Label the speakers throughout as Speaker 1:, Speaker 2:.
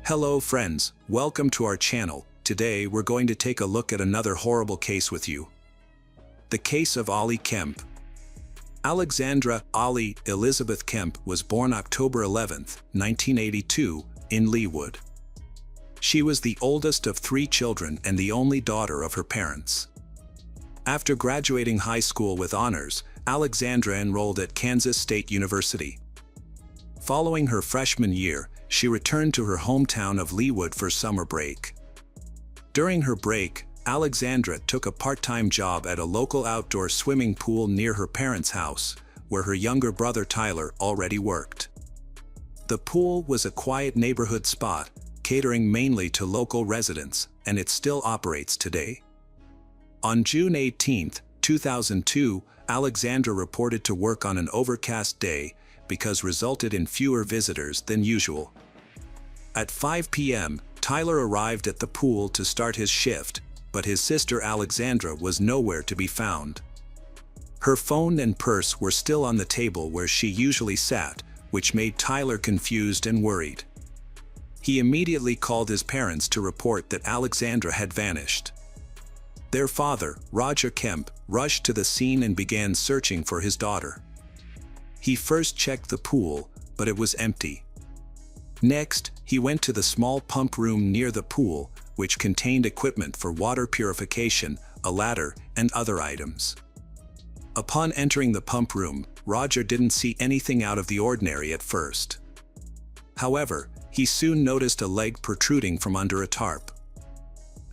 Speaker 1: Hello friends, welcome to our channel. Today we're going to take a look at another horrible case with you. The case of Ollie Kemp. Alexandra Ollie Elizabeth Kemp was born October 11, 1982, in Leawood. She was the oldest of 3 children and the only daughter of her parents. After graduating high school with honors, Alexandra enrolled at Kansas State University. Following her freshman year, she returned to her hometown of Leawood for summer break. During her break, Alexandra took a part-time job at a local outdoor swimming pool near her parents' house, where her younger brother Tyler already worked. The pool was a quiet neighborhood spot, catering mainly to local residents, and it still operates today. On June 18, 2002, Alexandra reported to work on an overcast day because resulted in fewer visitors than usual. At 5 p.m., Tyler arrived at the pool to start his shift, but his sister Alexandra was nowhere to be found. Her phone and purse were still on the table where she usually sat, which made Tyler confused and worried. He immediately called his parents to report that Alexandra had vanished. Their father, Roger Kemp, rushed to the scene and began searching for his daughter. He first checked the pool, but it was empty. Next, he went to the small pump room near the pool, which contained equipment for water purification, a ladder, and other items. Upon entering the pump room, Roger didn't see anything out of the ordinary at first. However, he soon noticed a leg protruding from under a tarp.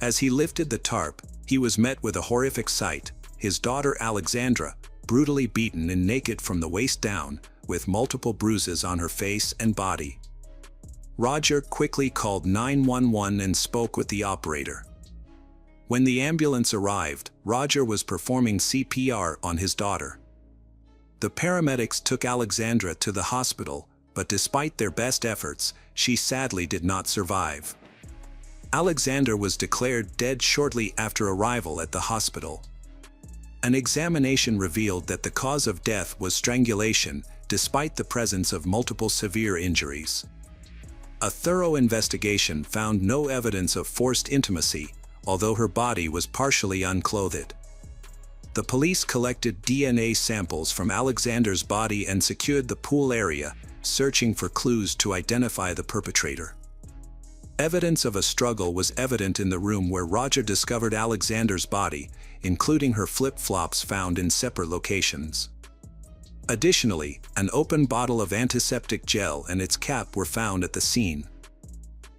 Speaker 1: As he lifted the tarp, he was met with a horrific sight: his daughter Alexandra, brutally beaten and naked from the waist down, with multiple bruises on her face and body. Roger quickly called 911 and spoke with the operator. When the ambulance arrived, Roger was performing CPR on his daughter. The paramedics took Alexandra to the hospital, but despite their best efforts, she sadly did not survive. Alexandra was declared dead shortly after arrival at the hospital. An examination revealed that the cause of death was strangulation, despite the presence of multiple severe injuries. A thorough investigation found no evidence of forced intimacy, although her body was partially unclothed. The police collected DNA samples from Alexandra's body and secured the pool area, searching for clues to identify the perpetrator. Evidence of a struggle was evident in the room where Roger discovered Alexandra's body, including her flip-flops found in separate locations. Additionally, an open bottle of antiseptic gel and its cap were found at the scene.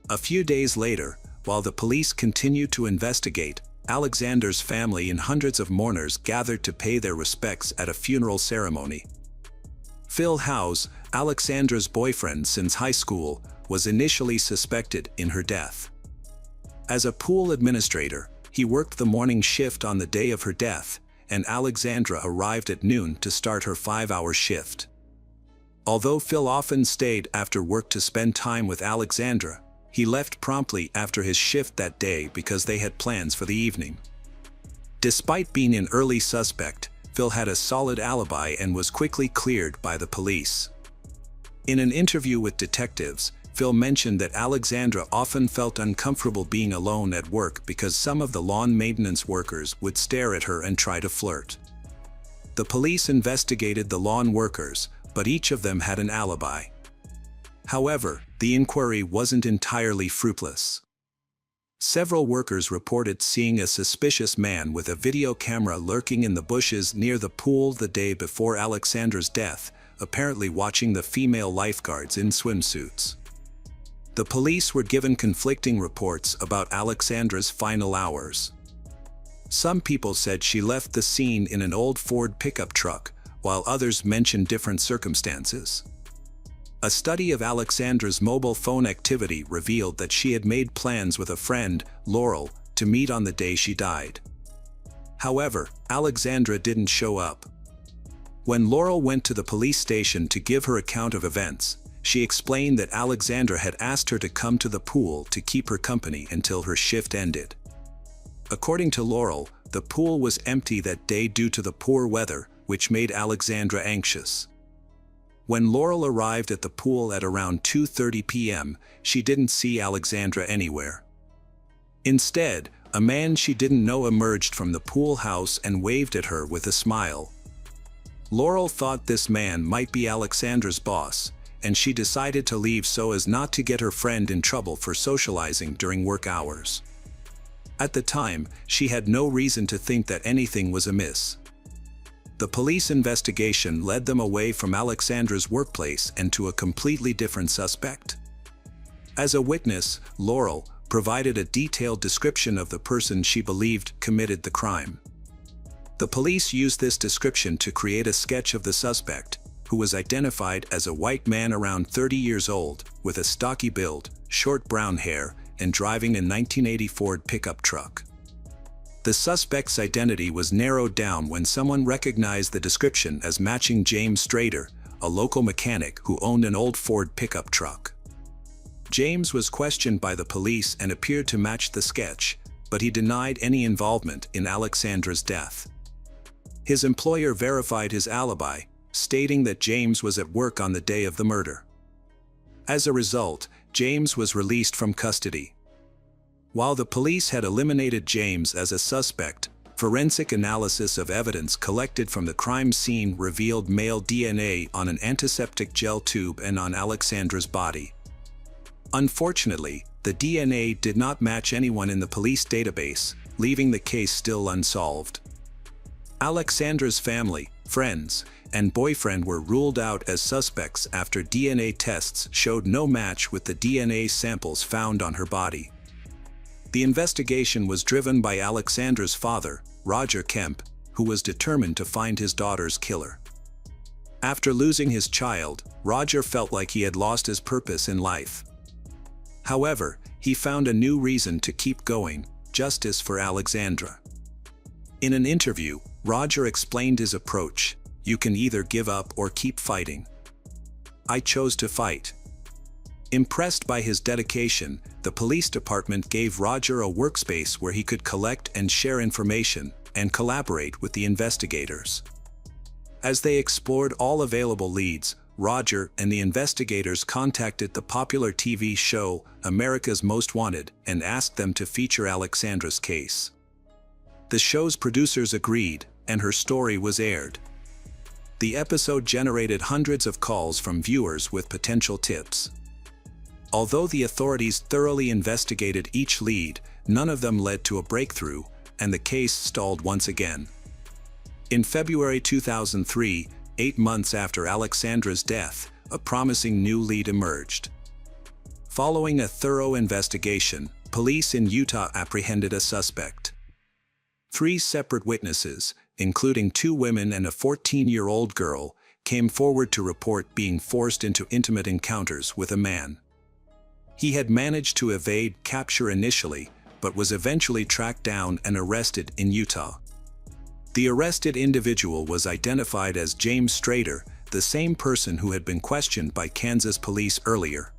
Speaker 1: A few days later, while the police continued to investigate, Alexandra's family and hundreds of mourners gathered to pay their respects at a funeral ceremony. Firl, Alexandra's boyfriend since high school, was initially suspected in her death. As a pool administrator, he worked the morning shift on the day of her death, and Alexandra arrived at noon to start her 5-hour shift. Although Phil often stayed after work to spend time with Alexandra, he left promptly after his shift that day because they had plans for the evening. Despite being an early suspect, Phil had a solid alibi and was quickly cleared by the police. In an interview with detectives, Phil mentioned that Alexandra often felt uncomfortable being alone at work because some of the lawn maintenance workers would stare at her and try to flirt. The police investigated the lawn workers, but each of them had an alibi. However, the inquiry wasn't entirely fruitless. Several workers reported seeing a suspicious man with a video camera lurking in the bushes near the pool the day before Alexandra's death, apparently watching the female lifeguards in swimsuits. The police were given conflicting reports about Alexandra's final hours. Some people said she left the scene in an old Ford pickup truck, while others mentioned different circumstances. A study of Alexandra's mobile phone activity revealed that she had made plans with a friend, Laurel, to meet on the day she died. However, Alexandra didn't show up. When Laurel went to the police station to give her account of events, she explained that Alexandra had asked her to come to the pool to keep her company until her shift ended. According to Laurel, the pool was empty that day due to the poor weather, which made Alexandra anxious. When Laurel arrived at the pool at around 2:30 p.m., she didn't see Alexandra anywhere. Instead, a man she didn't know emerged from the pool house and waved at her with a smile. Laurel thought this man might be Alexandra's boss, and she decided to leave so as not to get her friend in trouble for socializing during work hours. At the time, she had no reason to think that anything was amiss. The police investigation led them away from Alexandra's workplace and to a completely different suspect. As a witness, Laurel provided a detailed description of the person she believed committed the crime. The police used this description to create a sketch of the suspect, who was identified as a white man around 30 years old, with a stocky build, short brown hair, and driving a 1980 Ford pickup truck. The suspect's identity was narrowed down when someone recognized the description as matching James Strader, a local mechanic who owned an old Ford pickup truck. James was questioned by the police and appeared to match the sketch, but he denied any involvement in Alexandra's death. His employer verified his alibi, stating that James was at work on the day of the murder. As a result, James was released from custody. While the police had eliminated James as a suspect, forensic analysis of evidence collected from the crime scene revealed male DNA on an antiseptic gel tube and on Alexandra's body. Unfortunately, the DNA did not match anyone in the police database, leaving the case still unsolved. Alexandra's family, friends, and boyfriend were ruled out as suspects after DNA tests showed no match with the DNA samples found on her body. The investigation was driven by Alexandra's father, Roger Kemp, who was determined to find his daughter's killer. After losing his child, Roger felt like he had lost his purpose in life. However, he found a new reason to keep going: justice for Alexandra. In an interview, Roger explained his approach: "You can either give up or keep fighting. I chose to fight." Impressed by his dedication, the police department gave Roger a workspace where he could collect and share information and collaborate with the investigators. As they explored all available leads, Roger and the investigators contacted the popular TV show America's Most Wanted and asked them to feature Alexandra's case. The show's producers agreed, and her story was aired. The episode generated hundreds of calls from viewers with potential tips. Although the authorities thoroughly investigated each lead, none of them led to a breakthrough, and the case stalled once again. In February 2003, 8 months after Alexandra's death, a promising new lead emerged. Following a thorough investigation, police in Utah apprehended a suspect. 3 separate witnesses, including 2 women and a 14-year-old girl, came forward to report being forced into intimate encounters with a man. He had managed to evade capture initially, but was eventually tracked down and arrested in Utah. The arrested individual was identified as James Strader, the same person who had been questioned by Kansas police earlier.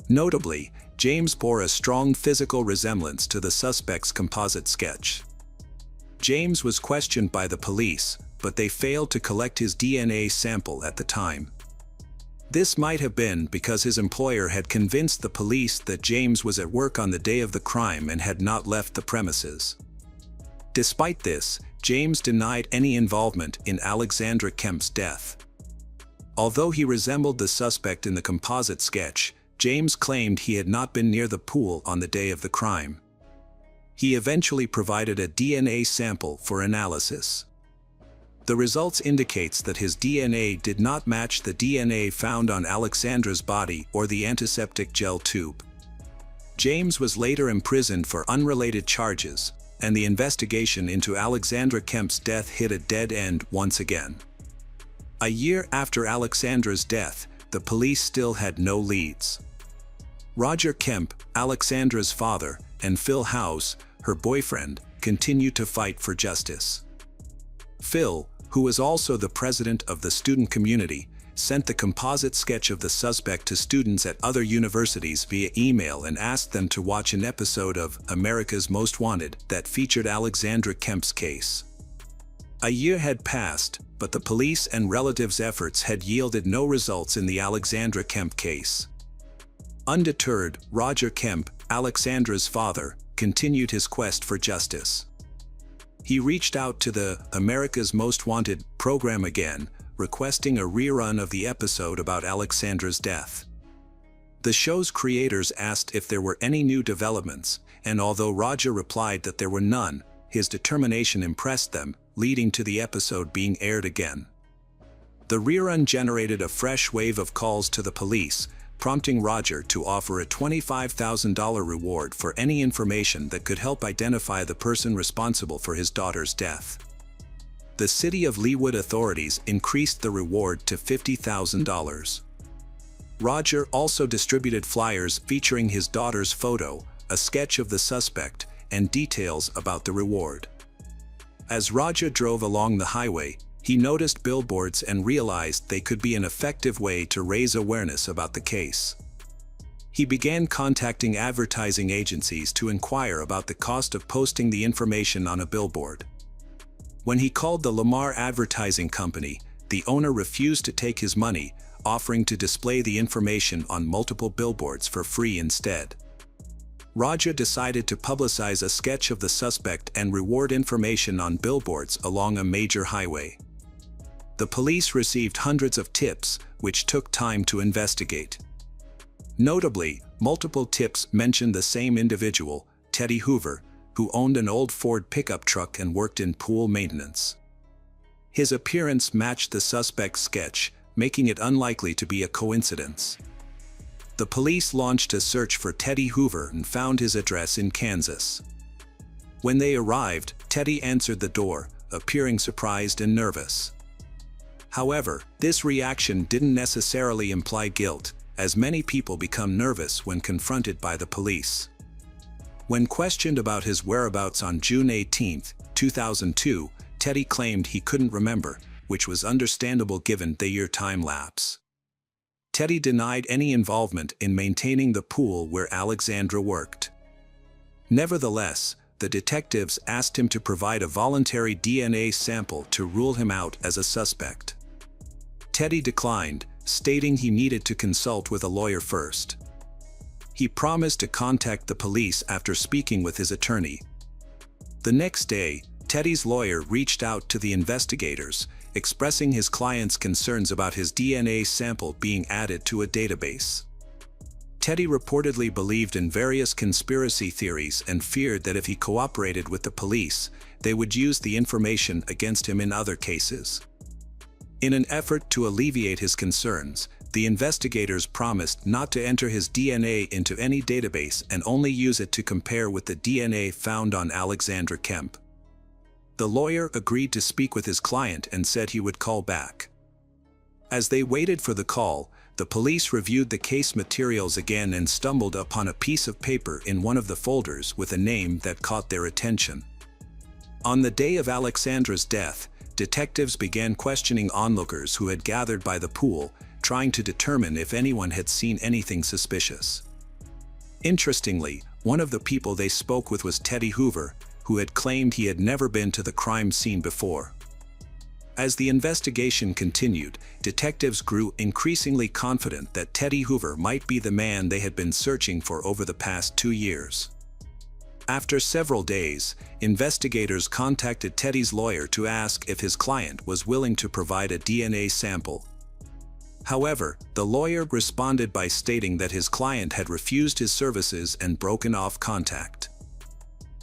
Speaker 1: Notably, James bore a strong physical resemblance to the suspect's composite sketch. James was questioned by the police, but they failed to collect his DNA sample at the time. This might have been because his employer had convinced the police that James was at work on the day of the crime and had not left the premises. Despite this, James denied any involvement in Alexandra Kemp's death. Although he resembled the suspect in the composite sketch, James claimed he had not been near the pool on the day of the crime. He eventually provided a DNA sample for analysis. The results indicates that his DNA did not match the DNA found on Alexandra's body or the antiseptic gel tube. James was later imprisoned for unrelated charges, and the investigation into Alexandra Kemp's death hit a dead end once again. A year after Alexandra's death, the police still had no leads. Roger Kemp, Alexandra's father, and Firl, her boyfriend, continued to fight for justice. Firl, who was also the president of the student community, sent the composite sketch of the suspect to students at other universities via email and asked them to watch an episode of America's Most Wanted that featured Alexandra Kemp's case. A year had passed, but the police and relatives' efforts had yielded no results in the Alexandra Kemp case. Undeterred, Roger Kemp, Alexandra's father, continued his quest for justice. He reached out to the America's Most Wanted program again, requesting a rerun of the episode about Alexandra's death. The show's creators asked if there were any new developments, and although Roger replied that there were none, his determination impressed them, leading to the episode being aired again. The rerun generated a fresh wave of calls to the police, prompting Roger to offer a $25,000 reward for any information that could help identify the person responsible for his daughter's death. The city of Leawood authorities increased the reward to $50,000. Roger also distributed flyers featuring his daughter's photo, a sketch of the suspect, and details about the reward. As Roger drove along the highway, he noticed billboards and realized they could be an effective way to raise awareness about the case. He began contacting advertising agencies to inquire about the cost of posting the information on a billboard. When he called the Lamar Advertising Company, the owner refused to take his money, offering to display the information on multiple billboards for free instead. Roger decided to publicize a sketch of the suspect and reward information on billboards along a major highway. The police received hundreds of tips, which took time to investigate. Notably, multiple tips mentioned the same individual, Teddy Hoover, who owned an old Ford pickup truck and worked in pool maintenance. His appearance matched the suspect's sketch, making it unlikely to be a coincidence. The police launched a search for Teddy Hoover and found his address in Kansas. When they arrived, Teddy answered the door, appearing surprised and nervous. However, this reaction didn't necessarily imply guilt, as many people become nervous when confronted by the police. When questioned about his whereabouts on June 18, 2002, Teddy claimed he couldn't remember, which was understandable given the year time lapse. Teddy denied any involvement in maintaining the pool where Alexandra worked. Nevertheless, the detectives asked him to provide a voluntary DNA sample to rule him out as a suspect. Teddy declined, stating he needed to consult with a lawyer first. He promised to contact the police after speaking with his attorney. The next day, Teddy's lawyer reached out to the investigators, expressing his client's concerns about his DNA sample being added to a database. Teddy reportedly believed in various conspiracy theories and feared that if he cooperated with the police, they would use the information against him in other cases. In an effort to alleviate his concerns, the investigators promised not to enter his DNA into any database and only use it to compare with the DNA found on Alexandra Kemp. The lawyer agreed to speak with his client and said he would call back. As they waited for the call, the police reviewed the case materials again and stumbled upon a piece of paper in one of the folders with a name that caught their attention. On the day of Alexandra's death, detectives began questioning onlookers who had gathered by the pool, trying to determine if anyone had seen anything suspicious. Interestingly, one of the people they spoke with was Teddy Hoover, who had claimed he had never been to the crime scene before. As the investigation continued, detectives grew increasingly confident that Teddy Hoover might be the man they had been searching for over the past 2 years. After several days, investigators contacted Teddy's lawyer to ask if his client was willing to provide a DNA sample. However, the lawyer responded by stating that his client had refused his services and broken off contact.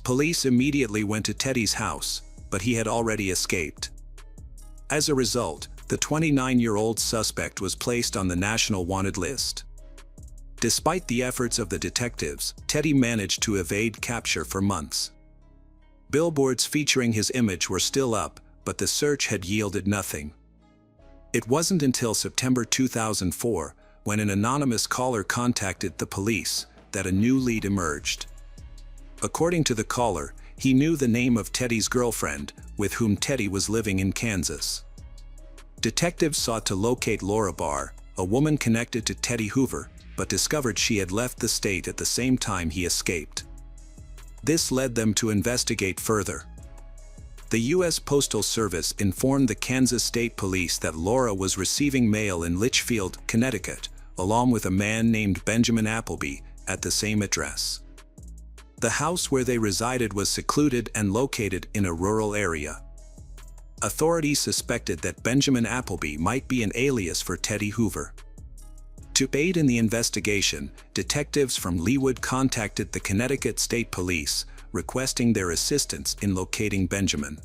Speaker 1: Police immediately went to Teddy's house, but he had already escaped. As a result, the 29-year-old suspect was placed on the National Wanted list. Despite the efforts of the detectives, Teddy managed to evade capture for months. Billboards featuring his image were still up, but the search had yielded nothing. It wasn't until September 2004, when an anonymous caller contacted the police, that a new lead emerged. According to the caller, he knew the name of Teddy's girlfriend, with whom Teddy was living in Kansas. Detectives sought to locate Laura Barr, a woman connected to Teddy Hoover, but discovered she had left the state at the same time he escaped. This led them to investigate further. The U.S. Postal Service informed the Kansas State Police that Laura was receiving mail in Litchfield, Connecticut, along with a man named Benjamin Appleby, at the same address. The house where they resided was secluded and located in a rural area. Authorities suspected that Benjamin Appleby might be an alias for Teddy Hoover. To aid in the investigation, detectives from Leawood contacted the Connecticut State Police, requesting their assistance in locating Benjamin.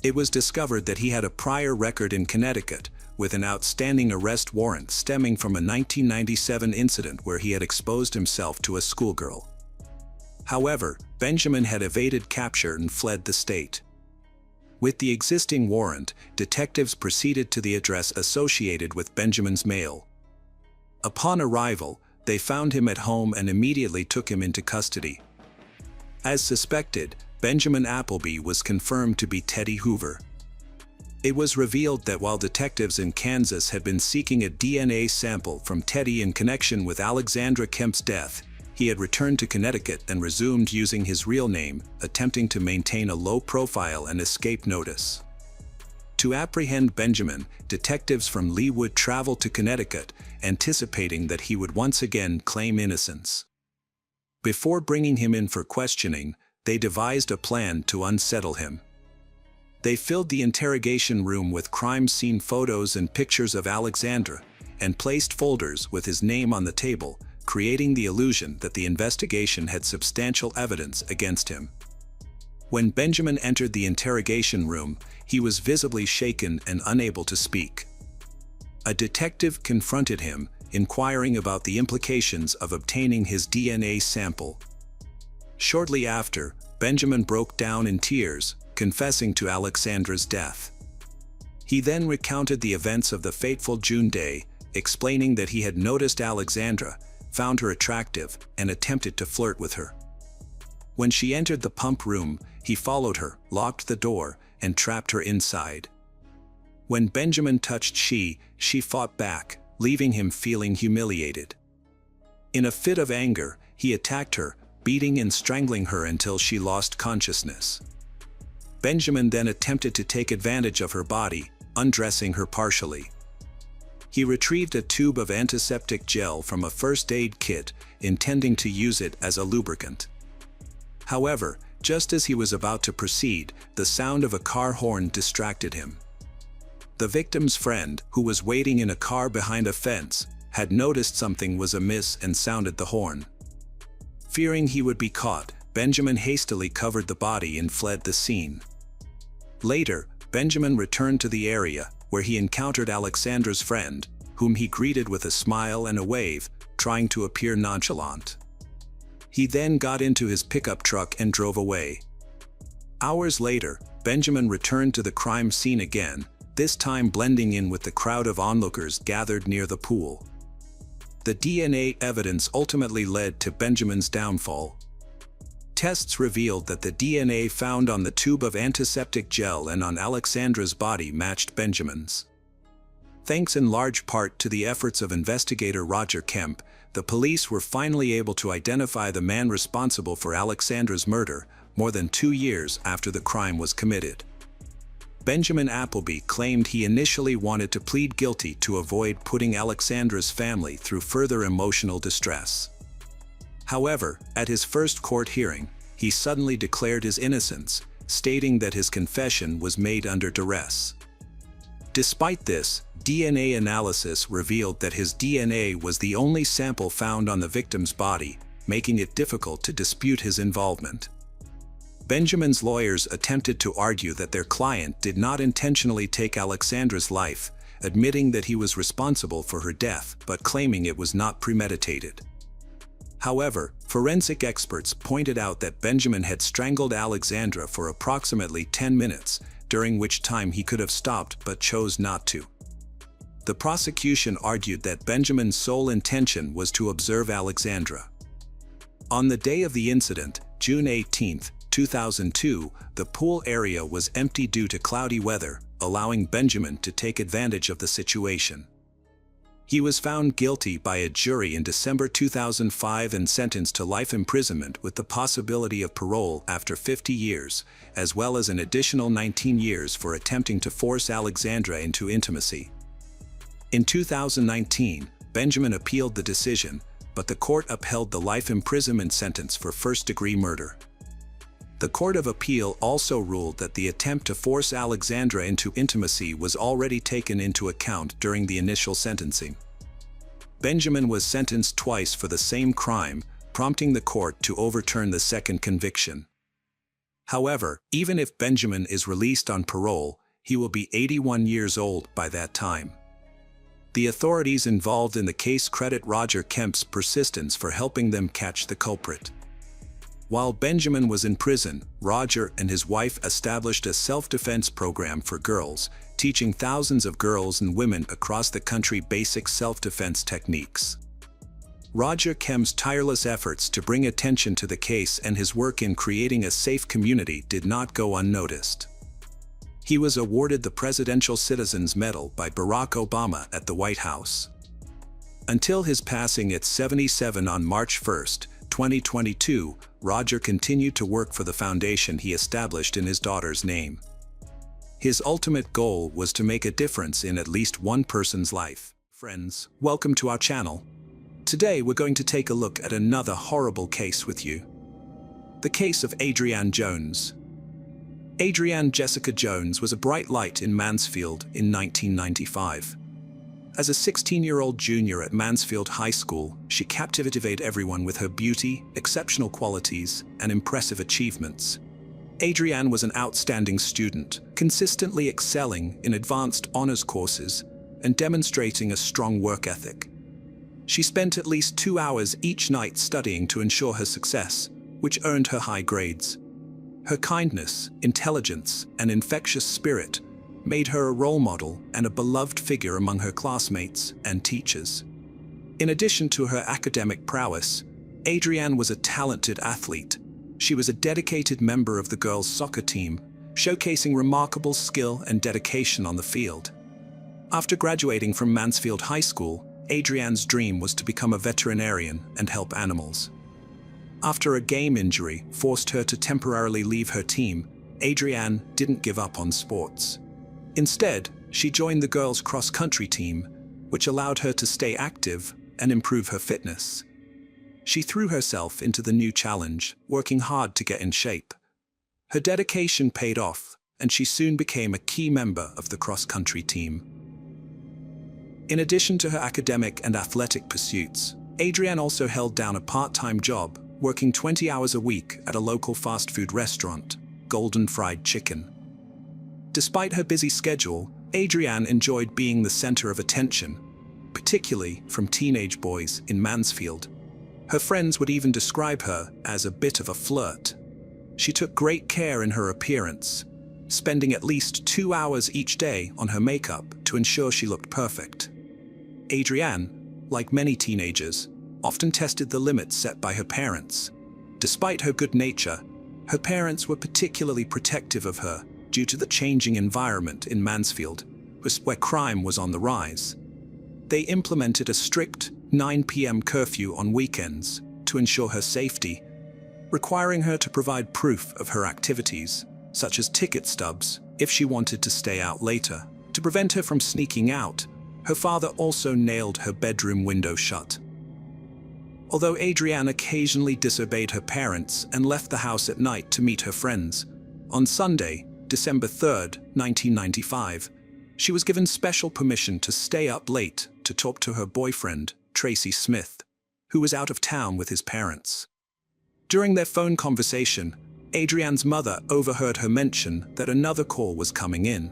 Speaker 1: It was discovered that he had a prior record in Connecticut, with an outstanding arrest warrant stemming from a 1997 incident where he had exposed himself to a schoolgirl. However, Benjamin had evaded capture and fled the state. With the existing warrant, detectives proceeded to the address associated with Benjamin's mail. Upon arrival, they found him at home and immediately took him into custody. As suspected, Benjamin Appleby was confirmed to be Teddy Hoover. It was revealed that while detectives in Kansas had been seeking a DNA sample from Teddy in connection with Alexandra Kemp's death, he had returned to Connecticut and resumed using his real name, attempting to maintain a low profile and escape notice. To apprehend Benjamin, detectives from Leawood traveled to Connecticut, anticipating that he would once again claim innocence. Before bringing him in for questioning, they devised a plan to unsettle him. They filled the interrogation room with crime scene photos and pictures of Alexandra, and placed folders with his name on the table, creating the illusion that the investigation had substantial evidence against him. When Benjamin entered the interrogation room, he was visibly shaken and unable to speak. A detective confronted him, inquiring about the implications of obtaining his DNA sample. Shortly after, Benjamin broke down in tears, confessing to Alexandra's death. He then recounted the events of the fateful June day, explaining that he had noticed Alexandra, found her attractive, and attempted to flirt with her. When she entered the pump room, he followed her, locked the door, and trapped her inside. When Benjamin touched she fought back, leaving him feeling humiliated. In a fit of anger, he attacked her, beating and strangling her until she lost consciousness. Benjamin then attempted to take advantage of her body, undressing her partially. He retrieved a tube of antiseptic gel from a first aid kit, intending to use it as a lubricant. However, just as he was about to proceed, the sound of a car horn distracted him. The victim's friend, who was waiting in a car behind a fence, had noticed something was amiss and sounded the horn. Fearing he would be caught, Benjamin hastily covered the body and fled the scene. Later, Benjamin returned to the area, where he encountered Alexandra's friend, whom he greeted with a smile and a wave, trying to appear nonchalant. He then got into his pickup truck and drove away. Hours later, Benjamin returned to the crime scene again, this time blending in with the crowd of onlookers gathered near the pool. The DNA evidence ultimately led to Benjamin's downfall. Tests revealed that the DNA found on the tube of antiseptic gel and on Alexandra's body matched Benjamin's. Thanks in large part to the efforts of investigator Roger Kemp, the police were finally able to identify the man responsible for Alexandra's murder, more than 2 years after the crime was committed. Benjamin Appleby claimed he initially wanted to plead guilty to avoid putting Alexandra's family through further emotional distress. However, at his first court hearing, he suddenly declared his innocence, stating that his confession was made under duress. Despite this, DNA analysis revealed that his DNA was the only sample found on the victim's body, making it difficult to dispute his involvement. Benjamin's lawyers attempted to argue that their client did not intentionally take Alexandra's life, admitting that he was responsible for her death but claiming it was not premeditated. However, forensic experts pointed out that Benjamin had strangled Alexandra for approximately 10 minutes, during which time he could have stopped but chose not to. The prosecution argued that Benjamin's sole intention was to observe Alexandra. On the day of the incident, June 18, 2002, the pool area was empty due to cloudy weather, allowing Benjamin to take advantage of the situation. He was found guilty by a jury in December 2005 and sentenced to life imprisonment with the possibility of parole after 50 years, as well as an additional 19 years for attempting to force Alexandra into intimacy. In 2019, Benjamin appealed the decision, but the court upheld the life imprisonment sentence for first-degree murder. The Court of Appeal also ruled that the attempt to force Alexandra into intimacy was already taken into account during the initial sentencing. Benjamin was sentenced twice for the same crime, prompting the court to overturn the second conviction. However, even if Benjamin is released on parole, he will be 81 years old by that time. The authorities involved in the case credit Roger Kemp's persistence for helping them catch the culprit. While Benjamin was in prison, Roger and his wife established a self-defense program for girls, teaching thousands of girls and women across the country basic self-defense techniques. Roger Kemp's tireless efforts to bring attention to the case and his work in creating a safe community did not go unnoticed. He was awarded the Presidential Citizens Medal by Barack Obama at the White House. Until his passing at 77 on March 1, 2022, Roger continued to work for the foundation he established in his daughter's name. His ultimate goal was to make a difference in at least one person's life. Friends, welcome to our channel. Today we're going to take a look at another horrible case with you. The case of Adrienne Jones. Adrienne Jessica Jones was a bright light in Mansfield in 1995. As a 16-year-old junior at Mansfield High School, she captivated everyone with her beauty, exceptional qualities, and impressive achievements. Adrienne was an outstanding student, consistently excelling in advanced honors courses and demonstrating a strong work ethic. She spent at least 2 hours each night studying to ensure her success, which earned her high grades. Her kindness, intelligence, and infectious spirit made her a role model and a beloved figure among her classmates and teachers. In addition to her academic prowess, Adrienne was a talented athlete. She was a dedicated member of the girls' soccer team, showcasing remarkable skill and dedication on the field. After graduating from Mansfield High School, Adrienne's dream was to become a veterinarian and help animals. After a game injury forced her to temporarily leave her team, Adrienne didn't give up on sports. Instead, she joined the girls' cross-country team, which allowed her to stay active and improve her fitness. She threw herself into the new challenge, working hard to get in shape. Her dedication paid off, and she soon became a key member of the cross-country team. In addition to her academic and athletic pursuits, Adrienne also held down a part-time job, working 20 hours a week at a local fast food restaurant, Golden Fried Chicken. Despite her busy schedule, Adrienne enjoyed being the center of attention, particularly from teenage boys in Mansfield. Her friends would even describe her as a bit of a flirt. She took great care in her appearance, spending at least 2 hours each day on her makeup to ensure she looked perfect. Adrienne, like many teenagers, often tested the limits set by her parents. Despite her good nature, her parents were particularly protective of her due to the changing environment in Mansfield, where crime was on the rise. They implemented a strict 9 p.m. curfew on weekends to ensure her safety, requiring her to provide proof of her activities, such as ticket stubs, if she wanted to stay out later. To prevent her from sneaking out, her father also nailed her bedroom window shut. Although Adrienne occasionally disobeyed her parents and left the house at night to meet her friends, on Sunday, December 3, 1995, she was given special permission to stay up late to talk to her boyfriend, Tracy Smith, who was out of town with his parents. During their phone conversation, Adrienne's mother overheard her mention that another call was coming in.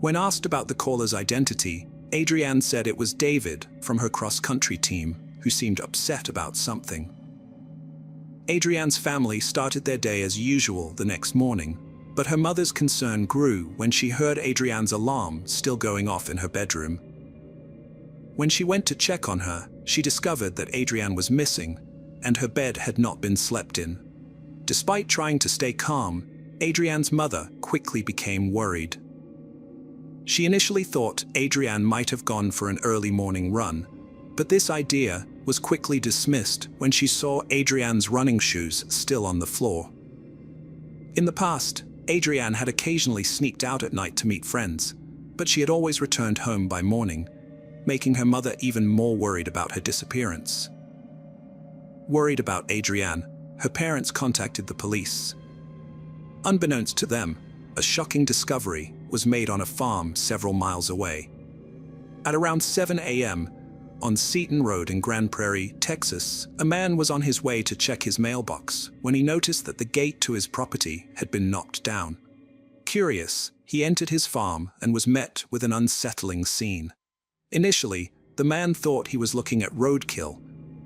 Speaker 1: When asked about the caller's identity, Adrienne said it was David from her cross-country team, who seemed upset about something. Adrienne's family started their day as usual the next morning, but her mother's concern grew when she heard Adrienne's alarm still going off in her bedroom. When she went to check on her, she discovered that Adrienne was missing, and her bed had not been slept in. Despite trying to stay calm, Adrienne's mother quickly became worried. She initially thought Adrienne might have gone for an early morning run, but this idea was quickly dismissed when she saw Adrienne's running shoes still on the floor. In the past, Adrienne had occasionally sneaked out at night to meet friends, but she had always returned home by morning, making her mother even more worried about her disappearance. Worried about Adrienne, her parents contacted the police. Unbeknownst to them, a shocking discovery was made on a farm several miles away. At around 7 a.m., on Seton Road in Grand Prairie, Texas, a man was on his way to check his mailbox when he noticed that the gate to his property had been knocked down. Curious, he entered his farm and was met with an unsettling scene. Initially, the man thought he was looking at roadkill,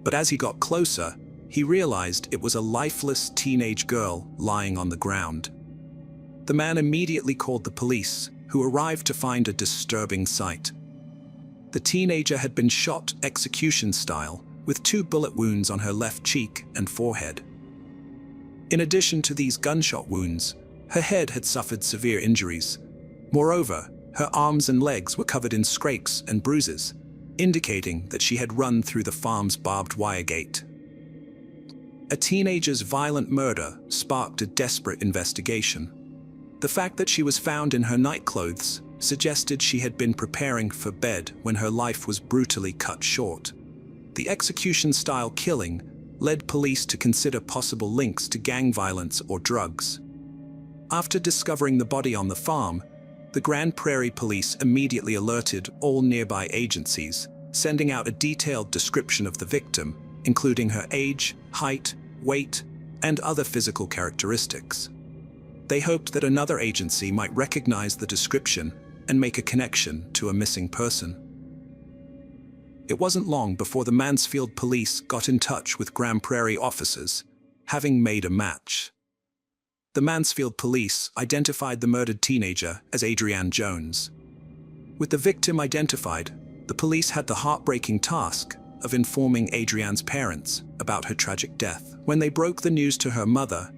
Speaker 1: but as he got closer, he realized it was a lifeless teenage girl lying on the ground. The man immediately called the police, who arrived to find a disturbing sight. The teenager had been shot execution style, with 2 bullet wounds on her left cheek and forehead. In addition to these gunshot wounds, her head had suffered severe injuries. Moreover, her arms and legs were covered in scrapes and bruises, indicating that she had run through the farm's barbed wire gate. A teenager's violent murder sparked a desperate investigation. The fact that she was found in her nightclothes suggested she had been preparing for bed when her life was brutally cut short. The execution-style killing led police to consider possible links to gang violence or drugs. After discovering the body on the farm, the Grand Prairie Police immediately alerted all nearby agencies, sending out a detailed description of the victim, including her age, height, weight, and other physical characteristics. They hoped that another agency might recognize the description and make a connection to a missing person. It wasn't long before the Mansfield police got in touch with Grand Prairie officers, having made a match. The Mansfield police identified the murdered teenager as Adrienne Jones. With the victim identified, the police had the heartbreaking task of informing Adrienne's parents about her tragic death. When they broke the news to her mother,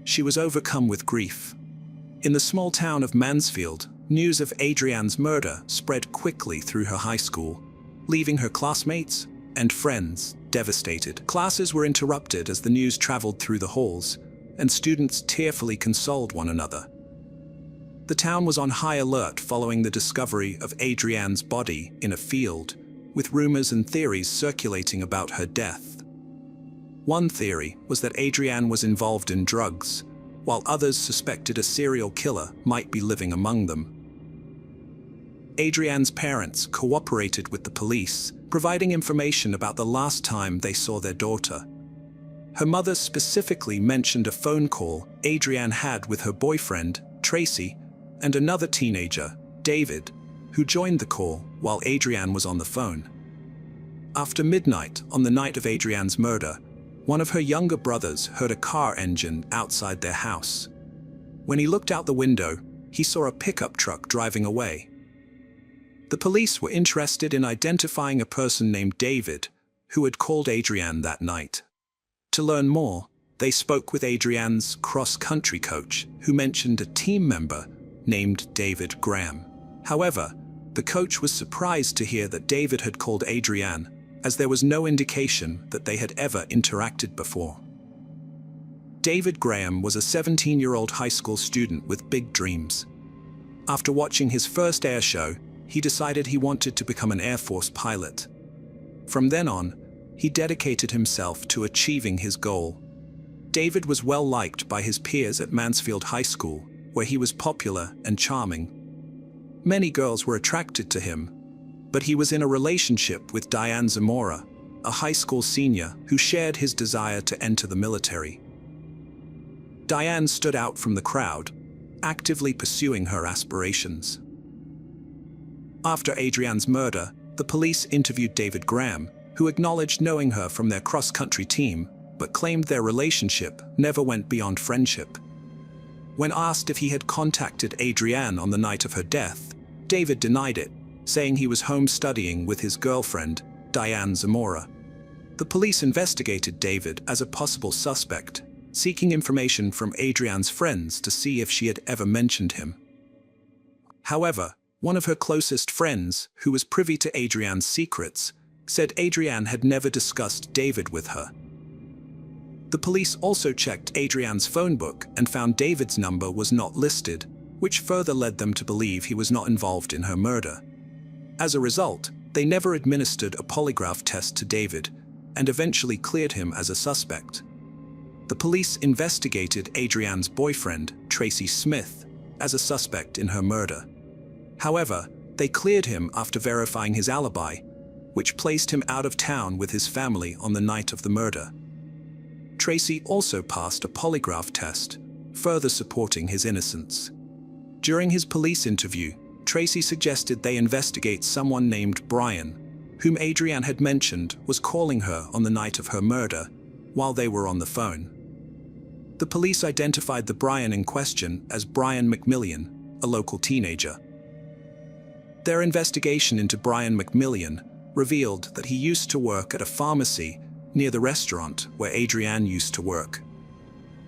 Speaker 1: she was overcome with grief. In the small town of Mansfield, news of Adrienne's murder spread quickly through her high school, leaving her classmates and friends devastated. Classes were interrupted as the news traveled through the halls, and students tearfully consoled one another. The town was on high alert following the discovery of Adrienne's body in a field, with rumors and theories circulating about her death. One theory was that Adrienne was involved in drugs, while others suspected a serial killer might be living among them. Adrienne's parents cooperated with the police, providing information about the last time they saw their daughter. Her mother specifically mentioned a phone call Adrienne had with her boyfriend, Tracy, and another teenager, David, who joined the call while Adrienne was on the phone. After midnight on the night of Adrienne's murder, one of her younger brothers heard a car engine outside their house. When he looked out the window, he saw a pickup truck driving away. The police were interested in identifying a person named David, who had called Adrienne that night. To learn more, they spoke with Adrienne's cross-country coach, who mentioned a team member named David Graham. However, the coach was surprised to hear that David had called Adrienne, as there was no indication that they had ever interacted before. David Graham was a 17-year-old high school student with big dreams. After watching his first air show, he decided he wanted to become an Air Force pilot. From then on, he dedicated himself to achieving his goal. David was well liked by his peers at Mansfield High School, where he was popular and charming. Many girls were attracted to him, but he was in a relationship with Diane Zamora, a high school senior who shared his desire to enter the military. Diane stood out from the crowd, actively pursuing her aspirations. After Adrienne's murder, the police interviewed David Graham, who acknowledged knowing her from their cross-country team, but claimed their relationship never went beyond friendship. When asked if he had contacted Adrienne on the night of her death, David denied it, saying he was home studying with his girlfriend, Diane Zamora. The police investigated David as a possible suspect, seeking information from Adrienne's friends to see if she had ever mentioned him. However, One of her closest friends, who was privy to Adrian's secrets, said Adrian had never discussed David with her. The police also checked Adrian's phone book and found David's number was not listed, which further led them to believe he was not involved in her murder. As a result, they never administered a polygraph test to David and eventually cleared him as a suspect. The police investigated Adrian's boyfriend, Tracy Smith, as a suspect in her murder. However, they cleared him after verifying his alibi, which placed him out of town with his family on the night of the murder. Tracy also passed a polygraph test, further supporting his innocence. During his police interview, Tracy suggested they investigate someone named Brian, whom Adrian had mentioned was calling her on the night of her murder, while they were on the phone. The police identified the Brian in question as Brian McMillian, a local teenager. Their investigation into Brian McMillian revealed that he used to work at a pharmacy near the restaurant where Adrian used to work.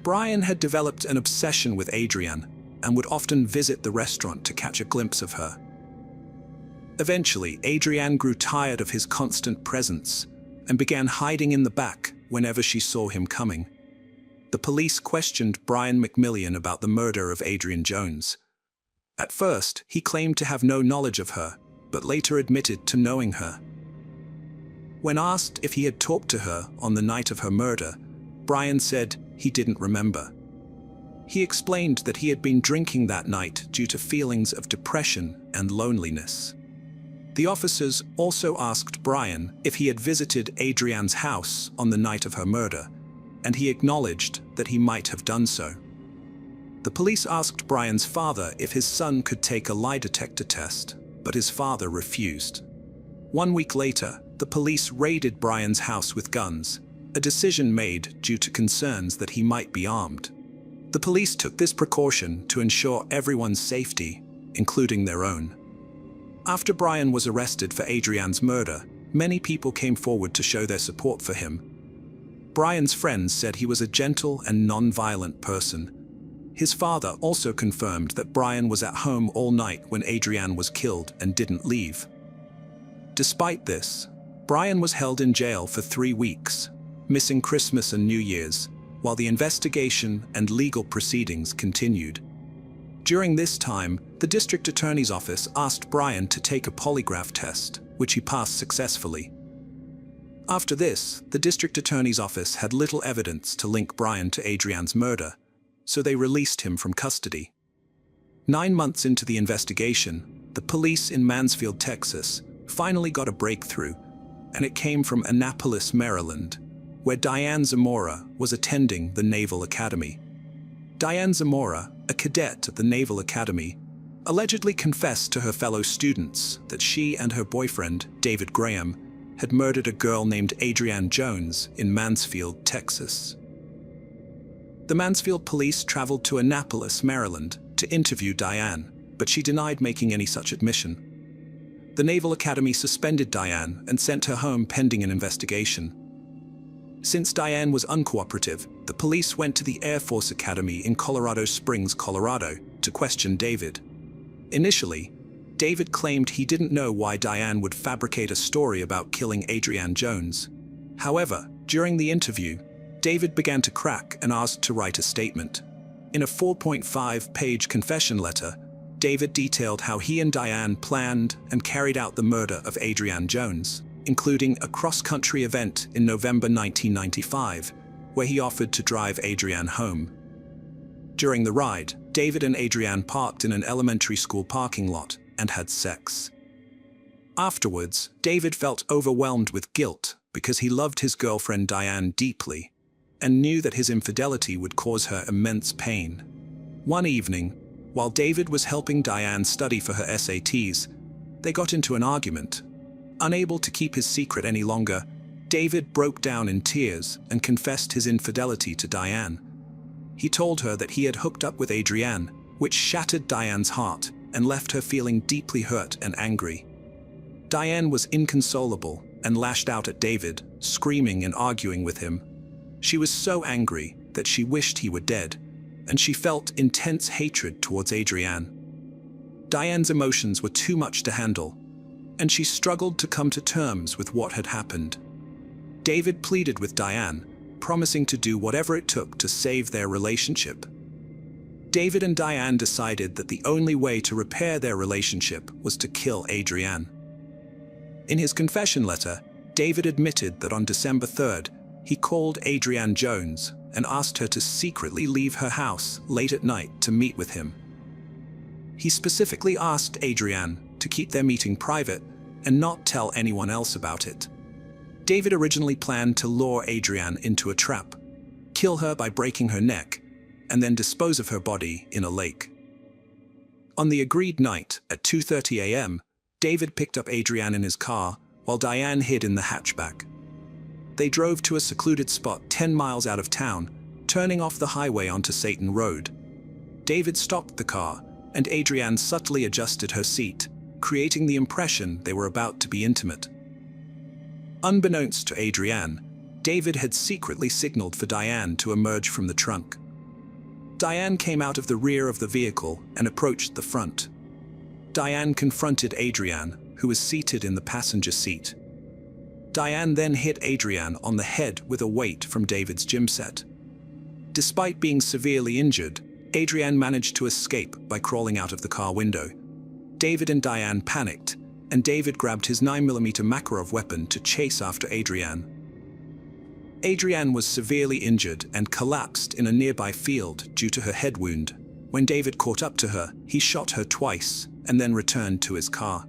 Speaker 1: Brian had developed an obsession with Adrian and would often visit the restaurant to catch a glimpse of her. Eventually, Adrian grew tired of his constant presence and began hiding in the back whenever she saw him coming. The police questioned Brian McMillian about the murder of Adrian Jones. At first, he claimed to have no knowledge of her, but later admitted to knowing her. When asked if he had talked to her on the night of her murder, Brian said he didn't remember. He explained that he had been drinking that night due to feelings of depression and loneliness. The officers also asked Brian if he had visited Adrian's house on the night of her murder, and he acknowledged that he might have done so. The police asked Brian's father if his son could take a lie detector test, but his father refused. 1 week later, the police raided Brian's house with guns, a decision made due to concerns that he might be armed. The police took this precaution to ensure everyone's safety, including their own. After Brian was arrested for Adrian's murder, many people came forward to show their support for him. Brian's friends said he was a gentle and non-violent person. His father also confirmed that Brian was at home all night when Adrian was killed and didn't leave. Despite this, Brian was held in jail for 3 weeks, missing Christmas and New Year's, while the investigation and legal proceedings continued. During this time, the district attorney's office asked Brian to take a polygraph test, which he passed successfully. After this, the district attorney's office had little evidence to link Brian to Adrian's murder, so they released him from custody. 9 months into the investigation, the police in Mansfield, Texas, finally got a breakthrough, and it came from Annapolis, Maryland, where Diane Zamora was attending the Naval Academy. Diane Zamora, a cadet at the Naval Academy, allegedly confessed to her fellow students that she and her boyfriend, David Graham, had murdered a girl named Adrian Jones in Mansfield, Texas. The Mansfield police traveled to Annapolis, Maryland, to interview Diane, but she denied making any such admission. The Naval Academy suspended Diane and sent her home pending an investigation. Since Diane was uncooperative, the police went to the Air Force Academy in Colorado Springs, Colorado, to question David. Initially, David claimed he didn't know why Diane would fabricate a story about killing Adrian Jones. However, during the interview, David began to crack and asked to write a statement. In a 4.5-page confession letter, David detailed how he and Diane planned and carried out the murder of Adrian Jones, including a cross-country event in November 1995, where he offered to drive Adrian home. During the ride, David and Adrian parked in an elementary school parking lot and had sex. Afterwards, David felt overwhelmed with guilt because he loved his girlfriend Diane deeply and knew that his infidelity would cause her immense pain. One evening, while David was helping Diane study for her SATs, they got into an argument. Unable to keep his secret any longer, David broke down in tears and confessed his infidelity to Diane. He told her that he had hooked up with Adrian, which shattered Diane's heart and left her feeling deeply hurt and angry. Diane was inconsolable and lashed out at David, screaming and arguing with him. She was so angry that she wished he were dead, and she felt intense hatred towards Adrian. Diane's emotions were too much to handle, and she struggled to come to terms with what had happened. David pleaded with Diane, promising to do whatever it took to save their relationship. David and Diane decided that the only way to repair their relationship was to kill Adrienne. In his confession letter, David admitted that on December 3rd, he called Adrienne Jones and asked her to secretly leave her house late at night to meet with him. He specifically asked Adrienne to keep their meeting private and not tell anyone else about it. David originally planned to lure Adrienne into a trap, kill her by breaking her neck, and then dispose of her body in a lake. On the agreed night at 2:30 a.m., David picked up Adrienne in his car while Diane hid in the hatchback. They drove to a secluded spot 10 miles out of town, turning off the highway onto Satan Road. David stopped the car, and Adrienne subtly adjusted her seat, creating the impression they were about to be intimate. Unbeknownst to Adrienne, David had secretly signaled for Diane to emerge from the trunk. Diane came out of the rear of the vehicle and approached the front. Diane confronted Adrienne, who was seated in the passenger seat. Diane then hit Adrienne on the head with a weight from David's gym set. Despite being severely injured, Adrienne managed to escape by crawling out of the car window. David and Diane panicked, and David grabbed his 9mm Makarov weapon to chase after Adrienne. Adrienne was severely injured and collapsed in a nearby field due to her head wound. When David caught up to her, he shot her twice and then returned to his car.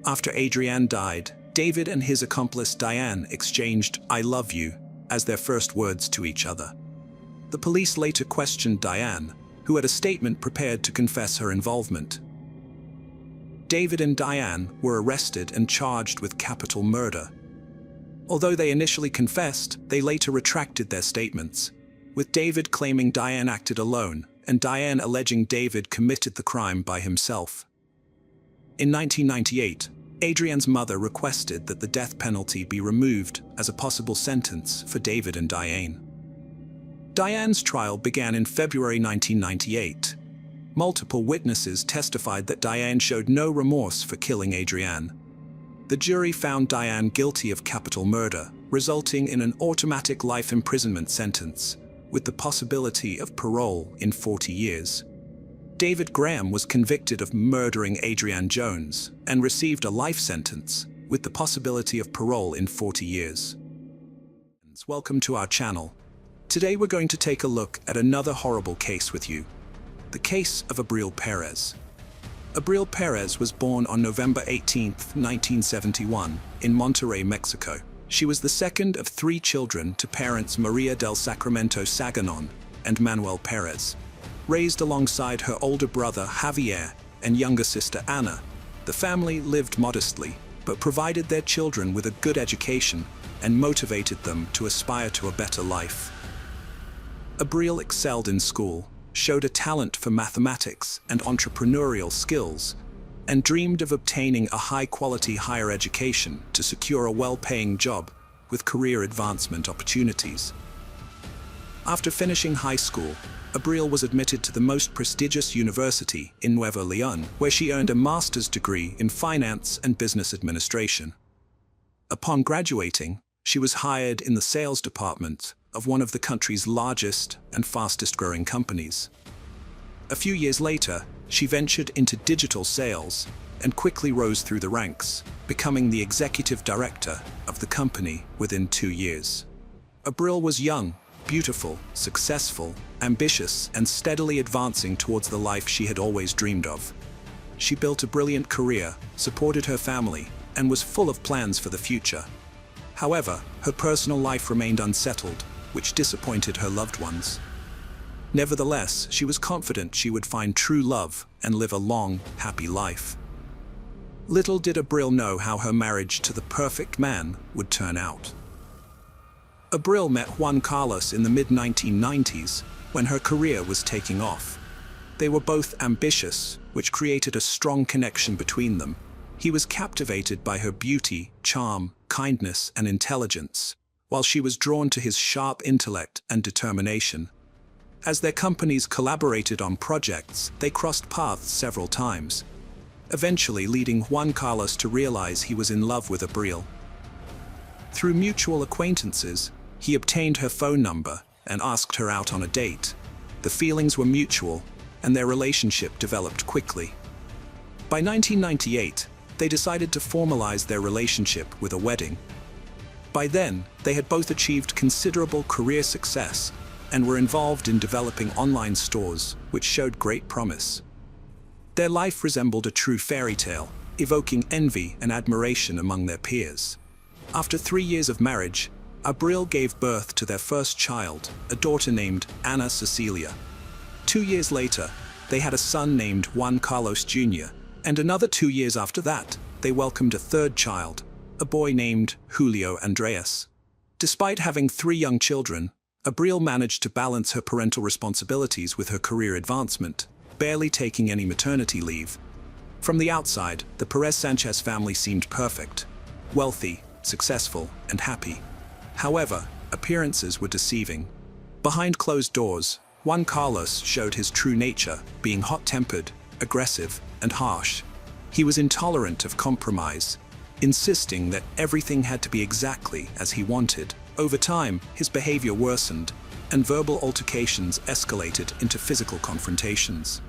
Speaker 1: After Adrienne died, David and his accomplice Diane exchanged "I love you" as their first words to each other. The police later questioned Diane, who had a statement prepared to confess her involvement. David and Diane were arrested and charged with capital murder. Although they initially confessed, they later retracted their statements, with David claiming Diane acted alone and Diane alleging David committed the crime by himself. In 1998, Adrienne's mother requested that the death penalty be removed as a possible sentence for David and Diane. Diane's trial began in February 1998. Multiple witnesses testified that Diane showed no remorse for killing Adrienne. The jury found Diane guilty of capital murder, resulting in an automatic life imprisonment sentence, with the possibility of parole in 40 years. David Graham was convicted of murdering Adrienne Jones and received a life sentence, with the possibility of parole in 40 years. Welcome to our channel. Today we're going to take a look at another horrible case with you. The case of Abril Perez. Abril Perez was born on November 18, 1971, in Monterrey, Mexico. She was the second of 3 children to parents Maria del Sacramento Saganon and Manuel Perez. Raised alongside her older brother Javier and younger sister Ana, the family lived modestly, but provided their children with a good education and motivated them to aspire to a better life. Abril excelled in school, showed a talent for mathematics and entrepreneurial skills, and dreamed of obtaining a high-quality higher education to secure a well-paying job with career advancement opportunities. After finishing high school, Abril was admitted to the most prestigious university in Nuevo León, where she earned a master's degree in finance and business administration. Upon graduating, she was hired in the sales department of one of the country's largest and fastest-growing companies. A few years later, she ventured into digital sales and quickly rose through the ranks, becoming the executive director of the company within 2 years. Abril was young, beautiful, successful, ambitious, and steadily advancing towards the life she had always dreamed of. She built a brilliant career, supported her family, and was full of plans for the future. However, her personal life remained unsettled, which disappointed her loved ones. Nevertheless, she was confident she would find true love and live a long, happy life. Little did Abril know how her marriage to the perfect man would turn out. Abril met Juan Carlos in the mid-1990s, when her career was taking off. They were both ambitious, which created a strong connection between them. He was captivated by her beauty, charm, kindness, and intelligence, while she was drawn to his sharp intellect and determination. As their companies collaborated on projects, they crossed paths several times, eventually leading Juan Carlos to realize he was in love with Abril. Through mutual acquaintances, he obtained her phone number and asked her out on a date. The feelings were mutual, and their relationship developed quickly. By 1998, they decided to formalize their relationship with a wedding. By then, they had both achieved considerable career success and were involved in developing online stores, which showed great promise. Their life resembled a true fairy tale, evoking envy and admiration among their peers. After 3 years of marriage, Abril gave birth to their first child, a daughter named Ana Cecilia. 2 years later, they had a son named Juan Carlos Jr., and another 2 years after that, they welcomed a third child, a boy named Julio Andreas. Despite having 3 young children, Abril managed to balance her parental responsibilities with her career advancement, barely taking any maternity leave. From the outside, the Perez Sanchez family seemed perfect, wealthy, successful, and happy. However, appearances were deceiving. Behind closed doors, Juan Carlos showed his true nature, being hot-tempered, aggressive, and harsh. He was intolerant of compromise, insisting that everything had to be exactly as he wanted. Over time, his behavior worsened, and verbal altercations escalated into physical confrontations.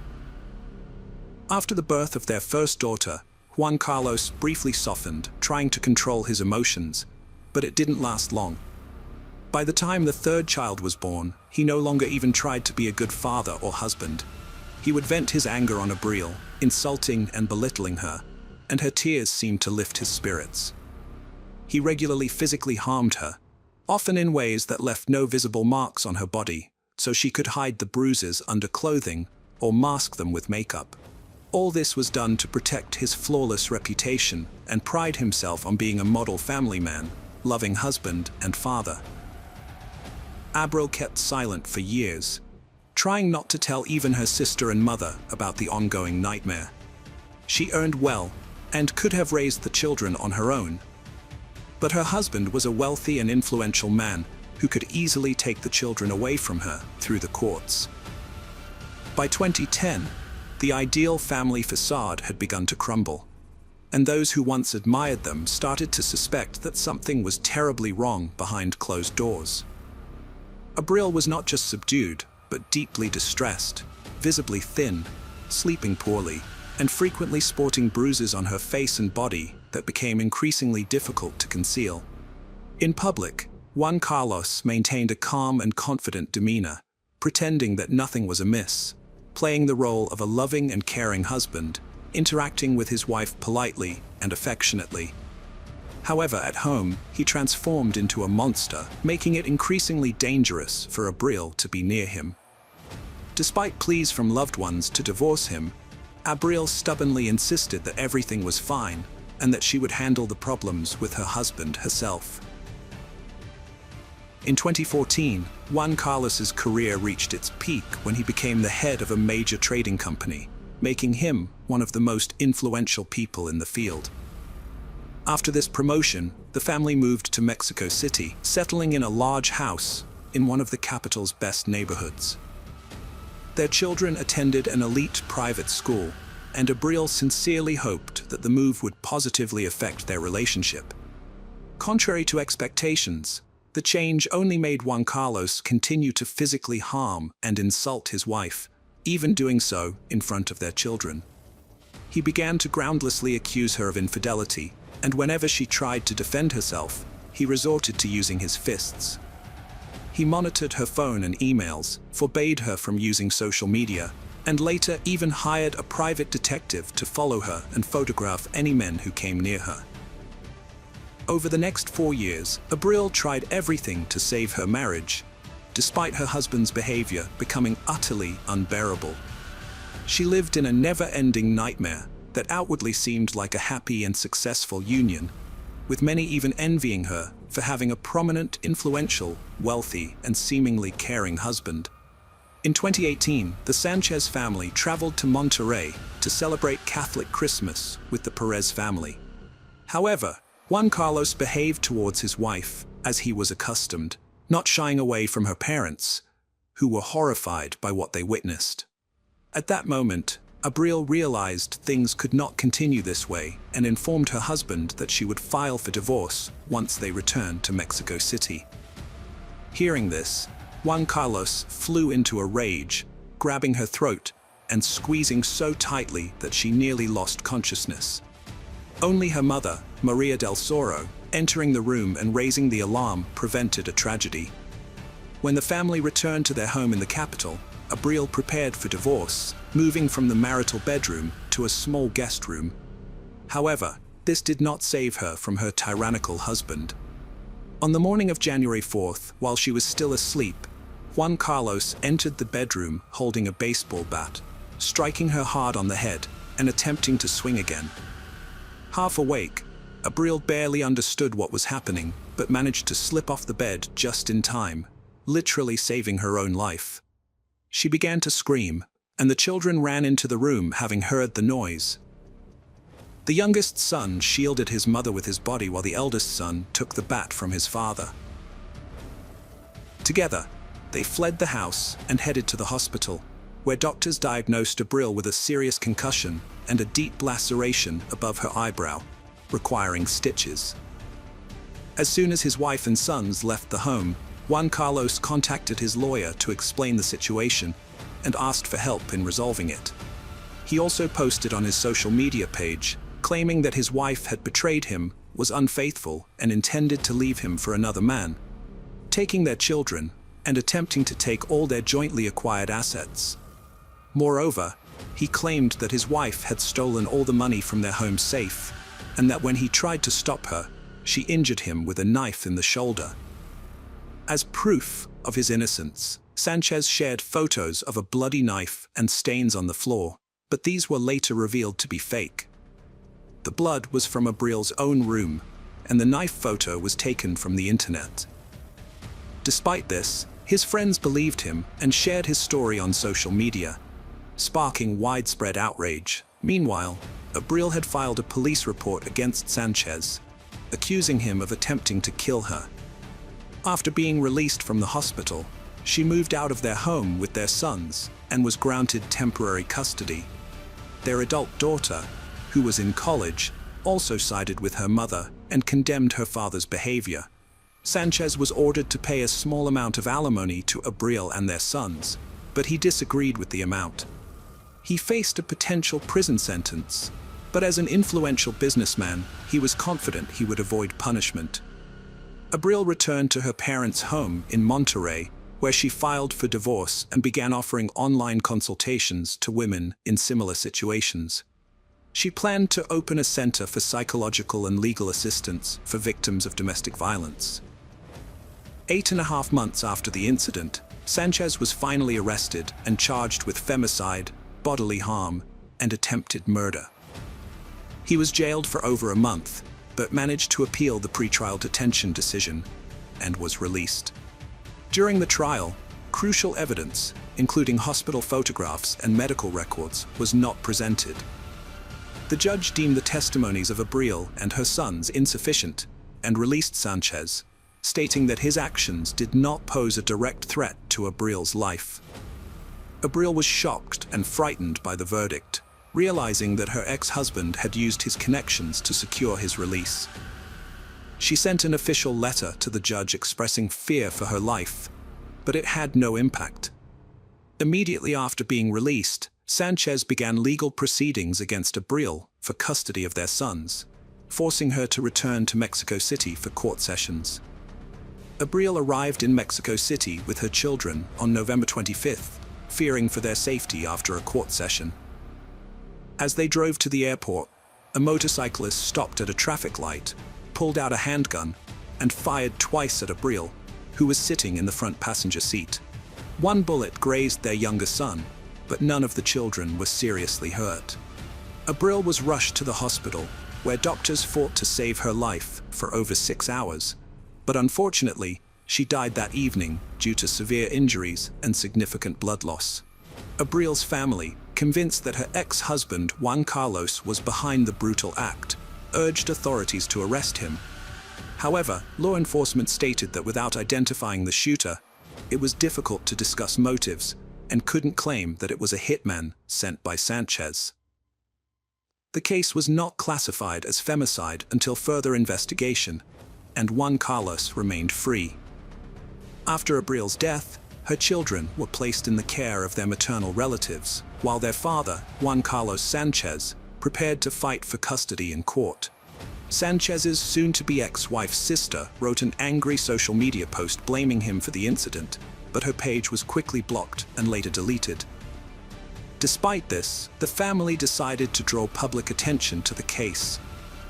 Speaker 1: After the birth of their first daughter, Juan Carlos briefly softened, trying to control his emotions, but it didn't last long. By the time the third child was born, he no longer even tried to be a good father or husband. He would vent his anger on Abril, insulting and belittling her, and her tears seemed to lift his spirits. He regularly physically harmed her, often in ways that left no visible marks on her body, so she could hide the bruises under clothing or mask them with makeup. All this was done to protect his flawless reputation and pride himself on being a model family man, loving husband and father. Abril kept silent for years, trying not to tell even her sister and mother about the ongoing nightmare. She earned well and could have raised the children on her own, but her husband was a wealthy and influential man who could easily take the children away from her through the courts. By 2010, the ideal family facade had begun to crumble, and those who once admired them started to suspect that something was terribly wrong behind closed doors. Abril was not just subdued, but deeply distressed, visibly thin, sleeping poorly, and frequently sporting bruises on her face and body that became increasingly difficult to conceal. In public, Juan Carlos maintained a calm and confident demeanor, pretending that nothing was amiss, playing the role of a loving and caring husband, interacting with his wife politely and affectionately. However, at home, he transformed into a monster, making it increasingly dangerous for Abril to be near him. Despite pleas from loved ones to divorce him, Abril stubbornly insisted that everything was fine and that she would handle the problems with her husband herself. In 2014, Juan Carlos's career reached its peak when he became the head of a major trading company, making him one of the most influential people in the field. After this promotion, the family moved to Mexico City, settling in a large house in one of the capital's best neighborhoods. Their children attended an elite private school, and Abril sincerely hoped that the move would positively affect their relationship. Contrary to expectations, the change only made Juan Carlos continue to physically harm and insult his wife, even doing so in front of their children. He began to groundlessly accuse her of infidelity, and whenever she tried to defend herself, he resorted to using his fists. He monitored her phone and emails, forbade her from using social media, and later even hired a private detective to follow her and photograph any men who came near her. Over the next 4 years, Abril tried everything to save her marriage, despite her husband's behavior becoming utterly unbearable. She lived in a never-ending nightmare that outwardly seemed like a happy and successful union, with many even envying her for having a prominent, influential, wealthy, and seemingly caring husband. In 2018, the Sanchez family traveled to Monterrey to celebrate Catholic Christmas with the Perez family. However, Juan Carlos behaved towards his wife as he was accustomed, not shying away from her parents, who were horrified by what they witnessed. At that moment, Abril realized things could not continue this way and informed her husband that she would file for divorce once they returned to Mexico City. Hearing this, Juan Carlos flew into a rage, grabbing her throat and squeezing so tightly that she nearly lost consciousness. Only her mother, Maria del Soro, entering the room and raising the alarm prevented a tragedy. When the family returned to their home in the capital, Abril prepared for divorce, moving from the marital bedroom to a small guest room. However, this did not save her from her tyrannical husband. On the morning of January 4th, while she was still asleep, Juan Carlos entered the bedroom holding a baseball bat, striking her hard on the head and attempting to swing again. Half awake, Abril barely understood what was happening, but managed to slip off the bed just in time, literally saving her own life. She began to scream, and the children ran into the room having heard the noise. The youngest son shielded his mother with his body while the eldest son took the bat from his father. Together, they fled the house and headed to the hospital, where doctors diagnosed Abril with a serious concussion and a deep laceration above her eyebrow, requiring stitches. As soon as his wife and sons left the home, Juan Carlos contacted his lawyer to explain the situation and asked for help in resolving it. He also posted on his social media page, claiming that his wife had betrayed him, was unfaithful, and intended to leave him for another man, taking their children and attempting to take all their jointly acquired assets. Moreover, he claimed that his wife had stolen all the money from their home safe, and that when he tried to stop her, she injured him with a knife in the shoulder. As proof of his innocence, Sanchez shared photos of a bloody knife and stains on the floor, but these were later revealed to be fake. The blood was from Abril's own room, and the knife photo was taken from the internet. Despite this, his friends believed him and shared his story on social media, sparking widespread outrage. Meanwhile, Abril had filed a police report against Sanchez, accusing him of attempting to kill her. After being released from the hospital, she moved out of their home with their sons and was granted temporary custody. Their adult daughter, who was in college, also sided with her mother and condemned her father's behavior. Sanchez was ordered to pay a small amount of alimony to Abril and their sons, but he disagreed with the amount. He faced a potential prison sentence, but as an influential businessman, he was confident he would avoid punishment. Abril returned to her parents' home in Monterrey, where she filed for divorce and began offering online consultations to women in similar situations. She planned to open a center for psychological and legal assistance for victims of domestic violence. 8.5 months after the incident, Sanchez was finally arrested and charged with femicide, bodily harm, and attempted murder. He was jailed for over a month, but managed to appeal the pretrial detention decision and was released. During the trial, crucial evidence, including hospital photographs and medical records, was not presented. The judge deemed the testimonies of Abril and her sons insufficient and released Sanchez, stating that his actions did not pose a direct threat to Abril's life. Abril was shocked and frightened by the verdict, realizing that her ex-husband had used his connections to secure his release. She sent an official letter to the judge expressing fear for her life, but it had no impact. Immediately after being released, Sanchez began legal proceedings against Abril for custody of their sons, forcing her to return to Mexico City for court sessions. Abril arrived in Mexico City with her children on November 25th, fearing for their safety after a court session. As they drove to the airport, a motorcyclist stopped at a traffic light, pulled out a handgun, and fired twice at Abril, who was sitting in the front passenger seat. One bullet grazed their younger son, but none of the children were seriously hurt. Abril was rushed to the hospital, where doctors fought to save her life for over 6 hours, but unfortunately, she died that evening due to severe injuries and significant blood loss. Abril's family, convinced that her ex-husband Juan Carlos was behind the brutal act, urged authorities to arrest him. However, law enforcement stated that without identifying the shooter, it was difficult to discuss motives, and couldn't claim that it was a hitman sent by Sanchez. The case was not classified as femicide until further investigation, and Juan Carlos remained free. After Abril's death, her children were placed in the care of their maternal relatives, while their father, Juan Carlos Sanchez, prepared to fight for custody in court. Sanchez's soon-to-be ex-wife's sister wrote an angry social media post blaming him for the incident, but her page was quickly blocked and later deleted. Despite this, the family decided to draw public attention to the case.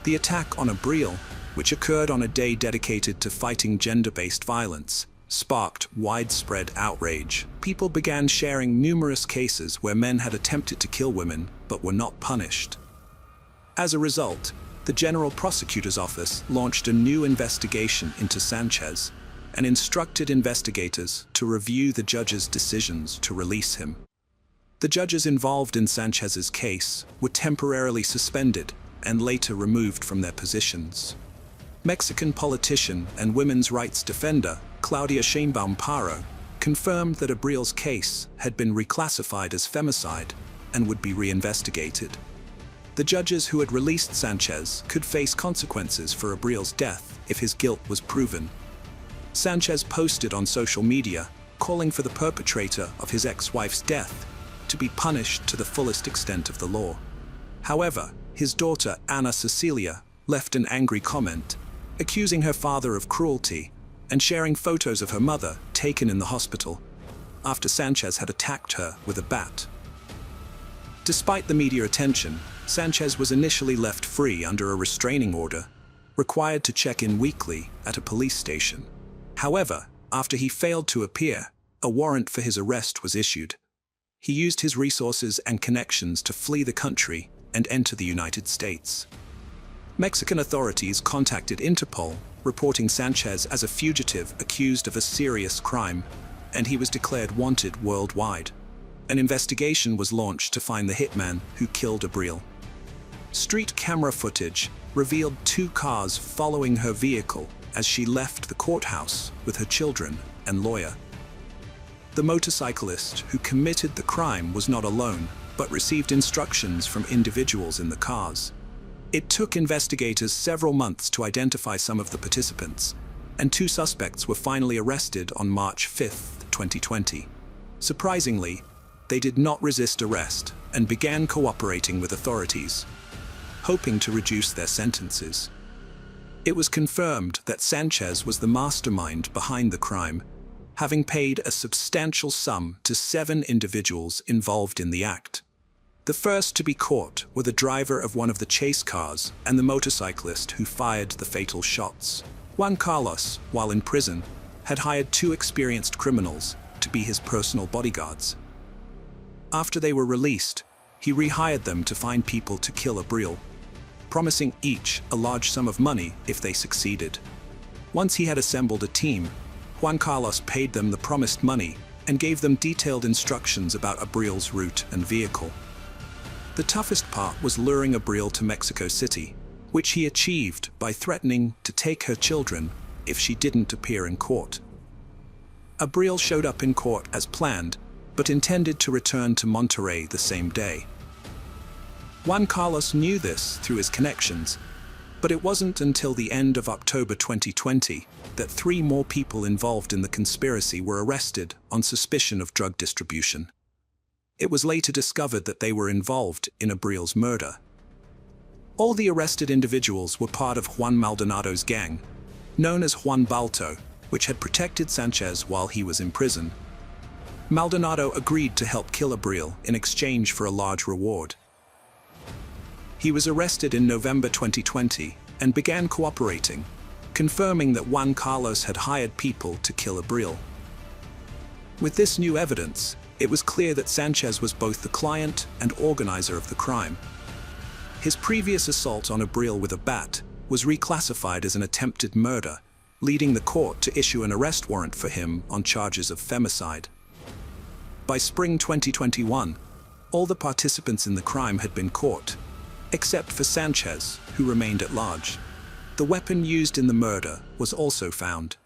Speaker 1: The attack on Abril, which occurred on a day dedicated to fighting gender-based violence, sparked widespread outrage. People began sharing numerous cases where men had attempted to kill women but were not punished. As a result, the General Prosecutor's Office launched a new investigation into Sanchez and instructed investigators to review the judge's decisions to release him. The judges involved in Sanchez's case were temporarily suspended and later removed from their positions. Mexican politician and women's rights defender Claudia Sheinbaum Parro confirmed that Abril's case had been reclassified as femicide and would be reinvestigated. The judges who had released Sanchez could face consequences for Abril's death if his guilt was proven. Sanchez posted on social media, calling for the perpetrator of his ex-wife's death to be punished to the fullest extent of the law. However, his daughter Ana Cecilia left an angry comment, accusing her father of cruelty and sharing photos of her mother taken in the hospital after Sanchez had attacked her with a bat. Despite the media attention, Sanchez was initially left free under a restraining order, required to check in weekly at a police station. However, after he failed to appear, a warrant for his arrest was issued. He used his resources and connections to flee the country and enter the United States. Mexican authorities contacted Interpol, reporting Sanchez as a fugitive accused of a serious crime, and he was declared wanted worldwide. An investigation was launched to find the hitman who killed Abril. Street camera footage revealed 2 cars following her vehicle as she left the courthouse with her children and lawyer. The motorcyclist who committed the crime was not alone, but received instructions from individuals in the cars. It took investigators several months to identify some of the participants, and 2 suspects were finally arrested on March 5, 2020. Surprisingly, they did not resist arrest and began cooperating with authorities, hoping to reduce their sentences. It was confirmed that Sanchez was the mastermind behind the crime, having paid a substantial sum to 7 individuals involved in the act. The first to be caught were the driver of one of the chase cars and the motorcyclist who fired the fatal shots. Juan Carlos, while in prison, had hired 2 experienced criminals to be his personal bodyguards. After they were released, he rehired them to find people to kill Abril, promising each a large sum of money if they succeeded. Once he had assembled a team, Juan Carlos paid them the promised money and gave them detailed instructions about Abril's route and vehicle. The toughest part was luring Abril to Mexico City, which he achieved by threatening to take her children if she didn't appear in court. Abril showed up in court as planned, but intended to return to Monterrey the same day. Juan Carlos knew this through his connections, but it wasn't until the end of October 2020 that 3 more people involved in the conspiracy were arrested on suspicion of drug distribution. It was later discovered that they were involved in Abril's murder. All the arrested individuals were part of Juan Maldonado's gang, known as Juan Balto, which had protected Sanchez while he was in prison. Maldonado agreed to help kill Abril in exchange for a large reward. He was arrested in November 2020 and began cooperating, confirming that Juan Carlos had hired people to kill Abril. With this new evidence, it was clear that Sanchez was both the client and organizer of the crime. His previous assault on Abril with a bat was reclassified as an attempted murder, leading the court to issue an arrest warrant for him on charges of femicide. By spring 2021, all the participants in the crime had been caught, except for Sanchez, who remained at large. The weapon used in the murder was also found.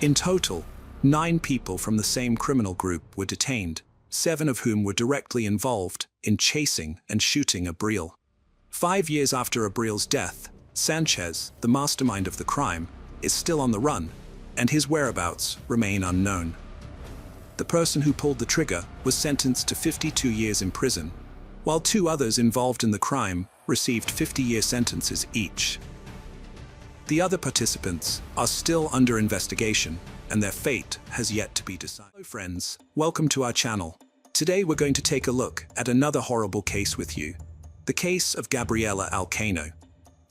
Speaker 1: In total, 9 people from the same criminal group were detained, 7 of whom were directly involved in chasing and shooting Abril. 5 years after Abril's death, Sanchez, the mastermind of the crime, is still on the run, and his whereabouts remain unknown. The person who pulled the trigger was sentenced to 52 years in prison, while 2 others involved in the crime received 50-year sentences each. The other participants are still under investigation, and their fate has yet to be decided. Hello friends, welcome to our channel. Today we're going to take a look at another horrible case with you. The case of Gabriela Alcaino.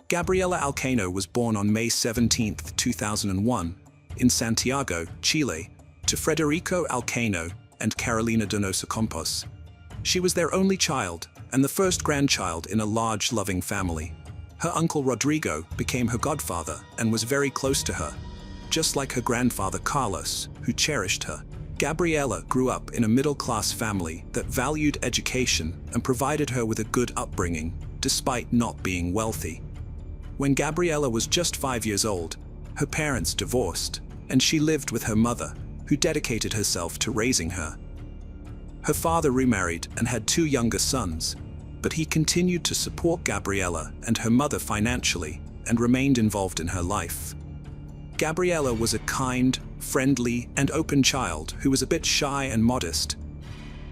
Speaker 1: Gabriela Alcaino was born on May 17, 2001, in Santiago, Chile, to Federico Alcaino and Carolina Donoso Campos. She was their only child and the first grandchild in a large, loving family. Her uncle Rodrigo became her godfather and was very close to her, just like her grandfather Carlos, who cherished her. Gabriela grew up in a middle-class family that valued education and provided her with a good upbringing, despite not being wealthy. When Gabriela was just 5 years old, her parents divorced, and she lived with her mother, who dedicated herself to raising her. Her father remarried and had 2 younger sons, but he continued to support Gabriela and her mother financially and remained involved in her life. Gabriela was a kind, friendly, and open child who was a bit shy and modest,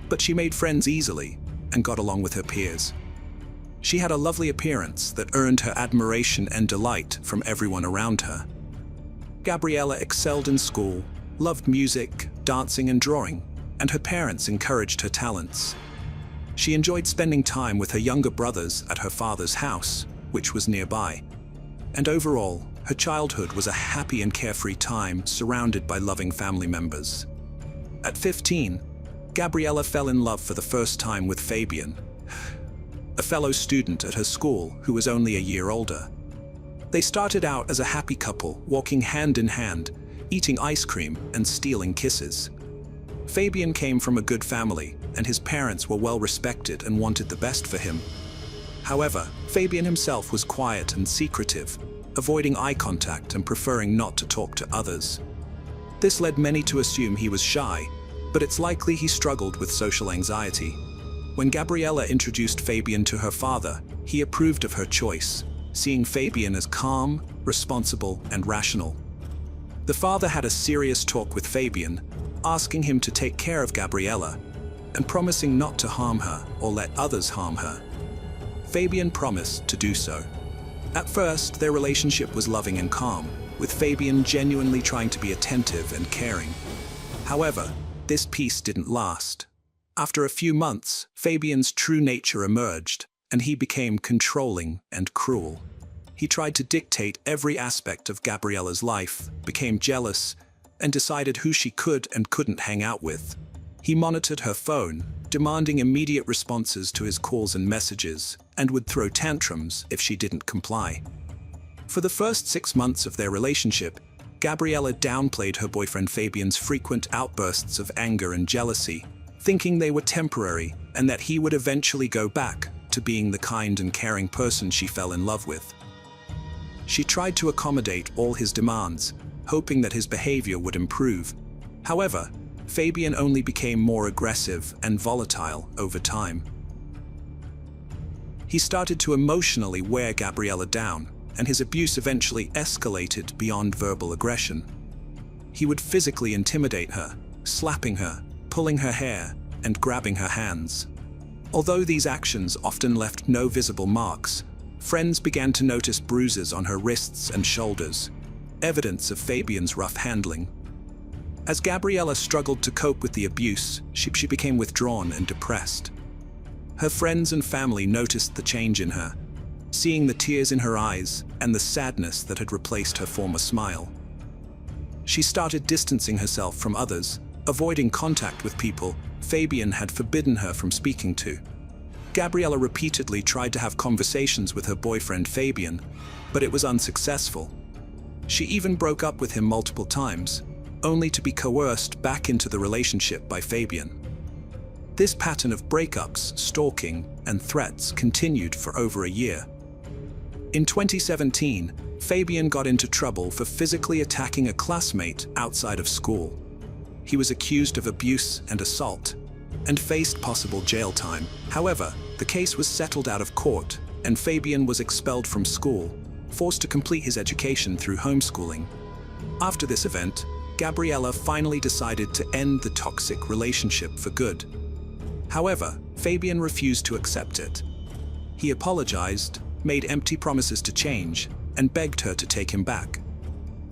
Speaker 1: but she made friends easily and got along with her peers. She had a lovely appearance that earned her admiration and delight from everyone around her. Gabriela excelled in school, loved music, dancing, and drawing, and her parents encouraged her talents. She enjoyed spending time with her younger brothers at her father's house, which was nearby. And overall, her childhood was a happy and carefree time surrounded by loving family members. At 15, Gabriela fell in love for the first time with Fabian, a fellow student at her school who was only a year older. They started out as a happy couple, walking hand in hand, eating ice cream and stealing kisses. Fabian came from a good family, and his parents were well respected and wanted the best for him. However, Fabian himself was quiet and secretive, avoiding eye contact and preferring not to talk to others. This led many to assume he was shy, but it's likely he struggled with social anxiety. When Gabriela introduced Fabian to her father, he approved of her choice, seeing Fabian as calm, responsible, and rational. The father had a serious talk with Fabian, asking him to take care of Gabriela and promising not to harm her or let others harm her. Fabian promised to do so. At first, their relationship was loving and calm, with Fabian genuinely trying to be attentive and caring. However, this peace didn't last. After a few months, Fabian's true nature emerged, and he became controlling and cruel. He tried to dictate every aspect of Gabriela's life, became jealous, and decided who she could and couldn't hang out with. He monitored her phone, demanding immediate responses to his calls and messages, and would throw tantrums if she didn't comply. For the first 6 months of their relationship, Gabriela downplayed her boyfriend Fabian's frequent outbursts of anger and jealousy, thinking they were temporary and that he would eventually go back to being the kind and caring person she fell in love with. She tried to accommodate all his demands, hoping that his behavior would improve. However, Fabian only became more aggressive and volatile over time. He started to emotionally wear Gabriela down, and his abuse eventually escalated beyond verbal aggression. He would physically intimidate her, slapping her, pulling her hair, and grabbing her hands. Although these actions often left no visible marks, friends began to notice bruises on her wrists and shoulders, evidence of Fabian's rough handling. As Gabriela struggled to cope with the abuse, she became withdrawn and depressed. Her friends and family noticed the change in her, seeing the tears in her eyes and the sadness that had replaced her former smile. She started distancing herself from others, avoiding contact with people Fabian had forbidden her from speaking to. Gabriela repeatedly tried to have conversations with her boyfriend Fabian, but it was unsuccessful. She even broke up with him multiple times, only to be coerced back into the relationship by Fabian. This pattern of breakups, stalking, and threats continued for over a year. In 2017, Fabian got into trouble for physically attacking a classmate outside of school. He was accused of abuse and assault. and faced possible jail time. However, the case was settled out of court, and Fabian was expelled from school, forced to complete his education through homeschooling. After this event, Gabriella finally decided to end the toxic relationship for good. However, Fabian refused to accept it. He apologized, made empty promises to change, and begged her to take him back.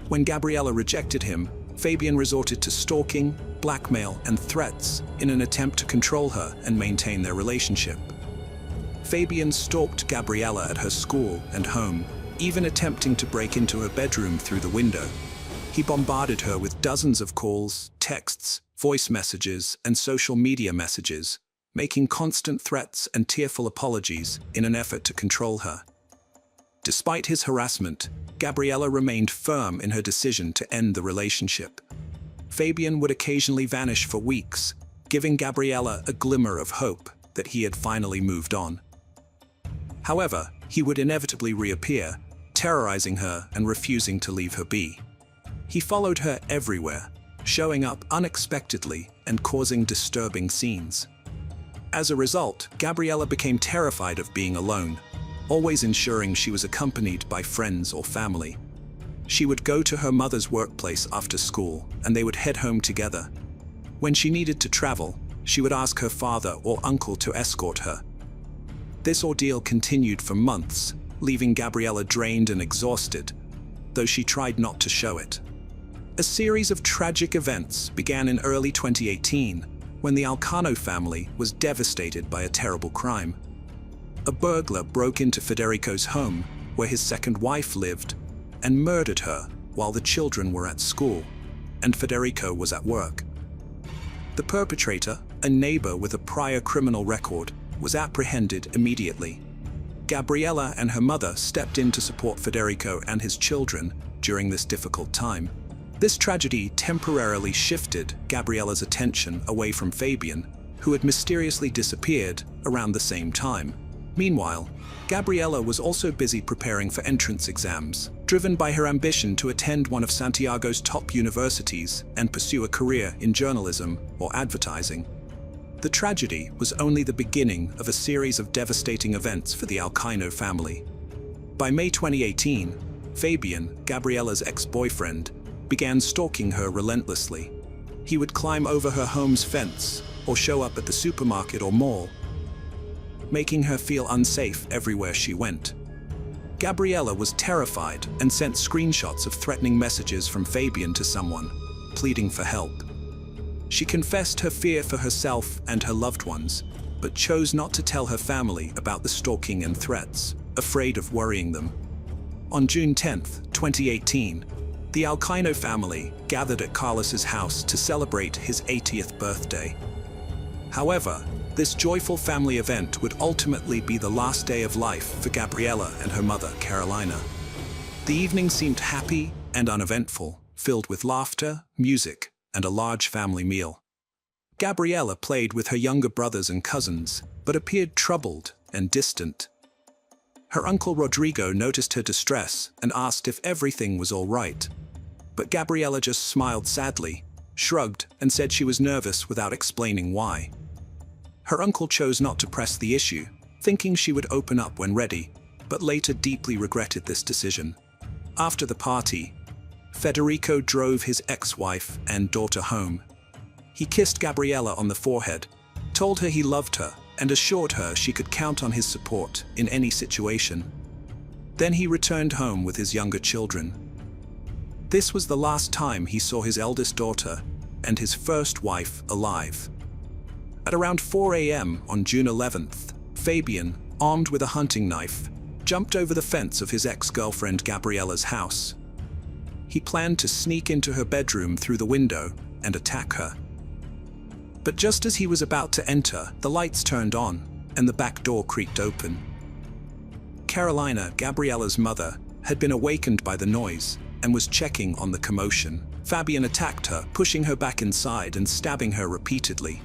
Speaker 1: When Gabriella rejected him, Fabian resorted to stalking, blackmail, and threats in an attempt to control her and maintain their relationship. Fabian stalked Gabriella at her school and home, even attempting to break into her bedroom through the window. He bombarded her with dozens of calls, texts, voice messages, and social media messages, making constant threats and tearful apologies in an effort to control her. Despite his harassment, Gabriella remained firm in her decision to end the relationship. Fabian would occasionally vanish for weeks, giving Gabriella a glimmer of hope that he had finally moved on. However, he would inevitably reappear, terrorizing her and refusing to leave her be. He followed her everywhere, showing up unexpectedly and causing disturbing scenes. As a result, Gabriella became terrified of being alone, always ensuring she was accompanied by friends or family. She would go to her mother's workplace after school, and they would head home together. When she needed to travel, she would ask her father or uncle to escort her. This ordeal continued for months, leaving Gabriella drained and exhausted, though she tried not to show it. A series of tragic events began in early 2018, when the Alcano family was devastated by a terrible crime. A burglar broke into Federico's home, where his second wife lived, and murdered her while the children were at school, and Federico was at work. The perpetrator, a neighbor with a prior criminal record, was apprehended immediately. Gabriella and her mother stepped in to support Federico and his children during this difficult time. This tragedy temporarily shifted Gabriella's attention away from Fabian, who had mysteriously disappeared around the same time. Meanwhile, Gabriella was also busy preparing for entrance exams, driven by her ambition to attend one of Santiago's top universities and pursue a career in journalism or advertising. The tragedy was only the beginning of a series of devastating events for the Alcano family. By May 2018, Fabian, Gabriella's ex-boyfriend, began stalking her relentlessly. He would climb over her home's fence or show up at the supermarket or mall, making her feel unsafe everywhere she went. Gabriella was terrified and sent screenshots of threatening messages from Fabian to someone, pleading for help. She confessed her fear for herself and her loved ones, but chose not to tell her family about the stalking and threats, afraid of worrying them. On June 10, 2018, the Alcano family gathered at Carlos's house to celebrate his 80th birthday. However, this joyful family event would ultimately be the last day of life for Gabriella and her mother, Carolina. The evening seemed happy and uneventful, filled with laughter, music, and a large family meal. Gabriella played with her younger brothers and cousins, but appeared troubled and distant. Her uncle Rodrigo noticed her distress and asked if everything was all right. But Gabriella just smiled sadly, shrugged, and said she was nervous without explaining why. Her uncle chose not to press the issue, thinking she would open up when ready, but later deeply regretted this decision. After the party, Federico drove his ex-wife and daughter home. He kissed Gabriella on the forehead, told her he loved her, and assured her she could count on his support in any situation. Then he returned home with his younger children. This was the last time he saw his eldest daughter and his first wife alive. At around 4 a.m. on June 11th, Fabian, armed with a hunting knife, jumped over the fence of his ex-girlfriend Gabriella's house. He planned to sneak into her bedroom through the window and attack her. But just as he was about to enter, the lights turned on and the back door creaked open. Carolina, Gabriella's mother, had been awakened by the noise and was checking on the commotion. Fabian attacked her, pushing her back inside and stabbing her repeatedly.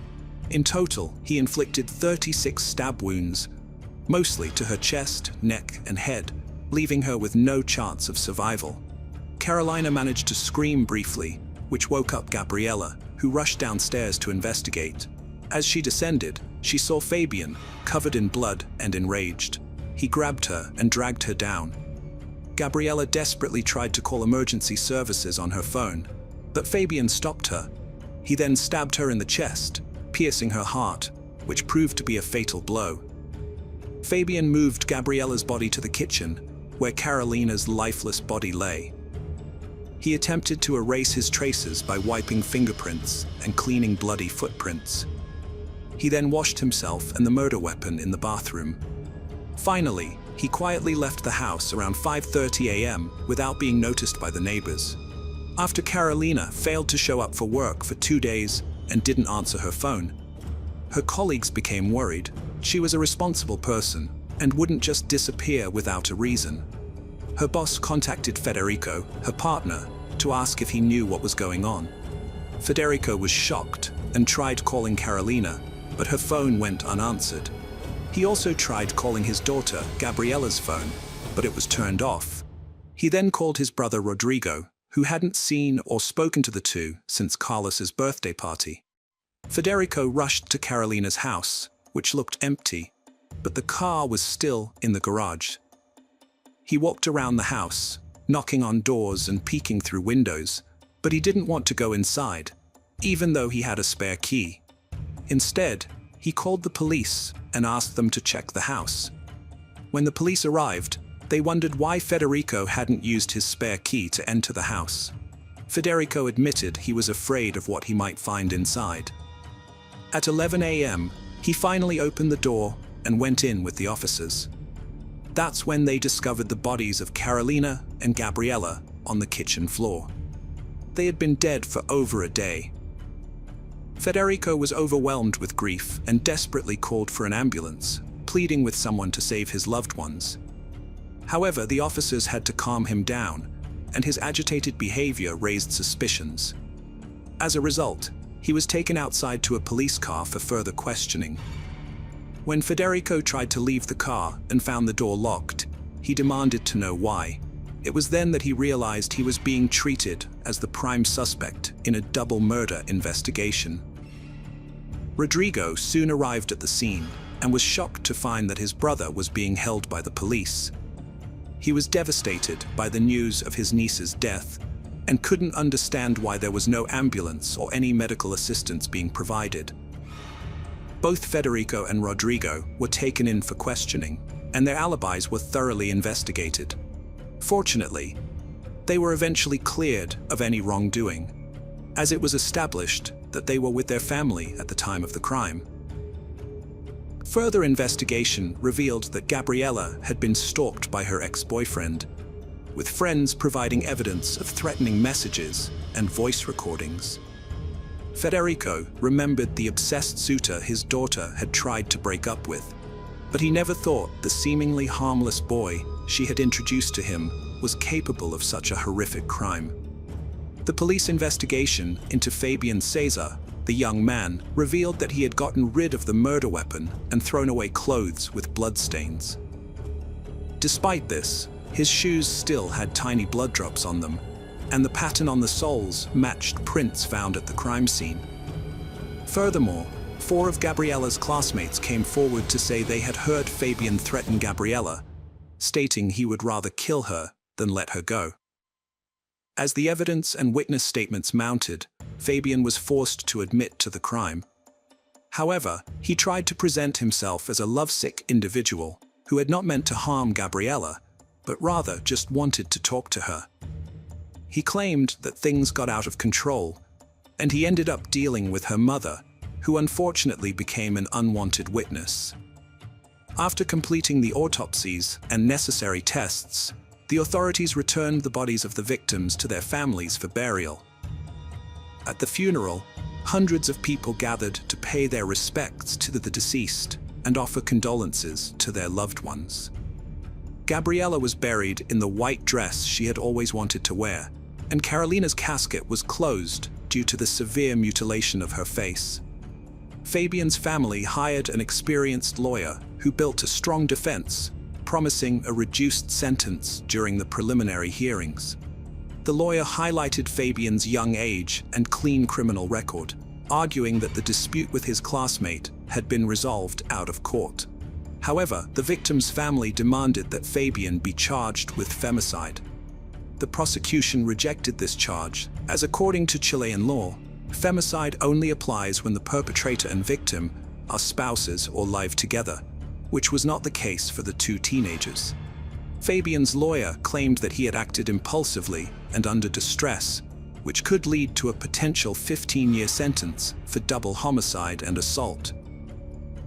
Speaker 1: In total, he inflicted 36 stab wounds, mostly to her chest, neck, and head, leaving her with no chance of survival. Carolina managed to scream briefly, which woke up Gabriella, who rushed downstairs to investigate. As she descended, she saw Fabian, covered in blood and enraged. He grabbed her and dragged her down. Gabriella desperately tried to call emergency services on her phone, but Fabian stopped her. He then stabbed her in the chest, piercing her heart, which proved to be a fatal blow. Fabian moved Gabriella's body to the kitchen, where Carolina's lifeless body lay. He attempted to erase his traces by wiping fingerprints and cleaning bloody footprints. He then washed himself and the murder weapon in the bathroom. Finally, he quietly left the house around 5:30 a.m. without being noticed by the neighbors. After Carolina failed to show up for work for 2 days and didn't answer her phone, her colleagues became worried. She was a responsible person and wouldn't just disappear without a reason. Her boss contacted Federico, her partner, to ask if he knew what was going on. Federico was shocked and tried calling Carolina, but her phone went unanswered. He also tried calling his daughter, Gabriella's phone, but it was turned off. He then called his brother Rodrigo, who hadn't seen or spoken to the two since Carlos's birthday party. Federico rushed to Carolina's house, which looked empty, but the car was still in the garage. He walked around the house, knocking on doors and peeking through windows, but he didn't want to go inside, even though he had a spare key. Instead, he called the police and asked them to check the house. When the police arrived, they wondered why Federico hadn't used his spare key to enter the house. Federico admitted he was afraid of what he might find inside. At 11 a.m., he finally opened the door and went in with the officers. That's when they discovered the bodies of Carolina and Gabriella on the kitchen floor. They had been dead for over a day. Federico was overwhelmed with grief and desperately called for an ambulance, pleading with someone to save his loved ones. However, the officers had to calm him down, and his agitated behavior raised suspicions. As a result, he was taken outside to a police car for further questioning. When Federico tried to leave the car and found the door locked, he demanded to know why. It was then that he realized he was being treated as the prime suspect in a double murder investigation. Rodrigo soon arrived at the scene and was shocked to find that his brother was being held by the police. He was devastated by the news of his niece's death and couldn't understand why there was no ambulance or any medical assistance being provided. Both Federico and Rodrigo were taken in for questioning, and their alibis were thoroughly investigated. Fortunately, they were eventually cleared of any wrongdoing, as it was established that they were with their family at the time of the crime. Further investigation revealed that Gabriella had been stalked by her ex-boyfriend, with friends providing evidence of threatening messages and voice recordings. Federico remembered the obsessed suitor his daughter had tried to break up with, but he never thought the seemingly harmless boy she had introduced to him was capable of such a horrific crime. The police investigation into Fabian Cesar, the young man, revealed that he had gotten rid of the murder weapon and thrown away clothes with bloodstains. Despite this, his shoes still had tiny blood drops on them, and the pattern on the soles matched prints found at the crime scene. Furthermore, 4 of Gabriella's classmates came forward to say they had heard Fabian threaten Gabriella, stating he would rather kill her than let her go. As the evidence and witness statements mounted, Fabian was forced to admit to the crime. However, he tried to present himself as a lovesick individual who had not meant to harm Gabriella, but rather just wanted to talk to her. He claimed that things got out of control, and he ended up dealing with her mother, who unfortunately became an unwanted witness. After completing the autopsies and necessary tests, the authorities returned the bodies of the victims to their families for burial. At the funeral, hundreds of people gathered to pay their respects to the deceased and offer condolences to their loved ones. Gabriella was buried in the white dress she had always wanted to wear, and Carolina's casket was closed due to the severe mutilation of her face. Fabian's family hired an experienced lawyer who built a strong defense, promising a reduced sentence during the preliminary hearings. The lawyer highlighted Fabian's young age and clean criminal record, arguing that the dispute with his classmate had been resolved out of court. However, the victim's family demanded that Fabian be charged with femicide. The prosecution rejected this charge, as according to Chilean law, femicide only applies when the perpetrator and victim are spouses or live together, which was not the case for the two teenagers. Fabian's lawyer claimed that he had acted impulsively and under distress, which could lead to a potential 15-year sentence for double homicide and assault.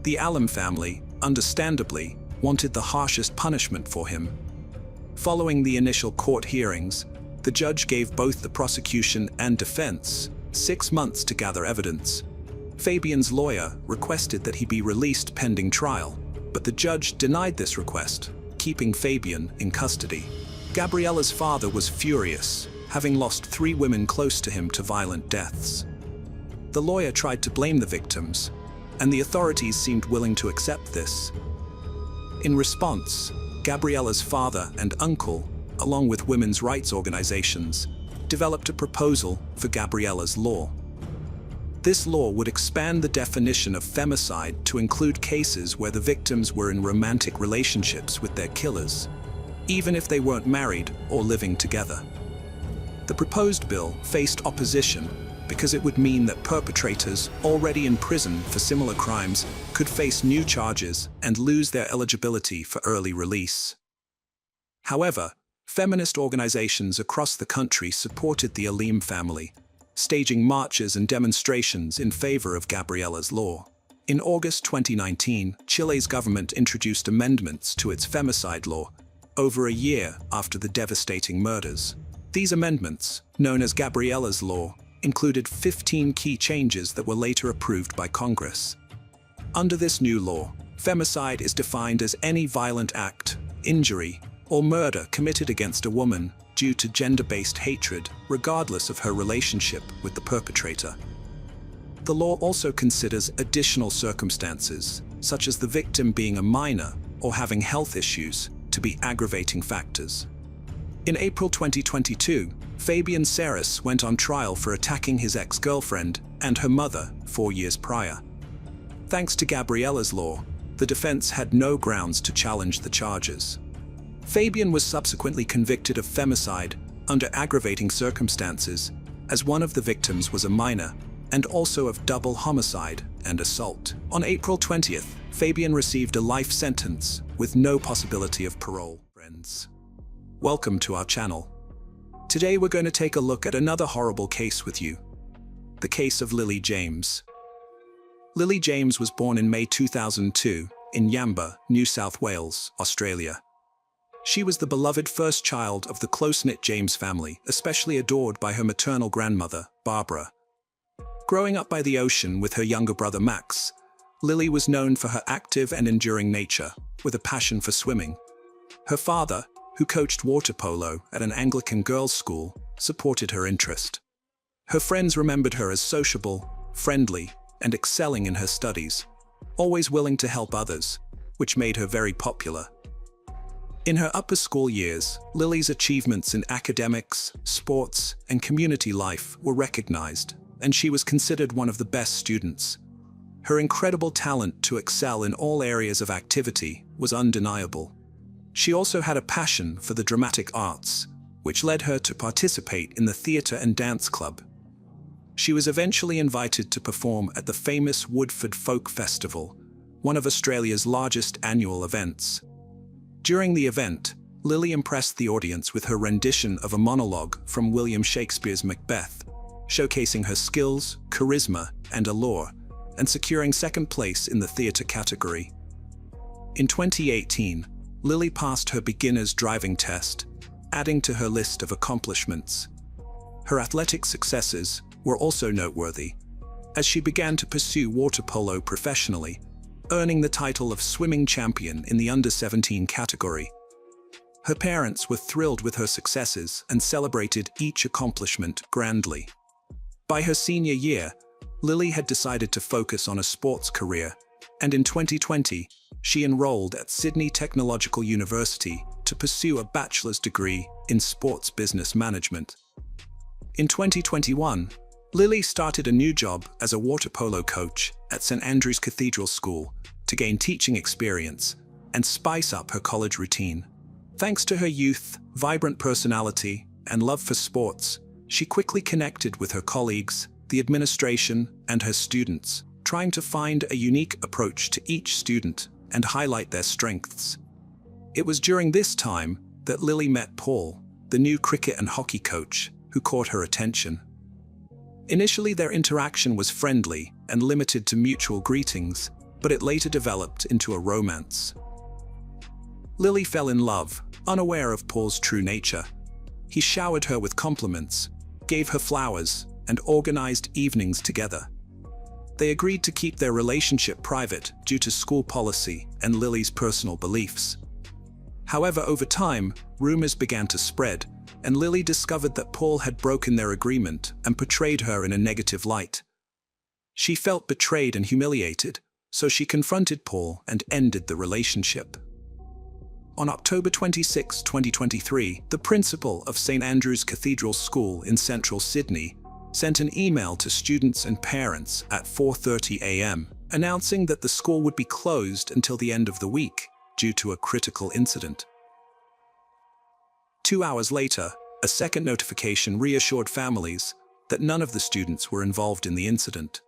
Speaker 1: The Allen family, understandably, wanted the harshest punishment for him. Following the initial court hearings, the judge gave both the prosecution and defense 6 months to gather evidence. Fabian's lawyer requested that he be released pending trial, but the judge denied this request, keeping Fabian in custody. Gabriella's father was furious, having lost 3 women close to him to violent deaths. The lawyer tried to blame the victims, and the authorities seemed willing to accept this. In response, Gabriella's father and uncle, along with women's rights organizations, developed a proposal for Gabriella's law. This law would expand the definition of femicide to include cases where the victims were in romantic relationships with their killers, even if they weren't married or living together. The proposed bill faced opposition because it would mean that perpetrators already in prison for similar crimes could face new charges and lose their eligibility for early release. However, feminist organizations across the country supported the Alim family, staging marches and demonstrations in favor of Gabriella's law. In August 2019, Chile's government introduced amendments to its femicide law, over a year after the devastating murders. These amendments, known as Gabriella's law, included 15 key changes that were later approved by Congress. Under this new law, femicide is defined as any violent act, injury, or murder committed against a woman due to gender-based hatred, regardless of her relationship with the perpetrator. The law also considers additional circumstances, such as the victim being a minor or having health issues, to be aggravating factors. In April 2022, Fabian Ceres went on trial for attacking his ex-girlfriend and her mother 4 years prior. Thanks to Gabriella's law, the defense had no grounds to challenge the charges. Fabian was subsequently convicted of femicide under aggravating circumstances, as one of the victims was a minor, and also of double homicide and assault. On April 20th, Fabian received a life sentence with no possibility of parole. Friends, welcome to our channel. Today we're going to take a look at another horrible case with you. The case of Lily James. Lily James was born in May 2002 in Yamba, New South Wales, Australia. She was the beloved first child of the close-knit James family, especially adored by her maternal grandmother, Barbara. Growing up by the ocean with her younger brother Max, Lily was known for her active and enduring nature, with a passion for swimming. Her father, who coached water polo at an Anglican girls' school, supported her interest. Her friends remembered her as sociable, friendly, and excelling in her studies, always willing to help others, which made her very popular. In her upper school years, Lily's achievements in academics, sports, and community life were recognized, and she was considered one of the best students. Her incredible talent to excel in all areas of activity was undeniable. She also had a passion for the dramatic arts, which led her to participate in the theatre and dance club. She was eventually invited to perform at the famous Woodford Folk Festival, one of Australia's largest annual events. During the event, Lily impressed the audience with her rendition of a monologue from William Shakespeare's Macbeth, showcasing her skills, charisma, and allure, and securing second place in the theatre category. In 2018, Lily passed her beginner's driving test, adding to her list of accomplishments. Her athletic successes were also noteworthy, as she began to pursue water polo professionally, earning the title of swimming champion in the under-17 category. Her parents were thrilled with her successes and celebrated each accomplishment grandly. By her senior year, Lily had decided to focus on a sports career, and in 2020, she enrolled at Sydney Technological University to pursue a bachelor's degree in sports business management. In 2021, Lily started a new job as a water polo coach at St. Andrew's Cathedral School to gain teaching experience and spice up her college routine. Thanks to her youth, vibrant personality, and love for sports, she quickly connected with her colleagues, the administration, and her students, trying to find a unique approach to each student and highlight their strengths. It was during this time that Lily met Paul, the new cricket and hockey coach, who caught her attention. Initially, their interaction was friendly and limited to mutual greetings, but it later developed into a romance. Lily fell in love, unaware of Paul's true nature. He showered her with compliments, gave her flowers, and organized evenings together. They agreed to keep their relationship private due to school policy and Lily's personal beliefs. However, over time, rumors began to spread, and Lily discovered that Paul had broken their agreement and portrayed her in a negative light. She felt betrayed and humiliated, so she confronted Paul and ended the relationship. On October 26, 2023, the principal of St. Andrew's Cathedral School in central Sydney sent an email to students and parents at 4:30 a.m., announcing that the school would be closed until the end of the week due to a critical incident. 2 hours later, a second notification reassured families that none of the students were involved in the incident.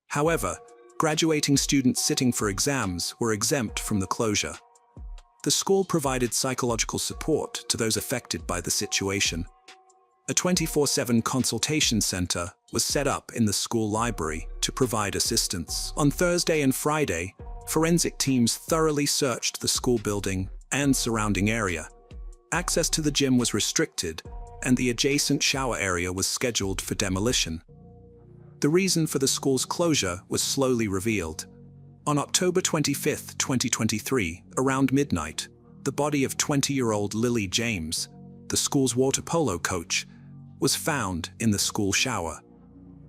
Speaker 1: However, graduating students sitting for exams were exempt from the closure. The school provided psychological support to those affected by the situation. A 24/7 consultation center was set up in the school library to provide assistance. On Thursday and Friday, forensic teams thoroughly searched the school building and surrounding area. Access to the gym was restricted, and the adjacent shower area was scheduled for demolition. The reason for the school's closure was slowly revealed. On October 25, 2023, around midnight, the body of 20-year-old Lily James, the school's water polo coach, was found in the school shower.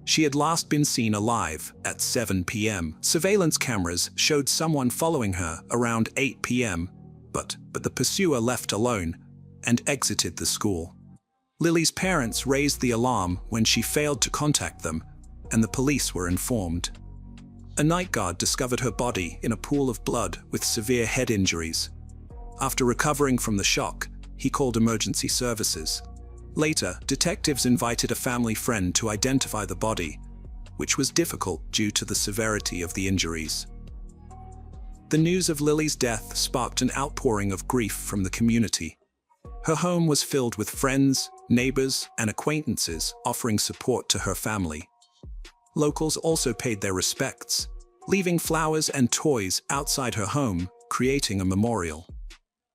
Speaker 1: She had last been seen alive at 7 p.m. Surveillance cameras showed someone following her around 8 p.m., but the pursuer left alone and exited the school. Lily's parents raised the alarm when she failed to contact them, and the police were informed. A night guard discovered her body in a pool of blood with severe head injuries. After recovering from the shock, he called emergency services. Later, detectives invited a family friend to identify the body, which was difficult due to the severity of the injuries. The news of Lily's death sparked an outpouring of grief from the community. Her home was filled with friends, neighbors, and acquaintances offering support to her family. Locals also paid their respects, leaving flowers and toys outside her home, creating a memorial.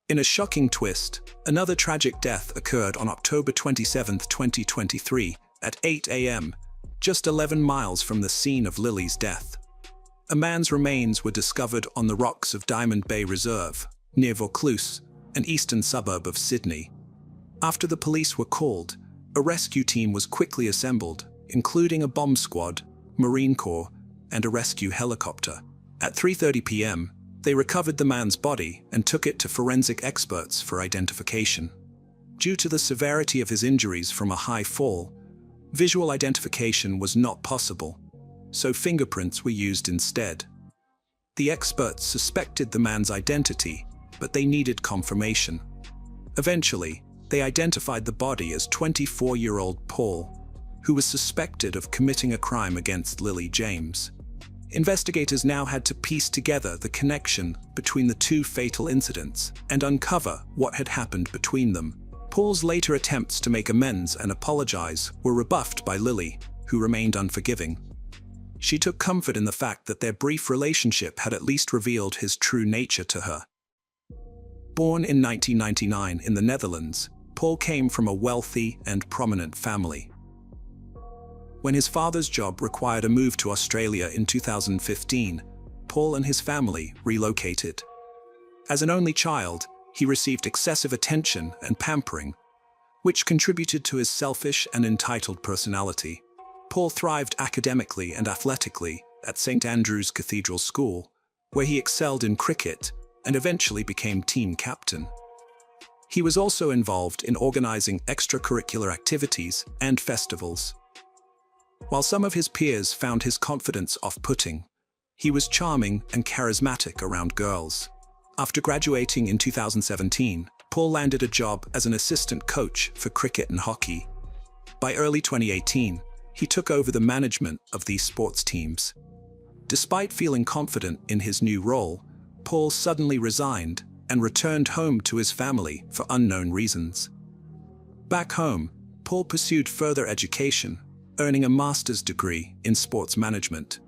Speaker 1: In a shocking twist, another tragic death occurred on October 27, 2023, at 8 a.m., just 11 miles from the scene of Lily's death. A man's remains were discovered on the rocks of Diamond Bay Reserve, near Vaucluse, an eastern suburb of Sydney. After the police were called, a rescue team was quickly assembled, including a bomb squad, Marine Corps, and a rescue helicopter. At 3:30 p.m., they recovered the man's body and took it to forensic experts for identification. Due to the severity of his injuries from a high fall, visual identification was not possible, so fingerprints were used instead. The experts suspected the man's identity, but they needed confirmation. Eventually, they identified the body as 24-year-old Paul, who was suspected of committing a crime against Lily James. Investigators now had to piece together the connection between the two fatal incidents and uncover what had happened between them. Paul's later attempts to make amends and apologize were rebuffed by Lily, who remained unforgiving. She took comfort in the fact that their brief relationship had at least revealed his true nature to her. Born in 1999 in the Netherlands, Paul came from a wealthy and prominent family. When his father's job required a move to Australia in 2015, Paul and his family relocated. As an only child, he received excessive attention and pampering, which contributed to his selfish and entitled personality. Paul thrived academically and athletically at St. Andrew's Cathedral School, where he excelled in cricket and eventually became team captain. He was also involved in organizing extracurricular activities and festivals. While some of his peers found his confidence off-putting, he was charming and charismatic around girls. After graduating in 2017, Paul landed a job as an assistant coach for cricket and hockey. By early 2018, he took over the management of these sports teams. Despite feeling confident in his new role, Paul suddenly resigned and returned home to his family for unknown reasons. Back home, Paul pursued further education, earning a master's degree in sports management.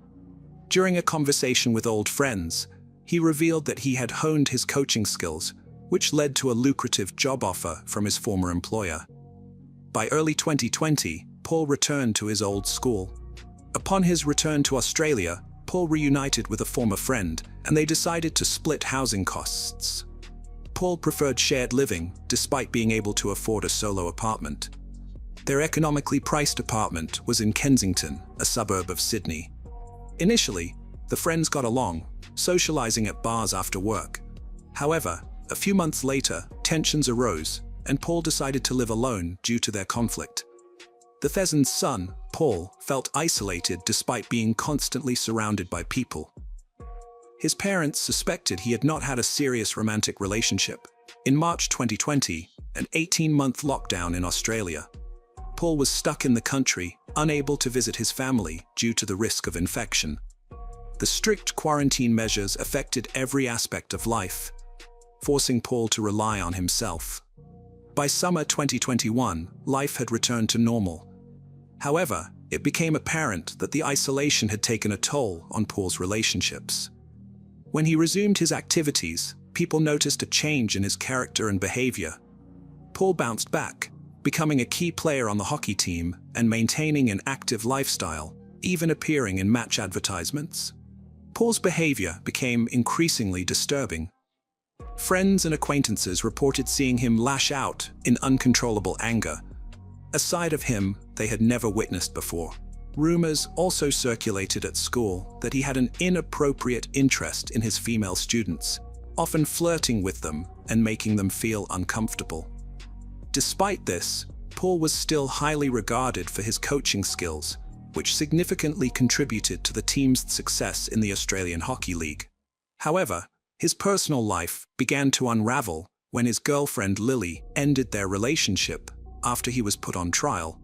Speaker 1: During a conversation with old friends, he revealed that he had honed his coaching skills, which led to a lucrative job offer from his former employer. By early 2020, Paul returned to his old school. Upon his return to Australia, Paul reunited with a former friend, and they decided to split housing costs. Paul preferred shared living, despite being able to afford a solo apartment. Their economically priced apartment was in Kensington, a suburb of Sydney. Initially, the friends got along, socializing at bars after work. However, a few months later, tensions arose, and Paul decided to live alone due to their conflict. The Theson's son, Paul, felt isolated despite being constantly surrounded by people. His parents suspected he had not had a serious romantic relationship. In March 2020, an 18-month lockdown in Australia, Paul was stuck in the country, unable to visit his family due to the risk of infection. The strict quarantine measures affected every aspect of life, forcing Paul to rely on himself. By summer 2021, life had returned to normal. However, it became apparent that the isolation had taken a toll on Paul's relationships. When he resumed his activities, people noticed a change in his character and behavior. Paul bounced back, becoming a key player on the hockey team and maintaining an active lifestyle, even appearing in match advertisements. Paul's behavior became increasingly disturbing. Friends and acquaintances reported seeing him lash out in uncontrollable anger, a side of him they had never witnessed before. Rumors also circulated at school that he had an inappropriate interest in his female students, often flirting with them and making them feel uncomfortable. Despite this, Paul was still highly regarded for his coaching skills, which significantly contributed to the team's success in the Australian Hockey League. However, his personal life began to unravel when his girlfriend Lily ended their relationship after he was put on trial.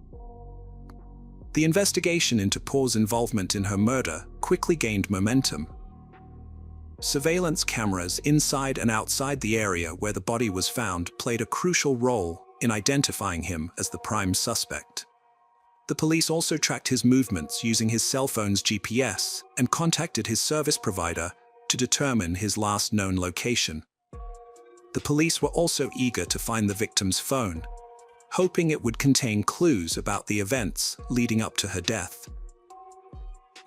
Speaker 1: The investigation into Paul's involvement in her murder quickly gained momentum. Surveillance cameras inside and outside the area where the body was found played a crucial role in identifying him as the prime suspect. The police also tracked his movements using his cell phone's GPS and contacted his service provider to determine his last known location. The police were also eager to find the victim's phone, hoping it would contain clues about the events leading up to her death.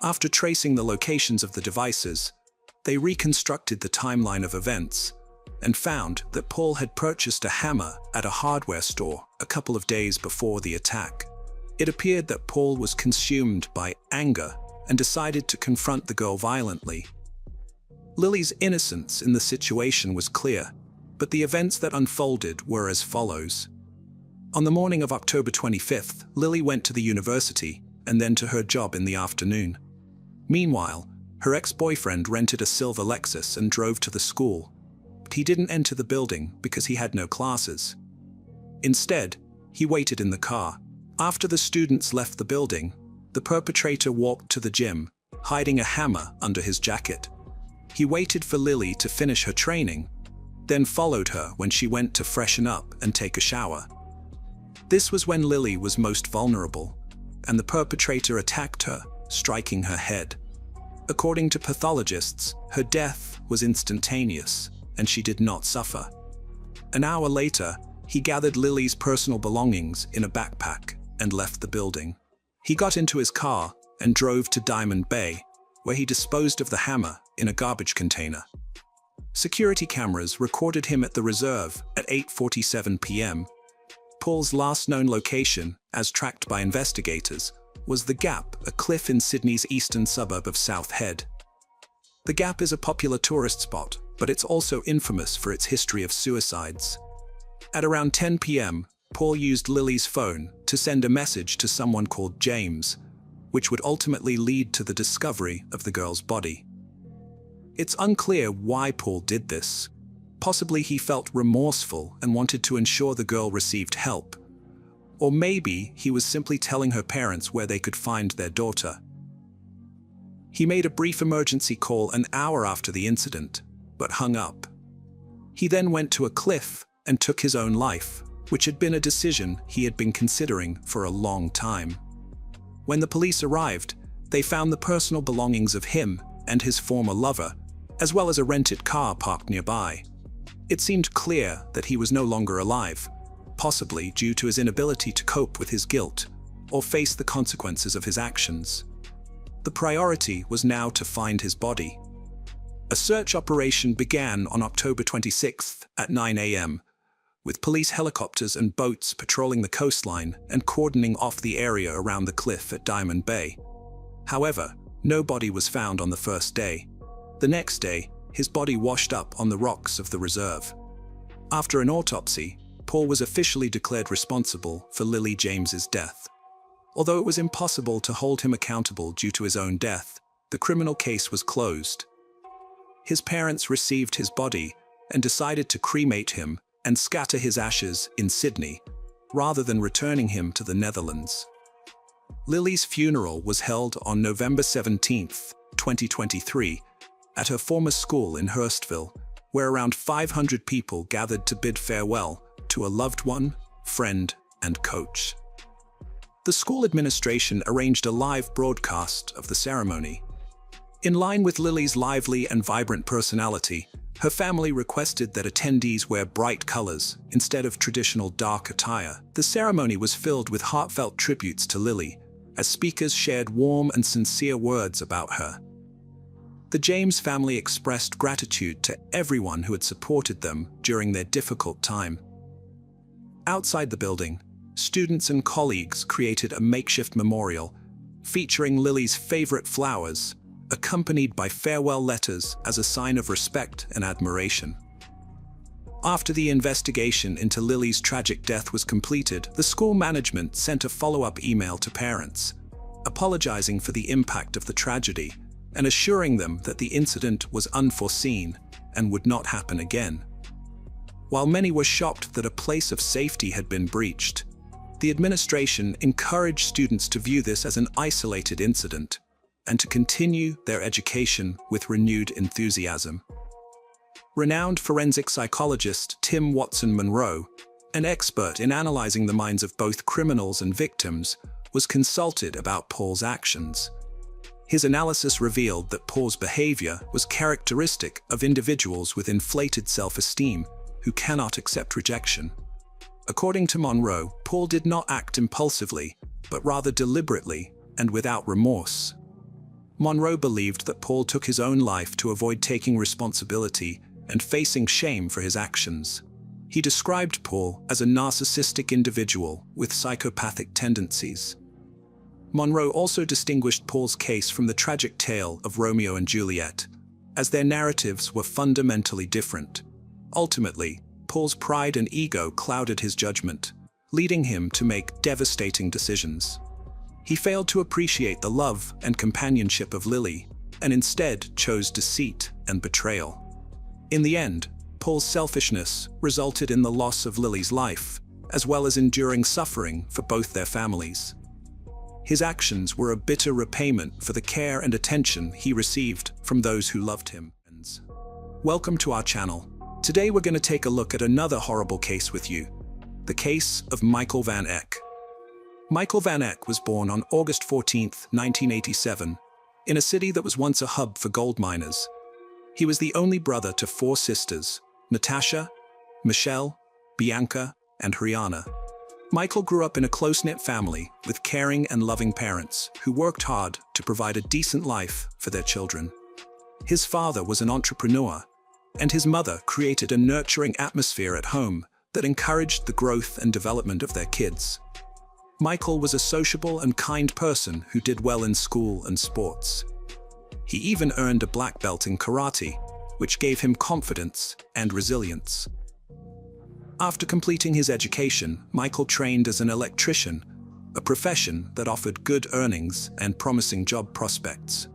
Speaker 1: After tracing the locations of the devices, they reconstructed the timeline of events and found that Paul had purchased a hammer at a hardware store a couple of days before the attack. It appeared that Paul was consumed by anger and decided to confront the girl violently. Lily's innocence in the situation was clear, but the events that unfolded were as follows. On the morning of October 25th, Lily went to the university and then to her job in the afternoon. Meanwhile, her ex-boyfriend rented a silver Lexus and drove to the school. But he didn't enter the building because he had no classes. Instead, he waited in the car. After the students left the building, the perpetrator walked to the gym, hiding a hammer under his jacket. He waited for Lily to finish her training, then followed her when she went to freshen up and take a shower. This was when Lily was most vulnerable, and the perpetrator attacked her, striking her head. According to pathologists, her death was instantaneous, and she did not suffer. An hour later, he gathered Lily's personal belongings in a backpack and left the building. He got into his car and drove to Diamond Bay, where he disposed of the hammer in a garbage container. Security cameras recorded him at the reserve at 8:47 p.m. Paul's last known location, as tracked by investigators, was The Gap, a cliff in Sydney's eastern suburb of South Head. The Gap is a popular tourist spot, but it's also infamous for its history of suicides. At around 10 p.m., Paul used Lily's phone to send a message to someone called James, which would ultimately lead to the discovery of the girl's body. It's unclear why Paul did this. Possibly he felt remorseful and wanted to ensure the girl received help. Or maybe he was simply telling her parents where they could find their daughter. He made a brief emergency call an hour after the incident, but hung up. He then went to a cliff and took his own life, which had been a decision he had been considering for a long time. When the police arrived, they found the personal belongings of him and his former lover, as well as a rented car parked nearby. It seemed clear that he was no longer alive, possibly due to his inability to cope with his guilt or face the consequences of his actions. The priority was now to find his body. A search operation began on October 26th at 9 a.m., with police helicopters and boats patrolling the coastline and cordoning off the area around the cliff at Diamond Bay. However, no body was found on the first day. The next day, his body washed up on the rocks of the reserve. After an autopsy, Paul was officially declared responsible for Lily James's death. Although it was impossible to hold him accountable due to his own death, the criminal case was closed. His parents received his body and decided to cremate him and scatter his ashes in Sydney, rather than returning him to the Netherlands. Lily's funeral was held on November 17, 2023, at her former school in Hurstville, where around 500 people gathered to bid farewell to a loved one, friend, and coach. The school administration arranged a live broadcast of the ceremony. In line with Lily's lively and vibrant personality, her family requested that attendees wear bright colors instead of traditional dark attire. The ceremony was filled with heartfelt tributes to Lily, as speakers shared warm and sincere words about her. The James family expressed gratitude to everyone who had supported them during their difficult time. Outside the building, students and colleagues created a makeshift memorial featuring Lily's favorite flowers, accompanied by farewell letters as a sign of respect and admiration. After the investigation into Lily's tragic death was completed, the school management sent a follow-up email to parents, apologizing for the impact of the tragedy and assuring them that the incident was unforeseen and would not happen again. While many were shocked that a place of safety had been breached, the administration encouraged students to view this as an isolated incident and to continue their education with renewed enthusiasm. Renowned forensic psychologist Tim Watson-Monroe, an expert in analyzing the minds of both criminals and victims, was consulted about Paul's actions. His analysis revealed that Paul's behavior was characteristic of individuals with inflated self-esteem who cannot accept rejection. According to Monroe, Paul did not act impulsively, but rather deliberately and without remorse. Monroe believed that Paul took his own life to avoid taking responsibility and facing shame for his actions. He described Paul as a narcissistic individual with psychopathic tendencies. Monroe also distinguished Paul's case from the tragic tale of Romeo and Juliet, as their narratives were fundamentally different. Ultimately, Paul's pride and ego clouded his judgment, leading him to make devastating decisions. He failed to appreciate the love and companionship of Lily, and instead chose deceit and betrayal. In the end, Paul's selfishness resulted in the loss of Lily's life, as well as enduring suffering for both their families. His actions were a bitter repayment for the care and attention he received from those who loved him. Welcome to our channel. Today we're going to take a look at another horrible case with you, the case of Michael Van Eck. Michael Van Eck was born on August 14, 1987, in a city that was once a hub for gold miners. He was the only brother to 4 sisters, Natasha, Michelle, Bianca, and Rihanna. Michael grew up in a close-knit family with caring and loving parents who worked hard to provide a decent life for their children. His father was an entrepreneur, and his mother created a nurturing atmosphere at home that encouraged the growth and development of their kids. Michael was a sociable and kind person who did well in school and sports. He even earned a black belt in karate, which gave him confidence and resilience. After completing his education, Michael trained as an electrician, a profession that offered good earnings and promising job prospects.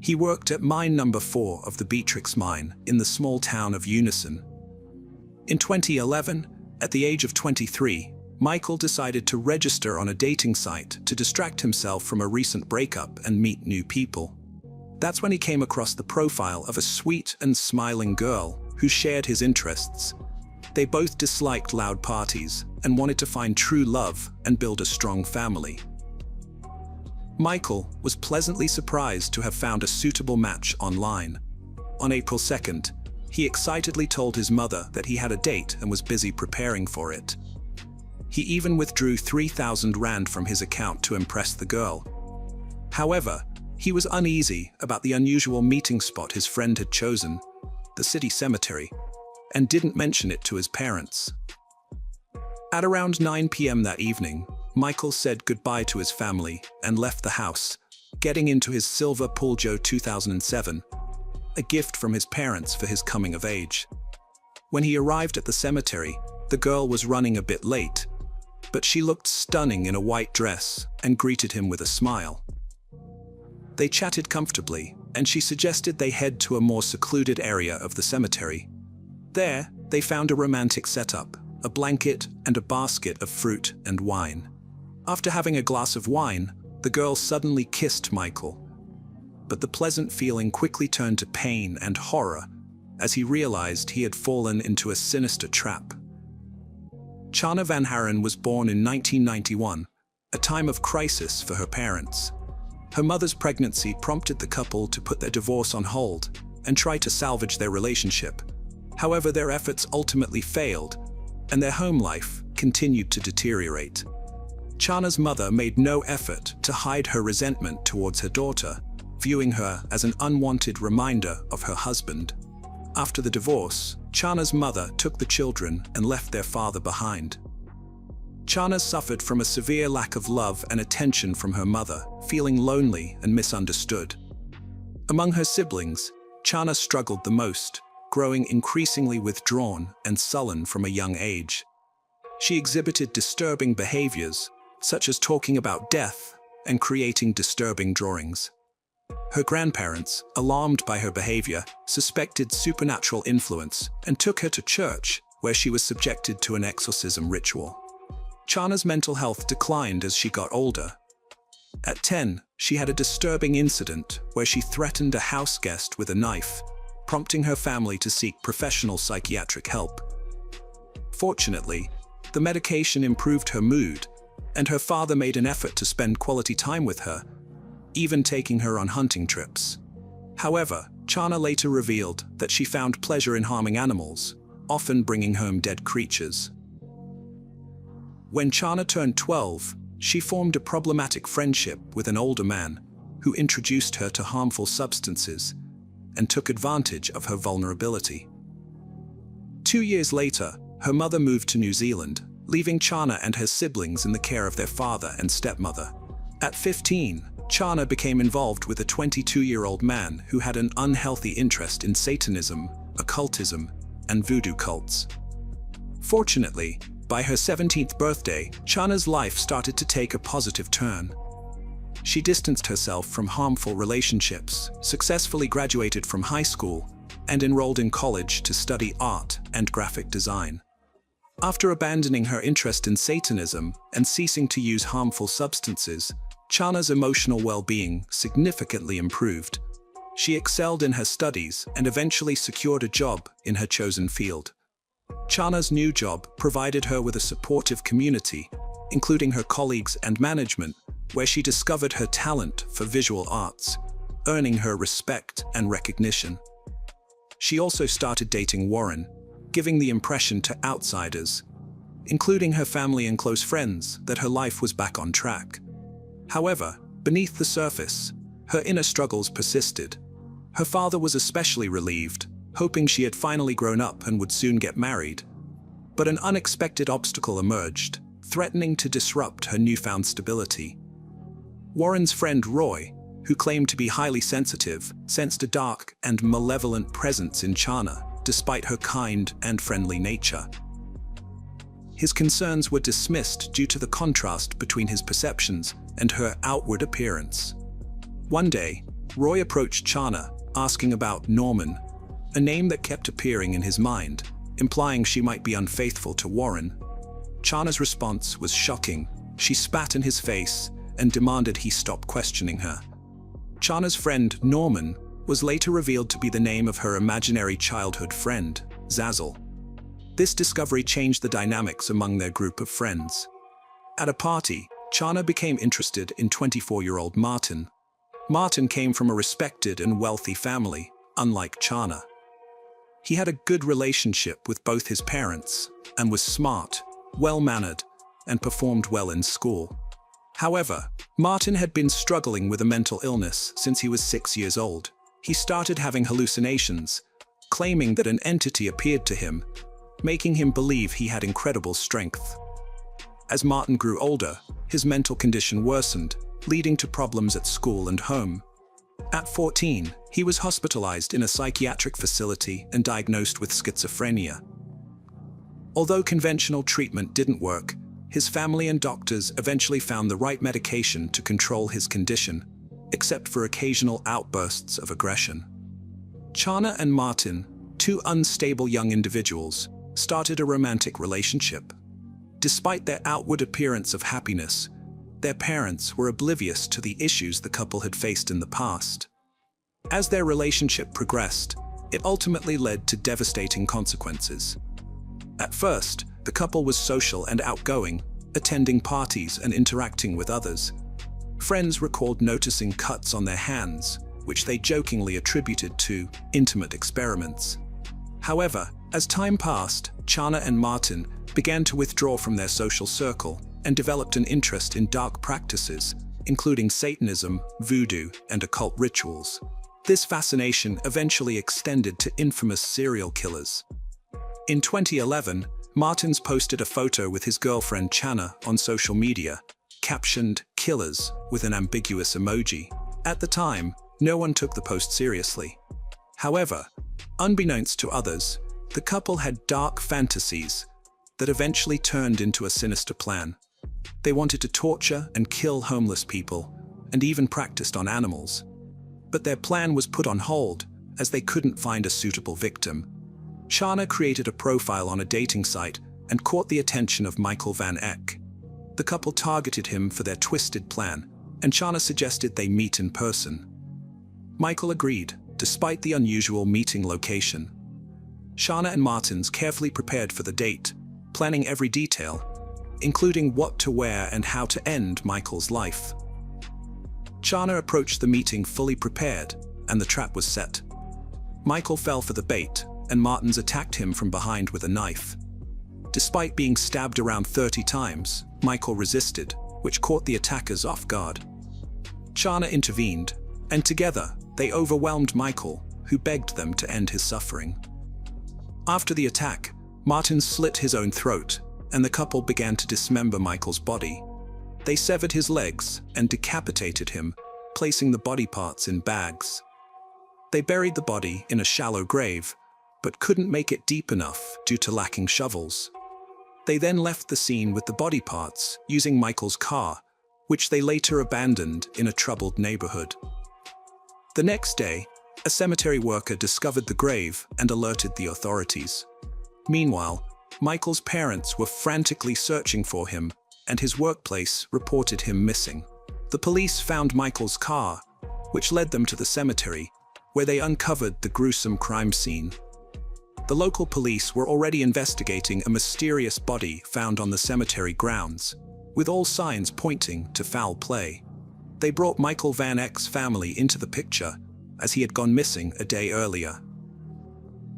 Speaker 1: He worked at mine number 4 of the Beatrix mine in the small town of Unison. In 2011, at the age of 23, Michael decided to register on a dating site to distract himself from a recent breakup and meet new people. That's when he came across the profile of a sweet and smiling girl who shared his interests. They both disliked loud parties and wanted to find true love and build a strong family. Michael was pleasantly surprised to have found a suitable match online. On April 2nd, he excitedly told his mother that he had a date and was busy preparing for it. He even withdrew 3,000 rand from his account to impress the girl. However, he was uneasy about the unusual meeting spot his friend had chosen, the city cemetery, and didn't mention it to his parents. At around 9 p.m. that evening, Michael said goodbye to his family and left the house, getting into his silver Peugeot 2007, a gift from his parents for his coming of age. When he arrived at the cemetery, the girl was running a bit late, but she looked stunning in a white dress and greeted him with a smile. They chatted comfortably, and she suggested they head to a more secluded area of the cemetery. There, they found a romantic setup, a blanket and a basket of fruit and wine. After having a glass of wine, the girl suddenly kissed Michael. But the pleasant feeling quickly turned to pain and horror as he realized he had fallen into a sinister trap. Chana van Haren was born in 1991, a time of crisis for her parents. Her mother's pregnancy prompted the couple to put their divorce on hold and try to salvage their relationship. However, their efforts ultimately failed, and their home life continued to deteriorate. Chana's mother made no effort to hide her resentment towards her daughter, viewing her as an unwanted reminder of her husband. After the divorce, Chana's mother took the children and left their father behind. Chana suffered from a severe lack of love and attention from her mother, feeling lonely and misunderstood. Among her siblings, Chana struggled the most, growing increasingly withdrawn and sullen from a young age. She exhibited disturbing behaviors, such as talking about death and creating disturbing drawings. Her grandparents, alarmed by her behavior, suspected supernatural influence and took her to church, where she was subjected to an exorcism ritual. Chana's mental health declined as she got older. At 10, she had a disturbing incident where she threatened a house guest with a knife, prompting her family to seek professional psychiatric help. Fortunately, the medication improved her mood, and her father made an effort to spend quality time with her, even taking her on hunting trips. However, Chana later revealed that she found pleasure in harming animals, often bringing home dead creatures. When Chana turned 12, she formed a problematic friendship with an older man who introduced her to harmful substances and took advantage of her vulnerability. 2 years later, her mother moved to New Zealand, leaving Chana and her siblings in the care of their father and stepmother. At 15, Chana became involved with a 22-year-old man who had an unhealthy interest in Satanism, occultism, and voodoo cults. Fortunately, by her 17th birthday, Chana's life started to take a positive turn. She distanced herself from harmful relationships, successfully graduated from high school, and enrolled in college to study art and graphic design. After abandoning her interest in Satanism and ceasing to use harmful substances, Chana's emotional well-being significantly improved. She excelled in her studies and eventually secured a job in her chosen field. Chana's new job provided her with a supportive community, including her colleagues and management, where she discovered her talent for visual arts, earning her respect and recognition. She also started dating Warren, giving the impression to outsiders, including her family and close friends, that her life was back on track. However, beneath the surface, her inner struggles persisted. Her father was especially relieved, hoping she had finally grown up and would soon get married. But an unexpected obstacle emerged, threatening to disrupt her newfound stability. Warren's friend Roy, who claimed to be highly sensitive, sensed a dark and malevolent presence in Chana, despite her kind and friendly nature. his concerns were dismissed due to the contrast between his perceptions and her outward appearance. One day, Roy approached Chana, asking about Norman, a name that kept appearing in his mind, implying she might be unfaithful to Warren. Chana's response was shocking. She spat in his face and demanded he stop questioning her. Chana's friend, Norman, was later revealed to be the name of her imaginary childhood friend, Zazzle. This discovery changed the dynamics among their group of friends. At a party, Chana became interested in 24-year-old Martin. Martin came from a respected and wealthy family, unlike Chana. He had a good relationship with both his parents and was smart, well-mannered, and performed well in school. However, Martin had been struggling with a mental illness since he was 6 years old. He started having hallucinations, claiming that an entity appeared to him, making him believe he had incredible strength. As Martin grew older, his mental condition worsened, leading to problems at school and home. At 14, he was hospitalized in a psychiatric facility and diagnosed with schizophrenia. Although conventional treatment didn't work, his family and doctors eventually found the right medication to control his condition, except for occasional outbursts of aggression. Chana and Martin, two unstable young individuals, started a romantic relationship. Despite their outward appearance of happiness, their parents were oblivious to the issues the couple had faced in the past. As their relationship progressed, it ultimately led to devastating consequences. At first, the couple was social and outgoing, attending parties and interacting with others. Friends recalled noticing cuts on their hands, which they jokingly attributed to intimate experiments. However, as time passed, Chana and Martin began to withdraw from their social circle and developed an interest in dark practices, including Satanism, voodoo, and occult rituals. This fascination eventually extended to infamous serial killers. In 2011, Martins posted a photo with his girlfriend Chana on social media, captioned "Killers" with an ambiguous emoji. At the time, no one took the post seriously. However, unbeknownst to others, the couple had dark fantasies that eventually turned into a sinister plan. They wanted to torture and kill homeless people, and even practiced on animals. But their plan was put on hold, as they couldn't find a suitable victim. Chana created a profile on a dating site and caught the attention of Michael Van Eck. The couple targeted him for their twisted plan, and Chana suggested they meet in person. Michael agreed, despite the unusual meeting location. Chana and Martins carefully prepared for the date, planning every detail, including what to wear and how to end Michael's life. Chana approached the meeting fully prepared, and the trap was set. Michael fell for the bait, and Martins attacked him from behind with a knife. Despite being stabbed around 30 times, Michael resisted, which caught the attackers off guard. Chana intervened, and together, they overwhelmed Michael, who begged them to end his suffering. After the attack, Martin slit his own throat, and the couple began to dismember Michael's body. They severed his legs and decapitated him, placing the body parts in bags. They buried the body in a shallow grave, but couldn't make it deep enough due to lacking shovels. They then left the scene with the body parts using Michael's car, which they later abandoned in a troubled neighborhood. The next day, a cemetery worker discovered the grave and alerted the authorities. Meanwhile, Michael's parents were frantically searching for him, and his workplace reported him missing. The police found Michael's car, which led them to the cemetery, where they uncovered the gruesome crime scene. The local police were already investigating a mysterious body found on the cemetery grounds, with all signs pointing to foul play. They brought Michael Van Eck's family into the picture, as he had gone missing a day earlier.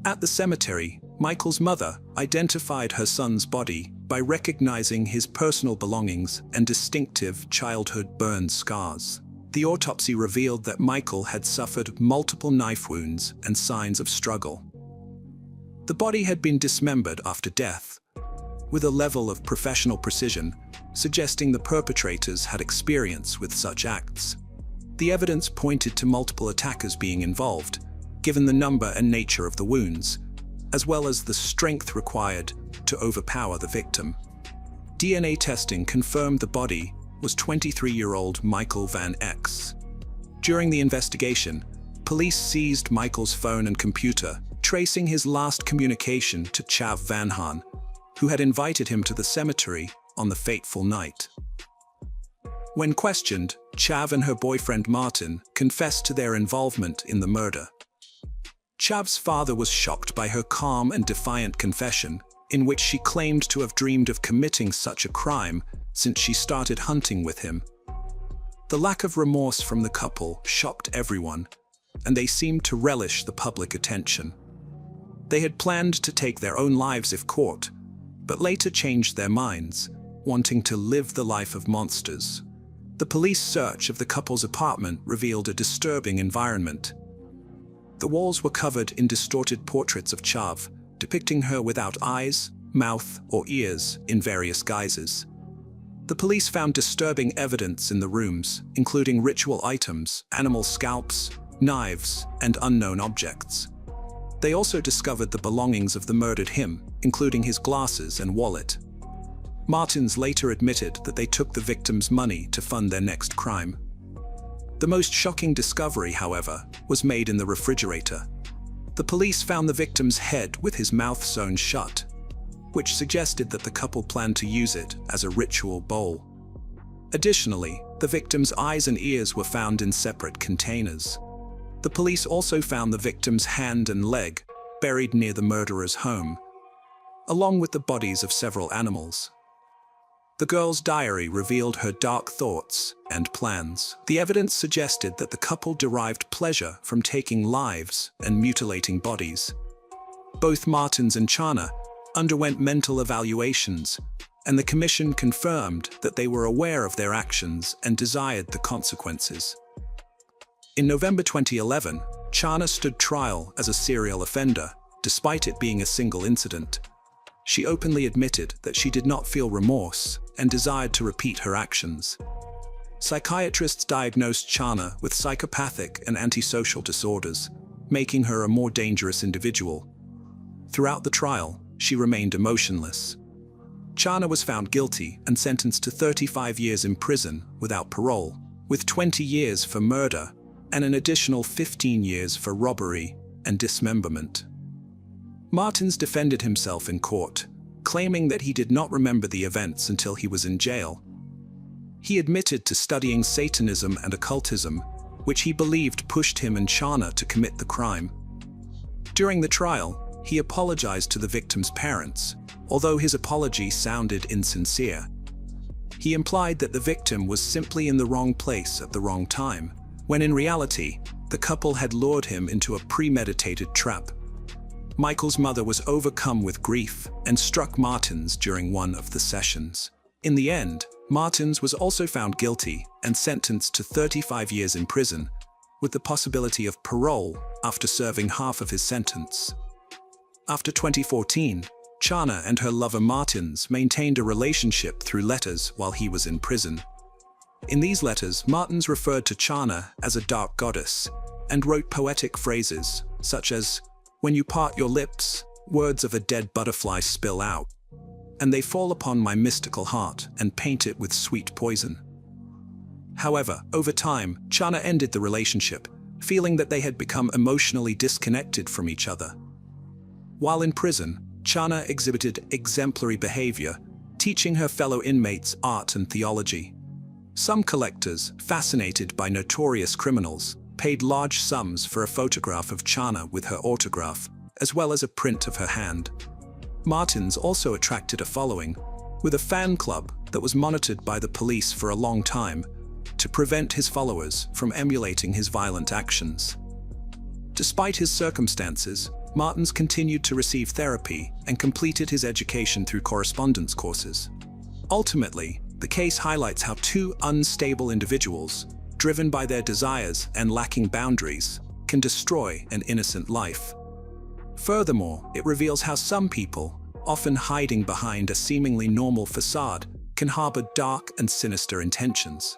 Speaker 1: At the cemetery, Michael's mother identified her son's body by recognizing his personal belongings and distinctive childhood burn scars. The autopsy revealed that Michael had suffered multiple knife wounds and signs of struggle. The body had been dismembered after death, with a level of professional precision, suggesting the perpetrators had experience with such acts. The evidence pointed to multiple attackers being involved, given the number and nature of the wounds, as well as the strength required to overpower the victim. DNA testing confirmed the body was 23-year-old Michael Van X. During the investigation, police seized Michael's phone and computer, tracing his last communication to Chav Van Haan, who had invited him to the cemetery on the fateful night. When questioned, Chav and her boyfriend Martin confessed to their involvement in the murder. Chav's father was shocked by her calm and defiant confession, in which she claimed to have dreamed of committing such a crime since she started hunting with him. The lack of remorse from the couple shocked everyone, and they seemed to relish the public attention. They had planned to take their own lives if caught, but later changed their minds, wanting to live the life of monsters. The police search of the couple's apartment revealed a disturbing environment. The walls were covered in distorted portraits of Chav, depicting her without eyes, mouth, or ears in various guises. The police found disturbing evidence in the rooms, including ritual items, animal scalps, knives, and unknown objects. They also discovered the belongings of the murdered him, including his glasses and wallet. Martins later admitted that they took the victim's money to fund their next crime. The most shocking discovery, however, was made in the refrigerator. The police found the victim's head with his mouth sewn shut, which suggested that the couple planned to use it as a ritual bowl. Additionally, the victim's eyes and ears were found in separate containers. The police also found the victim's hand and leg buried near the murderer's home, along with the bodies of several animals. The girl's diary revealed her dark thoughts and plans. The evidence suggested that the couple derived pleasure from taking lives and mutilating bodies. Both Martins and Chana underwent mental evaluations, and the commission confirmed that they were aware of their actions and desired the consequences. In November 2011, Chana stood trial as a serial offender, despite it being a single incident. She openly admitted that she did not feel remorse and desired to repeat her actions. Psychiatrists diagnosed Chana with psychopathic and antisocial disorders, making her a more dangerous individual. Throughout the trial, she remained emotionless. Chana was found guilty and sentenced to 35 years in prison without parole, with 20 years for murder and an additional 15 years for robbery and dismemberment. Martins defended himself in court, claiming that he did not remember the events until he was in jail. He admitted to studying Satanism and occultism, which he believed pushed him and Chana to commit the crime. During the trial, he apologized to the victim's parents, although his apology sounded insincere. He implied that the victim was simply in the wrong place at the wrong time, when in reality, the couple had lured him into a premeditated trap. Michael's mother was overcome with grief and struck Martins during one of the sessions. In the end, Martins was also found guilty and sentenced to 35 years in prison, with the possibility of parole after serving half of his sentence. After 2014, Chana and her lover Martins maintained a relationship through letters while he was in prison. In these letters, Martins referred to Chana as a dark goddess and wrote poetic phrases such as, "When you part your lips, words of a dead butterfly spill out, and they fall upon my mystical heart and paint it with sweet poison." However, over time, Chana ended the relationship, feeling that they had become emotionally disconnected from each other. While in prison, Chana exhibited exemplary behavior, teaching her fellow inmates art and theology. Some collectors, fascinated by notorious criminals, paid large sums for a photograph of Chana with her autograph, as well as a print of her hand. Martins also attracted a following, with a fan club that was monitored by the police for a long time to prevent his followers from emulating his violent actions. Despite his circumstances, Martins continued to receive therapy and completed his education through correspondence courses. Ultimately, the case highlights how two unstable individuals, driven by their desires and lacking boundaries, can destroy an innocent life. Furthermore, it reveals how some people, often hiding behind a seemingly normal facade, can harbor dark and sinister intentions.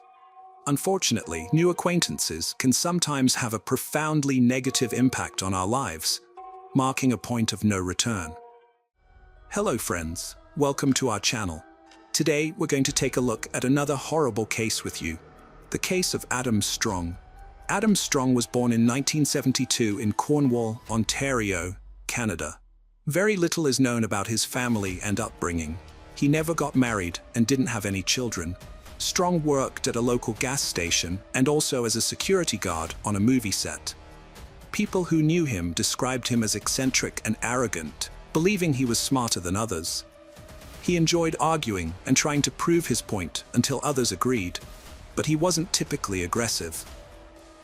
Speaker 1: Unfortunately, new acquaintances can sometimes have a profoundly negative impact on our lives, marking a point of no return. Hello friends, welcome to our channel. Today, we're going to take a look at another horrible case with you, the case of Adam Strong. Adam Strong was born in 1972 in Cornwall, Ontario, Canada. Very little is known about his family and upbringing. He never got married and didn't have any children. Strong worked at a local gas station and also as a security guard on a movie set. People who knew him described him as eccentric and arrogant, believing he was smarter than others. He enjoyed arguing and trying to prove his point until others agreed, but he wasn't typically aggressive.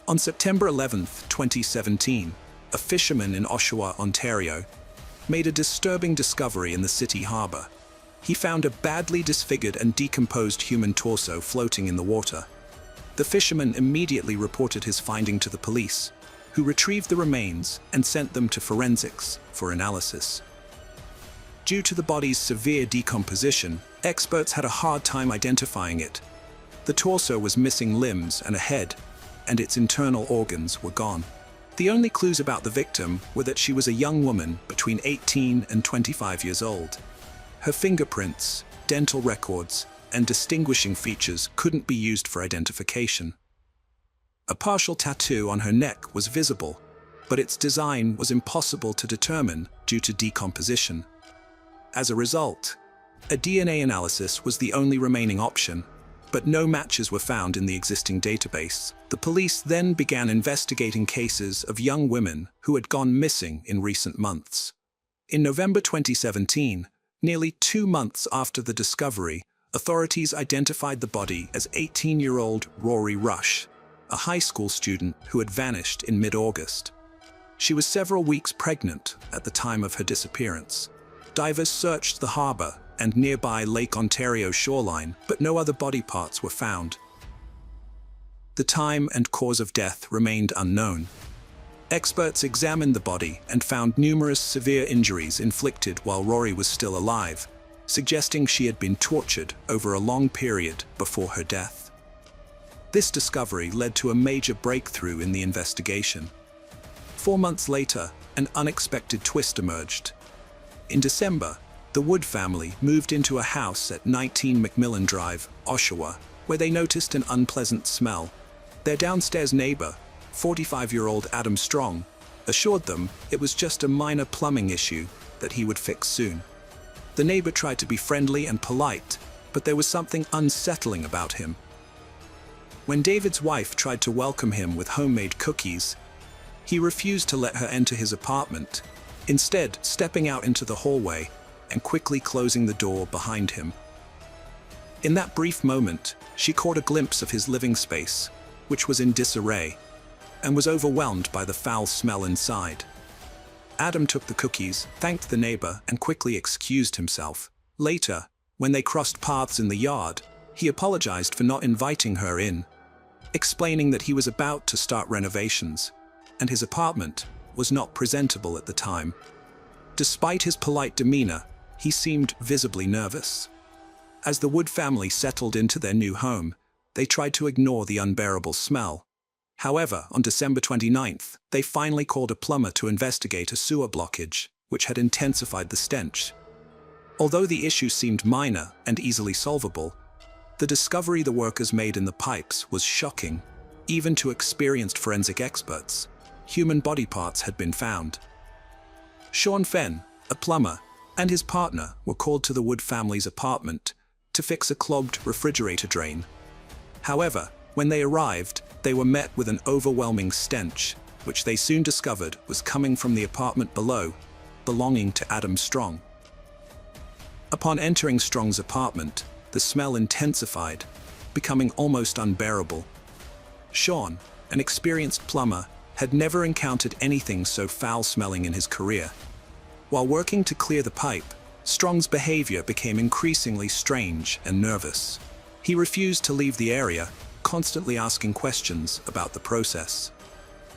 Speaker 1: On September 11, 2017, a fisherman in Oshawa, Ontario, made a disturbing discovery in the city harbor. He found a badly disfigured and decomposed human torso floating in the water. The fisherman immediately reported his finding to the police, who retrieved the remains and sent them to forensics for analysis. Due to the body's severe decomposition, experts had a hard time identifying it. The torso was missing limbs and a head, and its internal organs were gone. The only clues about the victim were that she was a young woman between 18 and 25 years old. Her fingerprints, dental records, and distinguishing features couldn't be used for identification. A partial tattoo on her neck was visible, but its design was impossible to determine due to decomposition. As a result, a DNA analysis was the only remaining option, but no matches were found in the existing database. The police then began investigating cases of young women who had gone missing in recent months. In November 2017, nearly 2 months after the discovery, authorities identified the body as 18-year-old Rory Rush, a high school student who had vanished in mid-August. She was several weeks pregnant at the time of her disappearance. Divers searched the harbor and nearby Lake Ontario shoreline, but no other body parts were found. The time and cause of death remained unknown. Experts examined the body and found numerous severe injuries inflicted while Rory was still alive, suggesting she had been tortured over a long period before her death. This discovery led to a major breakthrough in the investigation. 4 months later, an unexpected twist emerged. In December, the Wood family moved into a house at 19 Macmillan Drive, Oshawa, where they noticed an unpleasant smell. Their downstairs neighbor, 45-year-old Adam Strong, assured them it was just a minor plumbing issue that he would fix soon. The neighbor tried to be friendly and polite, but there was something unsettling about him. When David's wife tried to welcome him with homemade cookies, he refused to let her enter his apartment, instead stepping out into the hallway and quickly closing the door behind him. In that brief moment, she caught a glimpse of his living space, which was in disarray, and was overwhelmed by the foul smell inside. Adam took the cookies, thanked the neighbor, and quickly excused himself. Later, when they crossed paths in the yard, he apologized for not inviting her in, explaining that he was about to start renovations, and his apartment was not presentable at the time. Despite his polite demeanor, he seemed visibly nervous. As the Wood family settled into their new home, they tried to ignore the unbearable smell. However, on December 29th, they finally called a plumber to investigate a sewer blockage, which had intensified the stench. Although the issue seemed minor and easily solvable, the discovery the workers made in the pipes was shocking, even to experienced forensic experts. Human body parts had been found. Sean Fenn, a plumber, and his partner were called to the Wood family's apartment to fix a clogged refrigerator drain. However, when they arrived, they were met with an overwhelming stench, which they soon discovered was coming from the apartment below, belonging to Adam Strong. Upon entering Strong's apartment, the smell intensified, becoming almost unbearable. Sean, an experienced plumber, had never encountered anything so foul-smelling in his career. While working to clear the pipe, Strong's behavior became increasingly strange and nervous. He refused to leave the area, constantly asking questions about the process.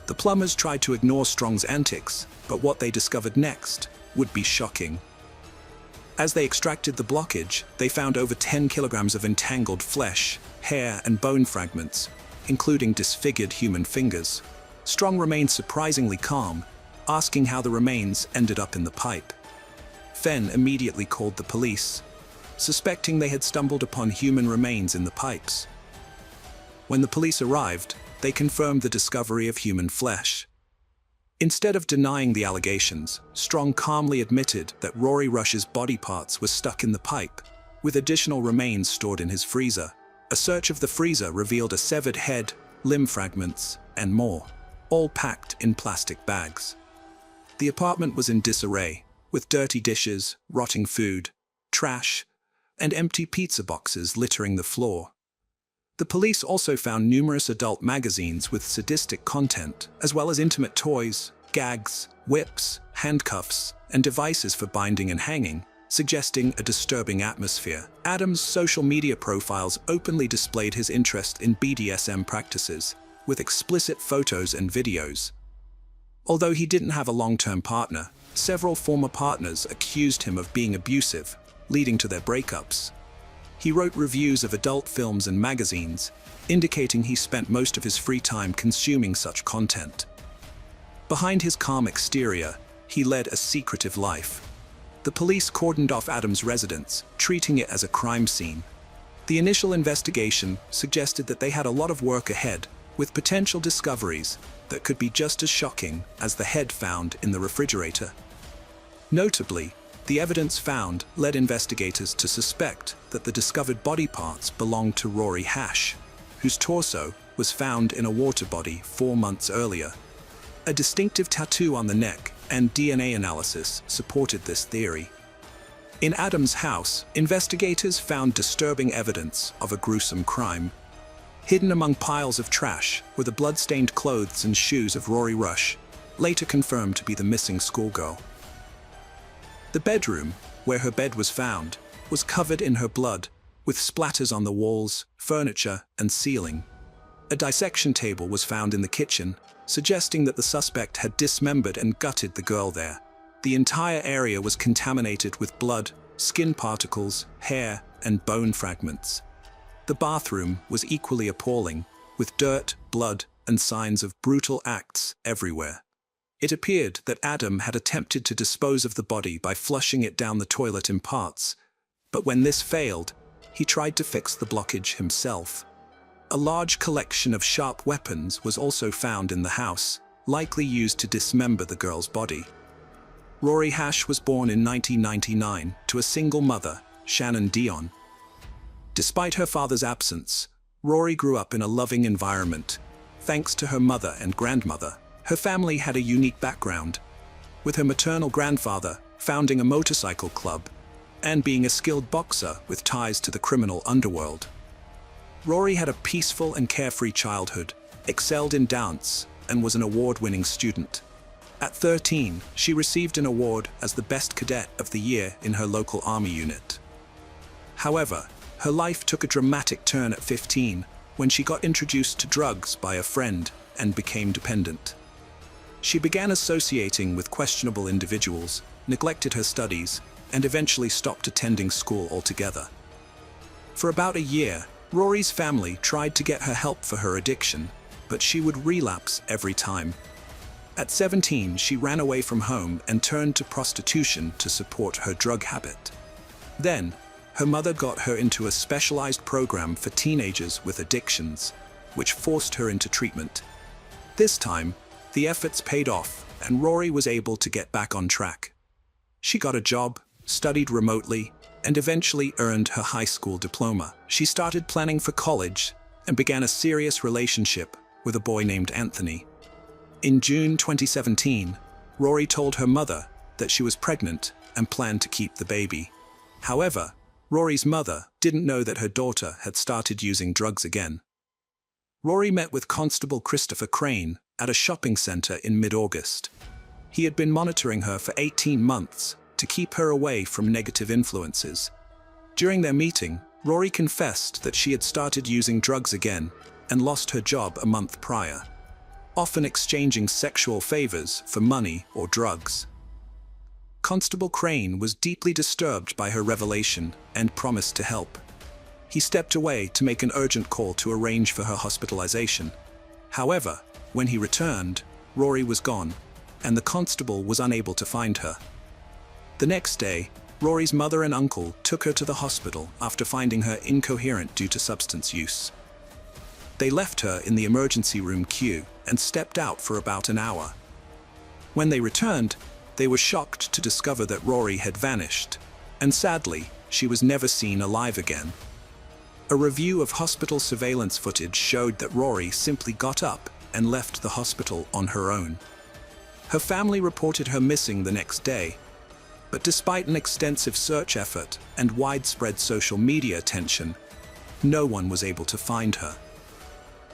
Speaker 1: The plumbers tried to ignore Strong's antics, but what they discovered next would be shocking. As they extracted the blockage, they found over 10 kilograms of entangled flesh, hair, and bone fragments, including disfigured human fingers. Strong remained surprisingly calm, asking how the remains ended up in the pipe. Fenn immediately called the police. suspecting they had stumbled upon human remains in the pipes. When the police arrived, they confirmed the discovery of human flesh. Instead of denying the allegations, Strong calmly admitted that Rory Rush's body parts were stuck in the pipe, with additional remains stored in his freezer. A search of the freezer revealed a severed head, limb fragments, and more, all packed in plastic bags. The apartment was in disarray, with dirty dishes, rotting food, trash, and empty pizza boxes littering the floor. The police also found numerous adult magazines with sadistic content, as well as intimate toys, gags, whips, handcuffs, and devices for binding and hanging, suggesting a disturbing atmosphere. Adam's social media profiles openly displayed his interest in BDSM practices, with explicit photos and videos. Although he didn't have a long-term partner, several former partners accused him of being abusive, leading to their breakups. He wrote reviews of adult films and magazines, indicating he spent most of his free time consuming such content. Behind his calm exterior, he led a secretive life. The police cordoned off Adam's residence, treating it as a crime scene. The initial investigation suggested that they had a lot of work ahead, with potential discoveries that could be just as shocking as the head found in the refrigerator. Notably, the evidence found led investigators to suspect that the discovered body parts belonged to Rory Hash, whose torso was found in a water body 4 months earlier. A distinctive tattoo on the neck and DNA analysis supported this theory. In Adam's house, investigators found disturbing evidence of a gruesome crime. Hidden among piles of trash were the blood-stained clothes and shoes of Rory Rush, later confirmed to be the missing schoolgirl. The bedroom, where her bed was found, was covered in her blood, with splatters on the walls, furniture, and ceiling. A dissection table was found in the kitchen, suggesting that the suspect had dismembered and gutted the girl there. The entire area was contaminated with blood, skin particles, hair, and bone fragments. The bathroom was equally appalling, with dirt, blood, and signs of brutal acts everywhere. It appeared that Adam had attempted to dispose of the body by flushing it down the toilet in parts, but when this failed, he tried to fix the blockage himself. A large collection of sharp weapons was also found in the house, likely used to dismember the girl's body. Rory Hash was born in 1999 to a single mother, Shannon Dion. Despite her father's absence, Rory grew up in a loving environment, thanks to her mother and grandmother. Her family had a unique background, with her maternal grandfather founding a motorcycle club and being a skilled boxer with ties to the criminal underworld. Rory had a peaceful and carefree childhood, excelled in dance, and was an award-winning student. At 13, she received an award as the best cadet of the year in her local army unit. However, her life took a dramatic turn at 15 when she got introduced to drugs by a friend and became dependent. She began associating with questionable individuals, neglected her studies, and eventually stopped attending school altogether. For about a year, Rory's family tried to get her help for her addiction, but she would relapse every time. At 17, she ran away from home and turned to prostitution to support her drug habit. Then, her mother got her into a specialized program for teenagers with addictions, which forced her into treatment. This time, the efforts paid off, and Rory was able to get back on track. She got a job, studied remotely, and eventually earned her high school diploma. She started planning for college and began a serious relationship with a boy named Anthony. In June 2017, Rory told her mother that she was pregnant and planned to keep the baby. However, Rory's mother didn't know that her daughter had started using drugs again. Rory met with Constable Christopher Crane at a shopping center in mid-August. He had been monitoring her for 18 months to keep her away from negative influences. During their meeting, Rory confessed that she had started using drugs again and lost her job a month prior, often exchanging sexual favors for money or drugs. Constable Crane was deeply disturbed by her revelation and promised to help. He stepped away to make an urgent call to arrange for her hospitalization. However, when he returned, Rory was gone, and the constable was unable to find her. The next day, Rory's mother and uncle took her to the hospital after finding her incoherent due to substance use. They left her in the emergency room queue and stepped out for about an hour. When they returned, they were shocked to discover that Rory had vanished, and sadly, she was never seen alive again. A review of hospital surveillance footage showed that Rory simply got up and left the hospital on her own. Her family reported her missing the next day, but despite an extensive search effort and widespread social media attention, no one was able to find her.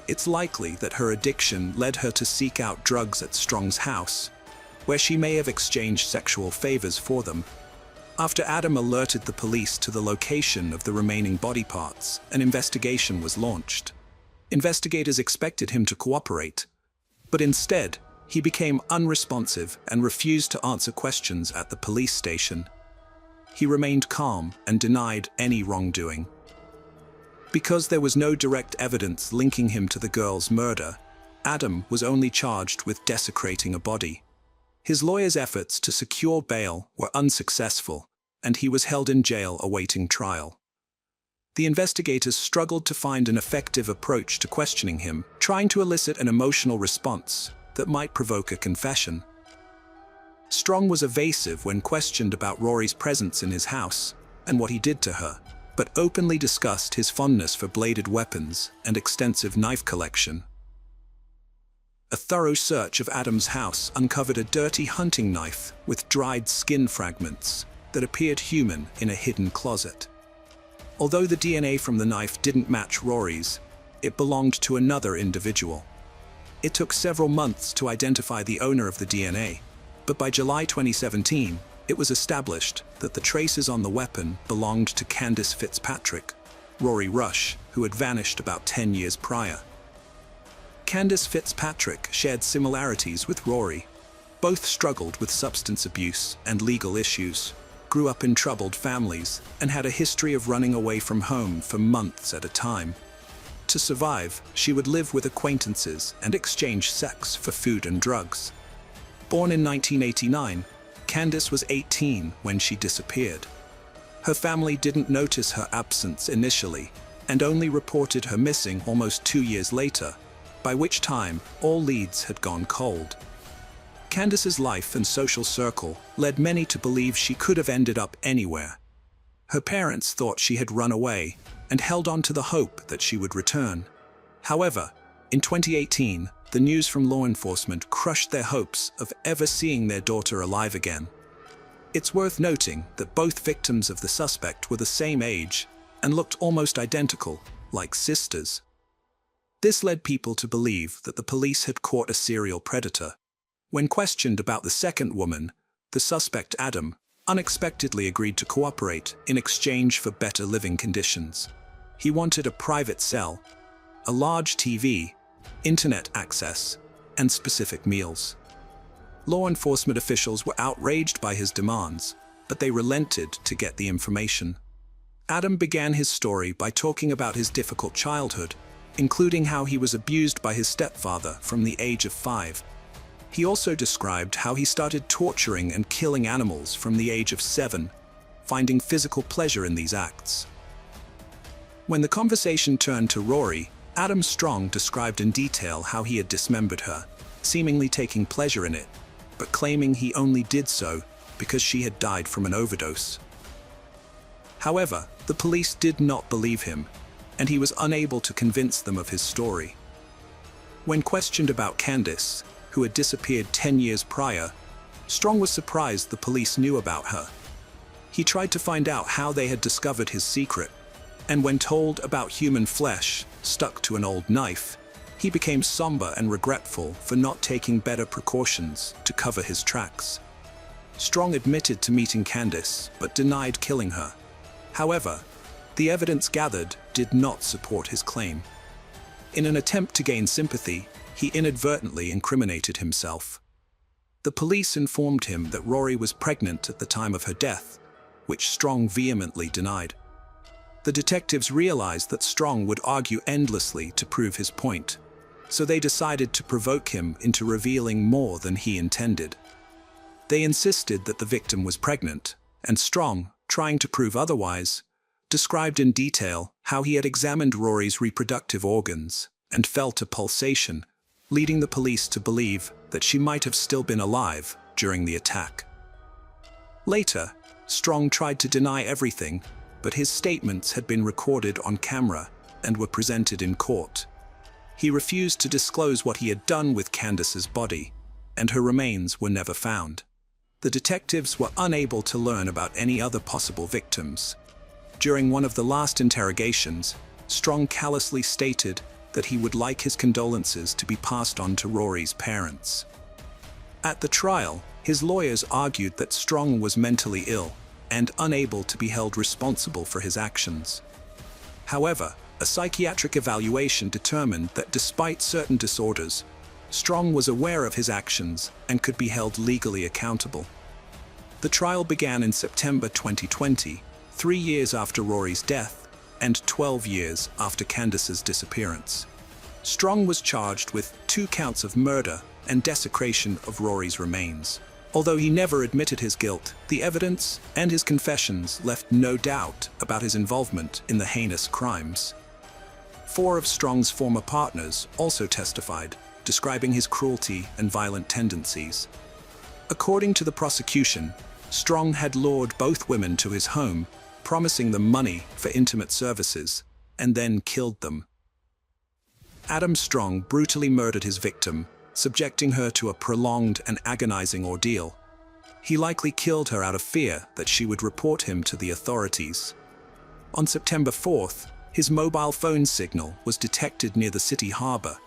Speaker 1: It's likely that her addiction led her to seek out drugs at Strong's house, where she may have exchanged sexual favors for them. After Adam alerted the police to the location of the remaining body parts, an investigation was launched. Investigators expected him to cooperate, but instead, he became unresponsive and refused to answer questions at the police station. He remained calm and denied any wrongdoing. Because there was no direct evidence linking him to the girl's murder, Adam was only charged with desecrating a body. His lawyer's efforts to secure bail were unsuccessful, and he was held in jail awaiting trial. The investigators struggled to find an effective approach to questioning him, trying to elicit an emotional response that might provoke a confession. Strong was evasive when questioned about Rory's presence in his house and what he did to her, but openly discussed his fondness for bladed weapons and extensive knife collection. A thorough search of Adam's house uncovered a dirty hunting knife with dried skin fragments that appeared human in a hidden closet. Although the DNA from the knife didn't match Rory's, it belonged to another individual. It took several months to identify the owner of the DNA, but by July 2017, it was established that the traces on the weapon belonged to Candace Fitzpatrick, Rory Rush, who had vanished about 10 years prior. Candace Fitzpatrick shared similarities with Rory. Both struggled with substance abuse and legal issues, grew up in troubled families, and had a history of running away from home for months at a time. To survive, she would live with acquaintances and exchange sex for food and drugs. Born in 1989, Candace was 18 when she disappeared. Her family didn't notice her absence initially, and only reported her missing almost 2 years later, by which time all leads had gone cold. Candace's life and social circle led many to believe she could have ended up anywhere. Her parents thought she had run away and held on to the hope that she would return. However, in 2018, the news from law enforcement crushed their hopes of ever seeing their daughter alive again. It's worth noting that both victims of the suspect were the same age and looked almost identical, like sisters. This led people to believe that the police had caught a serial predator. When questioned about the second woman, the suspect Adam unexpectedly agreed to cooperate in exchange for better living conditions. He wanted a private cell, a large TV, internet access, and specific meals. Law enforcement officials were outraged by his demands, but they relented to get the information. Adam began his story by talking about his difficult childhood, including how he was abused by his stepfather from the age of 5. He also described how he started torturing and killing animals from the age of 7, finding physical pleasure in these acts. When the conversation turned to Rory, Adam Strong described in detail how he had dismembered her, seemingly taking pleasure in it, but claiming he only did so because she had died from an overdose. However, the police did not believe him, and he was unable to convince them of his story. When questioned about Candace, who had disappeared 10 years prior, Strong was surprised the police knew about her. He tried to find out how they had discovered his secret, and when told about human flesh stuck to an old knife, he became somber and regretful for not taking better precautions to cover his tracks. Strong admitted to meeting Candace, but denied killing her. However, the evidence gathered did not support his claim. In an attempt to gain sympathy, he inadvertently incriminated himself. The police informed him that Rory was pregnant at the time of her death, which Strong vehemently denied. The detectives realized that Strong would argue endlessly to prove his point, so they decided to provoke him into revealing more than he intended. They insisted that the victim was pregnant, and Strong, trying to prove otherwise, described in detail how he had examined Rory's reproductive organs and felt a pulsation, leading the police to believe that she might have still been alive during the attack. Later, Strong tried to deny everything, but his statements had been recorded on camera and were presented in court. He refused to disclose what he had done with Candace's body, and her remains were never found. The detectives were unable to learn about any other possible victims. During one of the last interrogations, Strong callously stated that he would like his condolences to be passed on to Rory's parents. At the trial, his lawyers argued that Strong was mentally ill and unable to be held responsible for his actions. However, a psychiatric evaluation determined that despite certain disorders, Strong was aware of his actions and could be held legally accountable. The trial began in September 2020, 3 years after Rory's death and 12 years after Candace's disappearance. Strong was charged with 2 counts of murder and desecration of Rory's remains. Although he never admitted his guilt, the evidence and his confessions left no doubt about his involvement in the heinous crimes. 4 of Strong's former partners also testified, describing his cruelty and violent tendencies. According to the prosecution, Strong had lured both women to his home, promising them money for intimate services, and then killed them. Adam Strong brutally murdered his victim, subjecting her to a prolonged and agonizing ordeal. He likely killed her out of fear that she would report him to the authorities. On September 4th, his mobile phone signal was detected near the city harbor,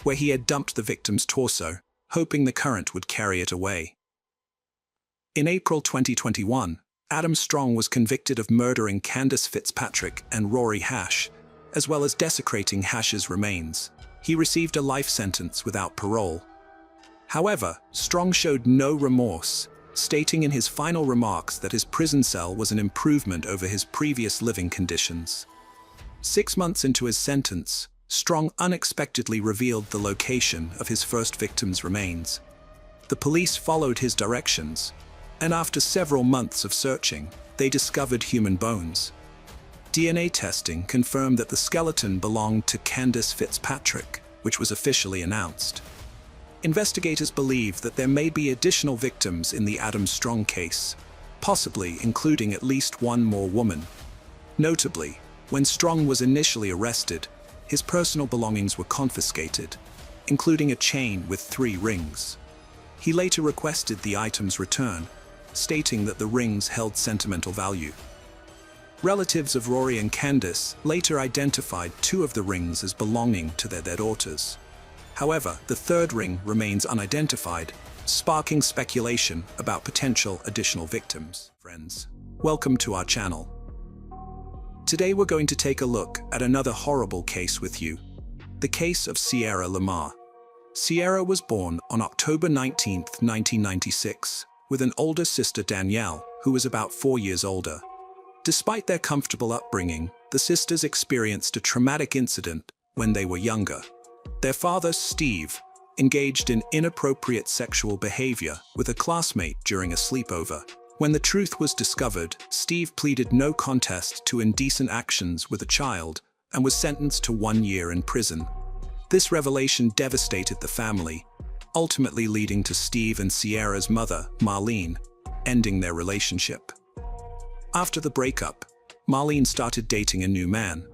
Speaker 1: where he had dumped the victim's torso, hoping the current would carry it away. In April 2021, Adam Strong was convicted of murdering Candace Fitzpatrick and Rory Hash, as well as desecrating Hash's remains. He received a life sentence without parole. However, Strong showed no remorse, stating in his final remarks that his prison cell was an improvement over his previous living conditions. 6 months into his sentence, Strong unexpectedly revealed the location of his first victim's remains. The police followed his directions, and after several months of searching, they discovered human bones. DNA testing confirmed that the skeleton belonged to Candace Fitzpatrick, which was officially announced. Investigators believe that there may be additional victims in the Adam Strong case, possibly including at least one more woman. Notably, when Strong was initially arrested, his personal belongings were confiscated, including a chain with 3 rings. He later requested the items return, stating that the rings held sentimental value. Relatives of Rory and Candace later identified 2 of the rings as belonging to their dead daughters. However, the 3rd ring remains unidentified, sparking speculation about potential additional victims. Friends, welcome to our channel. Today we're going to take a look at another horrible case with you, the case of Sierra Lamar. Sierra was born on October 19, 1996, with an older sister Danielle, who was about 4 years older. Despite their comfortable upbringing, the sisters experienced a traumatic incident when they were younger. Their father, Steve, engaged in inappropriate sexual behavior with a classmate during a sleepover. When the truth was discovered, Steve pleaded no contest to indecent actions with a child and was sentenced to 1 year in prison. This revelation devastated the family, ultimately leading to Steve and Sierra's mother, Marlene, ending their relationship. After the breakup, Marlene started dating a new man.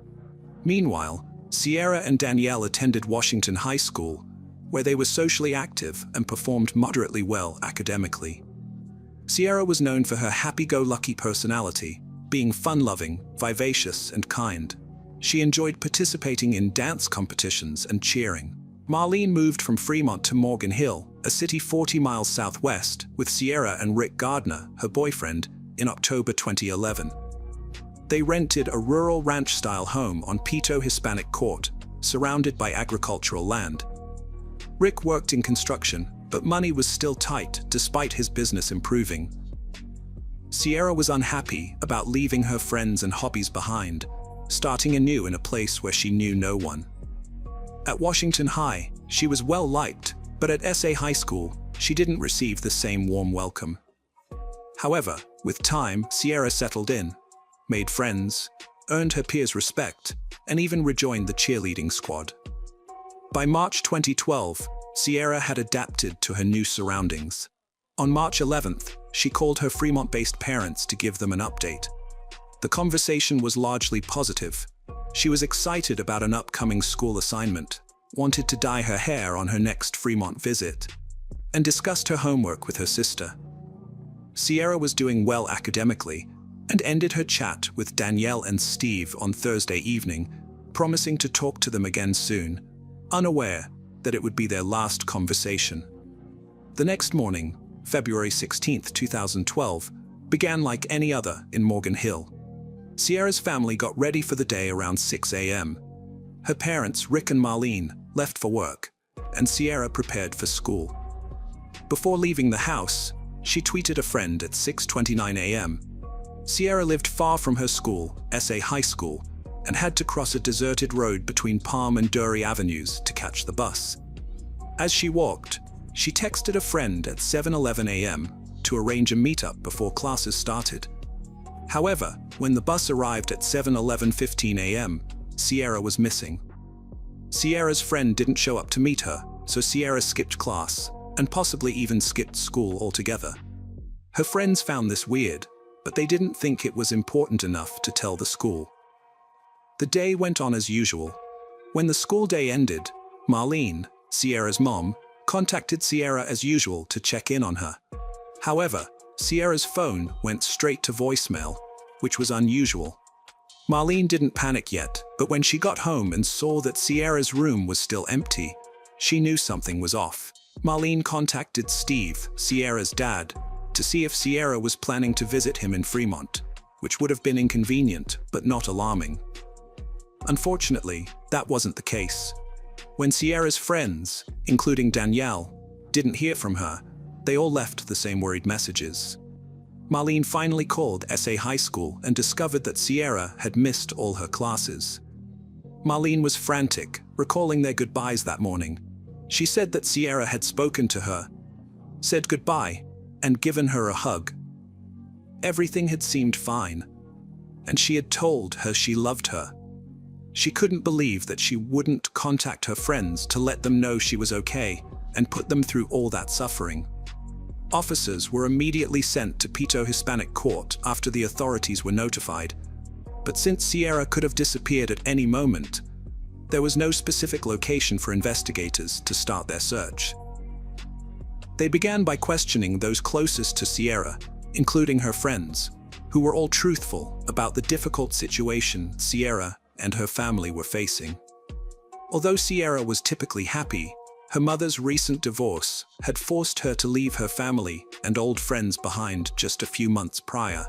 Speaker 1: Meanwhile, Sierra and Danielle attended Washington High School, where they were socially active and performed moderately well academically. Sierra was known for her happy-go-lucky personality, being fun-loving, vivacious, and kind. She enjoyed participating in dance competitions and cheering. Marlene moved from Fremont to Morgan Hill, a city 40 miles southwest, with Sierra and Rick Gardner, her boyfriend, in October 2011. They rented a rural ranch-style home on Pito Hispanic Court, surrounded by agricultural land. Rick worked in construction, but money was still tight despite his business improving. Sierra was unhappy about leaving her friends and hobbies behind, starting anew in a place where she knew no one. At Washington High, she was well-liked, but at SA High School, she didn't receive the same warm welcome. However, with time, Sierra settled in, made friends, earned her peers' respect, and even rejoined the cheerleading squad. By March 2012, Sierra had adapted to her new surroundings. On March 11th, she called her Fremont-based parents to give them an update. The conversation was largely positive. She was excited about an upcoming school assignment, wanted to dye her hair on her next Fremont visit, and discussed her homework with her sister. Sierra was doing well academically and ended her chat with Danielle and Steve on Thursday evening, promising to talk to them again soon, unaware that it would be their last conversation. The next morning, February 16, 2012, began like any other in Morgan Hill. Sierra's family got ready for the day around 6 a.m. Her parents, Rick and Marlene, left for work, and Sierra prepared for school. Before leaving the house, she tweeted a friend at 6:29 a.m. Sierra lived far from her school, SA High School, and had to cross a deserted road between Palm and Dury Avenues to catch the bus. As she walked, she texted a friend at 7:11 a.m. to arrange a meetup before classes started. However, when the bus arrived at 7:15 a.m., Sierra was missing. Sierra's friend didn't show up to meet her, so Sierra skipped class, and possibly even skipped school altogether. Her friends found this weird, but they didn't think it was important enough to tell the school. The day went on as usual. When the school day ended, Marlene, Sierra's mom, contacted Sierra as usual to check in on her. However, Sierra's phone went straight to voicemail, which was unusual. Marlene didn't panic yet, but when she got home and saw that Sierra's room was still empty, she knew something was off. Marlene contacted Steve, Sierra's dad, to see if Sierra was planning to visit him in Fremont, which would have been inconvenient but not alarming. Unfortunately, that wasn't the case. When Sierra's friends, including Danielle, didn't hear from her, they all left the same worried messages. Marlene finally called SA High School and discovered that Sierra had missed all her classes. Marlene was frantic, recalling their goodbyes that morning. She said that Sierra had spoken to her, said goodbye, and given her a hug. Everything had seemed fine, and she had told her she loved her. She couldn't believe that she wouldn't contact her friends to let them know she was okay and put them through all that suffering. Officers were immediately sent to Pito Hispanic Court after the authorities were notified, but since Sierra could have disappeared at any moment, there was no specific location for investigators to start their search. They began by questioning those closest to Sierra, including her friends, who were all truthful about the difficult situation Sierra and her family were facing. Although Sierra was typically happy, her mother's recent divorce had forced her to leave her family and old friends behind just a few months prior.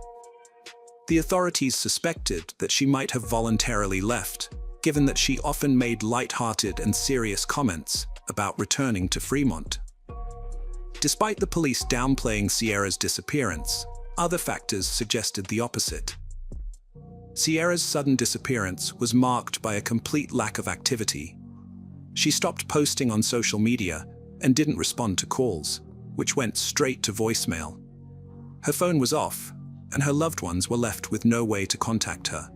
Speaker 1: The authorities suspected that she might have voluntarily left, given that she often made light-hearted and serious comments about returning to Fremont. Despite the police downplaying Sierra's disappearance, other factors suggested the opposite. Sierra's sudden disappearance was marked by a complete lack of activity. She stopped posting on social media and didn't respond to calls, which went straight to voicemail. Her phone was off, and her loved ones were left with no way to contact her.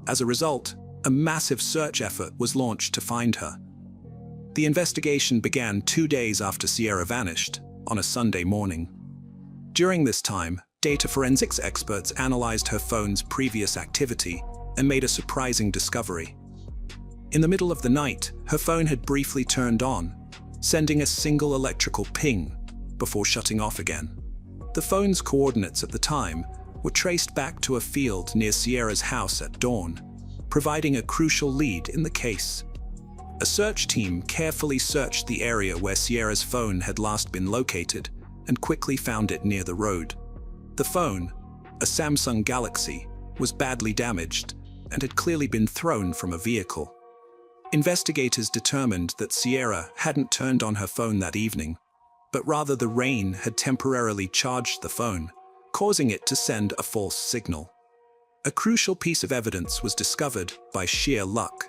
Speaker 1: As a result, a massive search effort was launched to find her. The investigation began 2 days after Sierra vanished, on a Sunday morning. During this time, data forensics experts analyzed her phone's previous activity and made a surprising discovery. In the middle of the night, her phone had briefly turned on, sending a single electrical ping before shutting off again. The phone's coordinates at the time were traced back to a field near Sierra's house at dawn, providing a crucial lead in the case. A search team carefully searched the area where Sierra's phone had last been located and quickly found it near the road. The phone, a Samsung Galaxy, was badly damaged and had clearly been thrown from a vehicle. Investigators determined that Sierra hadn't turned on her phone that evening, but rather the rain had temporarily charged the phone, causing it to send a false signal. A crucial piece of evidence was discovered by sheer luck.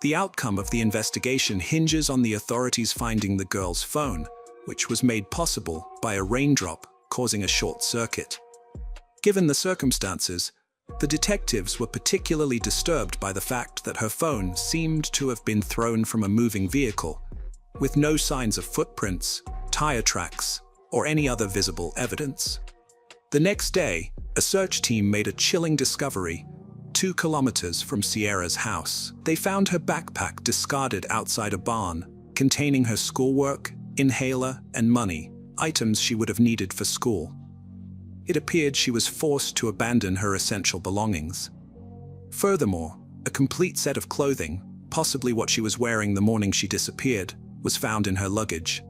Speaker 1: The outcome of the investigation hinges on the authorities finding the girl's phone, which was made possible by a raindrop causing a short circuit. Given the circumstances, the detectives were particularly disturbed by the fact that her phone seemed to have been thrown from a moving vehicle, with no signs of footprints, tire tracks, or any other visible evidence. The next day, a search team made a chilling discovery 2 kilometers from Sierra's house. They found her backpack discarded outside a barn, containing her schoolwork, inhaler, and money, items she would have needed for school. It appeared she was forced to abandon her essential belongings. Furthermore, a complete set of clothing, possibly what she was wearing the morning she disappeared, was found in her luggage.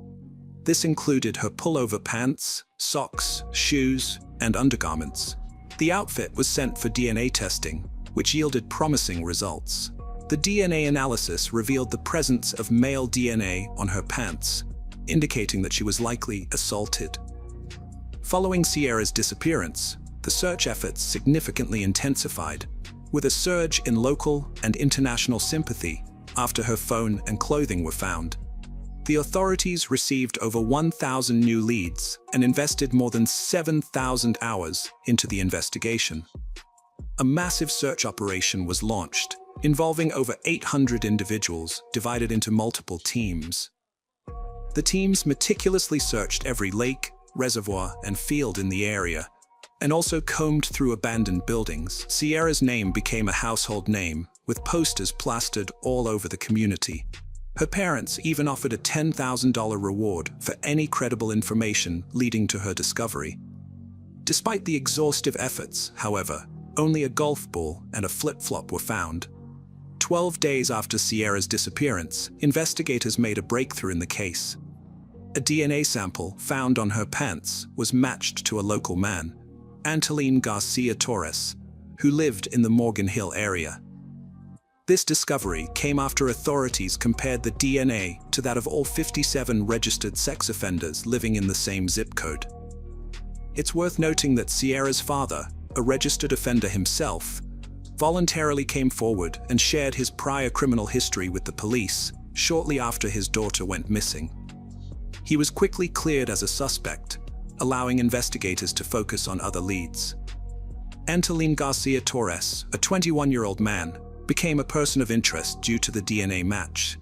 Speaker 1: This included her pullover pants, socks, shoes, and undergarments. The outfit was sent for DNA testing, which yielded promising results. The DNA analysis revealed the presence of male DNA on her pants, indicating that she was likely assaulted. Following Sierra's disappearance, the search efforts significantly intensified, with a surge in local and international sympathy after her phone and clothing were found. The authorities received over 1,000 new leads and invested more than 7,000 hours into the investigation. A massive search operation was launched, involving over 800 individuals divided into multiple teams. The teams meticulously searched every lake, reservoir, and field in the area, and also combed through abandoned buildings. Sierra's name became a household name, with posters plastered all over the community. Her parents even offered a $10,000 reward for any credible information leading to her discovery. Despite the exhaustive efforts, however, only a golf ball and a flip-flop were found. 12 days after Sierra's disappearance, investigators made a breakthrough in the case. A DNA sample found on her pants was matched to a local man, Antolin Garcia Torres, who lived in the Morgan Hill area. This discovery came after authorities compared the DNA to that of all 57 registered sex offenders living in the same zip code. It's worth noting that Sierra's father, a registered offender himself, voluntarily came forward and shared his prior criminal history with the police shortly after his daughter went missing. He was quickly cleared as a suspect, allowing investigators to focus on other leads. Antolin Garcia Torres, a 21-year-old man, became a person of interest due to the DNA match.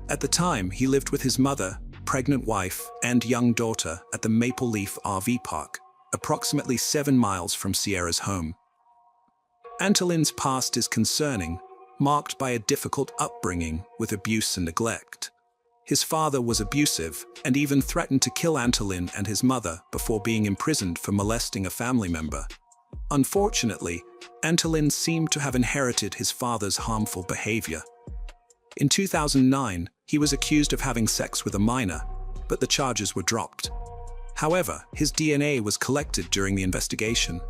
Speaker 1: At the time, he lived with his mother, pregnant wife, and young daughter at the Maple Leaf RV Park, approximately 7 miles from Sierra's home. Antolin's past is concerning, marked by a difficult upbringing with abuse and neglect. His father was abusive and even threatened to kill Antolin and his mother before being imprisoned for molesting a family member. Unfortunately, Antolin seemed to have inherited his father's harmful behavior. In 2009, he was accused of having sex with a minor, but the charges were dropped. However, his DNA was collected during the investigation.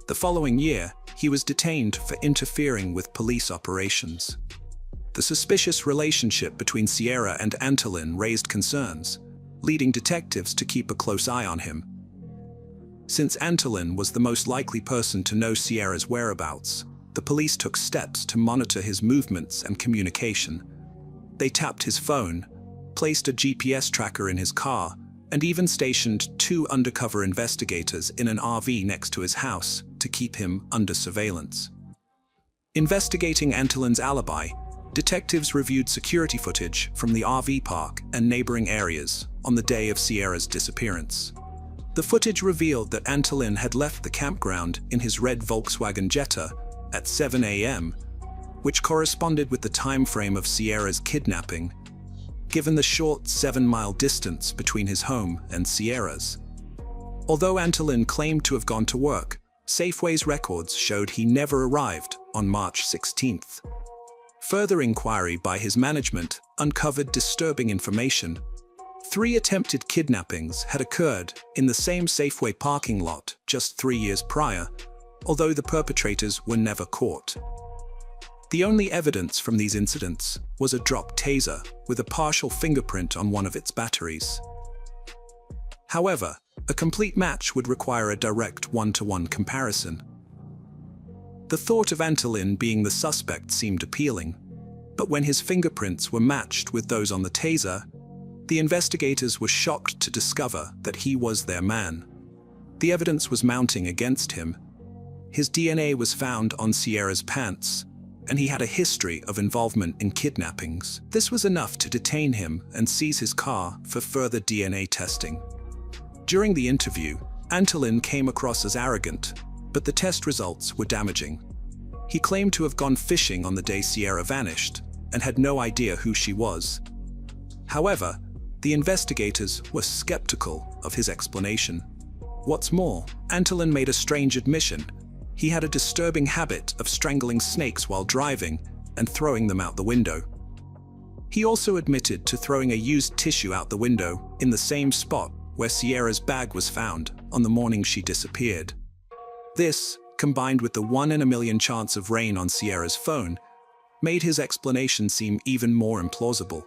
Speaker 1: The following year, he was detained for interfering with police operations. The suspicious relationship between Sierra and Antolin raised concerns, leading detectives to keep a close eye on him. Since Antolin was the most likely person to know Sierra's whereabouts, the police took steps to monitor his movements and communication. They tapped his phone, placed a GPS tracker in his car, and even stationed 2 undercover investigators in an RV next to his house to keep him under surveillance. Investigating Antolin's alibi, detectives reviewed security footage from the RV park and neighboring areas on the day of Sierra's disappearance. The footage revealed that Antolin had left the campground in his red Volkswagen Jetta at 7 a.m., which corresponded with the time frame of Sierra's kidnapping, given the short 7-mile distance between his home and Sierra's. Although Antolin claimed to have gone to work, Safeway's records showed he never arrived on March 16th. Further inquiry by his management uncovered disturbing information. 3 attempted kidnappings had occurred in the same Safeway parking lot just 3 years prior, although the perpetrators were never caught. The only evidence from these incidents was a dropped taser with a partial fingerprint on one of its batteries. However, a complete match would require a direct one-to-one comparison. The thought of Antolin being the suspect seemed appealing, but when his fingerprints were matched with those on the taser, The investigators were shocked to discover that he was their man. The evidence was mounting against him. His DNA was found on Sierra's pants, and he had a history of involvement in kidnappings. This was enough to detain him and seize his car for further DNA testing. During the interview, Antolin came across as arrogant, but the test results were damaging. He claimed to have gone fishing on the day Sierra vanished and had no idea who she was. However, the investigators were skeptical of his explanation. What's more, Antolin made a strange admission. He had a disturbing habit of strangling snakes while driving and throwing them out the window. He also admitted to throwing a used tissue out the window in the same spot where Sierra's bag was found on the morning she disappeared. This, combined with the 1 in a million chance of rain on Sierra's phone, made his explanation seem even more implausible.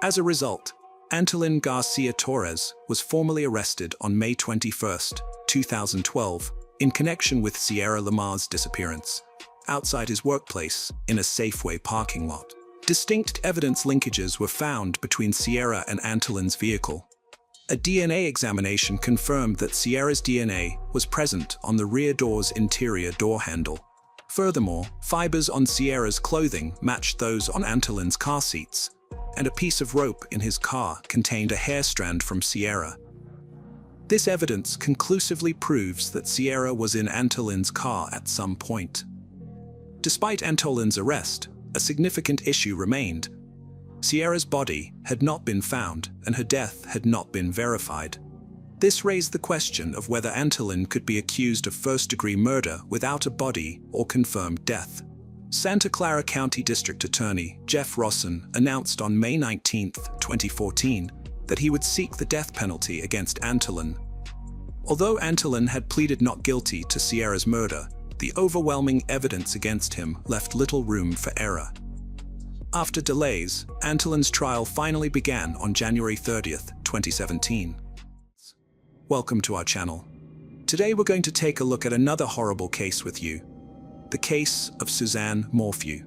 Speaker 1: As a result, Antolin Garcia Torres was formally arrested on May 21, 2012, in connection with Sierra Lamar's disappearance, outside his workplace in a Safeway parking lot. Distinct evidence linkages were found between Sierra and Antolin's vehicle. A DNA examination confirmed that Sierra's DNA was present on the rear door's interior door handle. Furthermore, fibers on Sierra's clothing matched those on Antolin's car seats, and a piece of rope in his car contained a hair strand from Sierra. This evidence conclusively proves that Sierra was in Antolin's car at some point. Despite Antolin's arrest, a significant issue remained. Sierra's body had not been found, and her death had not been verified. This raised the question of whether Antolin could be accused of first-degree murder without a body or confirmed death. Santa Clara County District Attorney Jeff Rosson announced on May 19, 2014, that he would seek the death penalty against Antolin. Although Antolin had pleaded not guilty to Sierra's murder, the overwhelming evidence against him left little room for error. After delays, Antolin's trial finally began on January 30, 2017. Welcome to our channel. Today we're going to take a look at another horrible case with you. The case of Suzanne Morphew.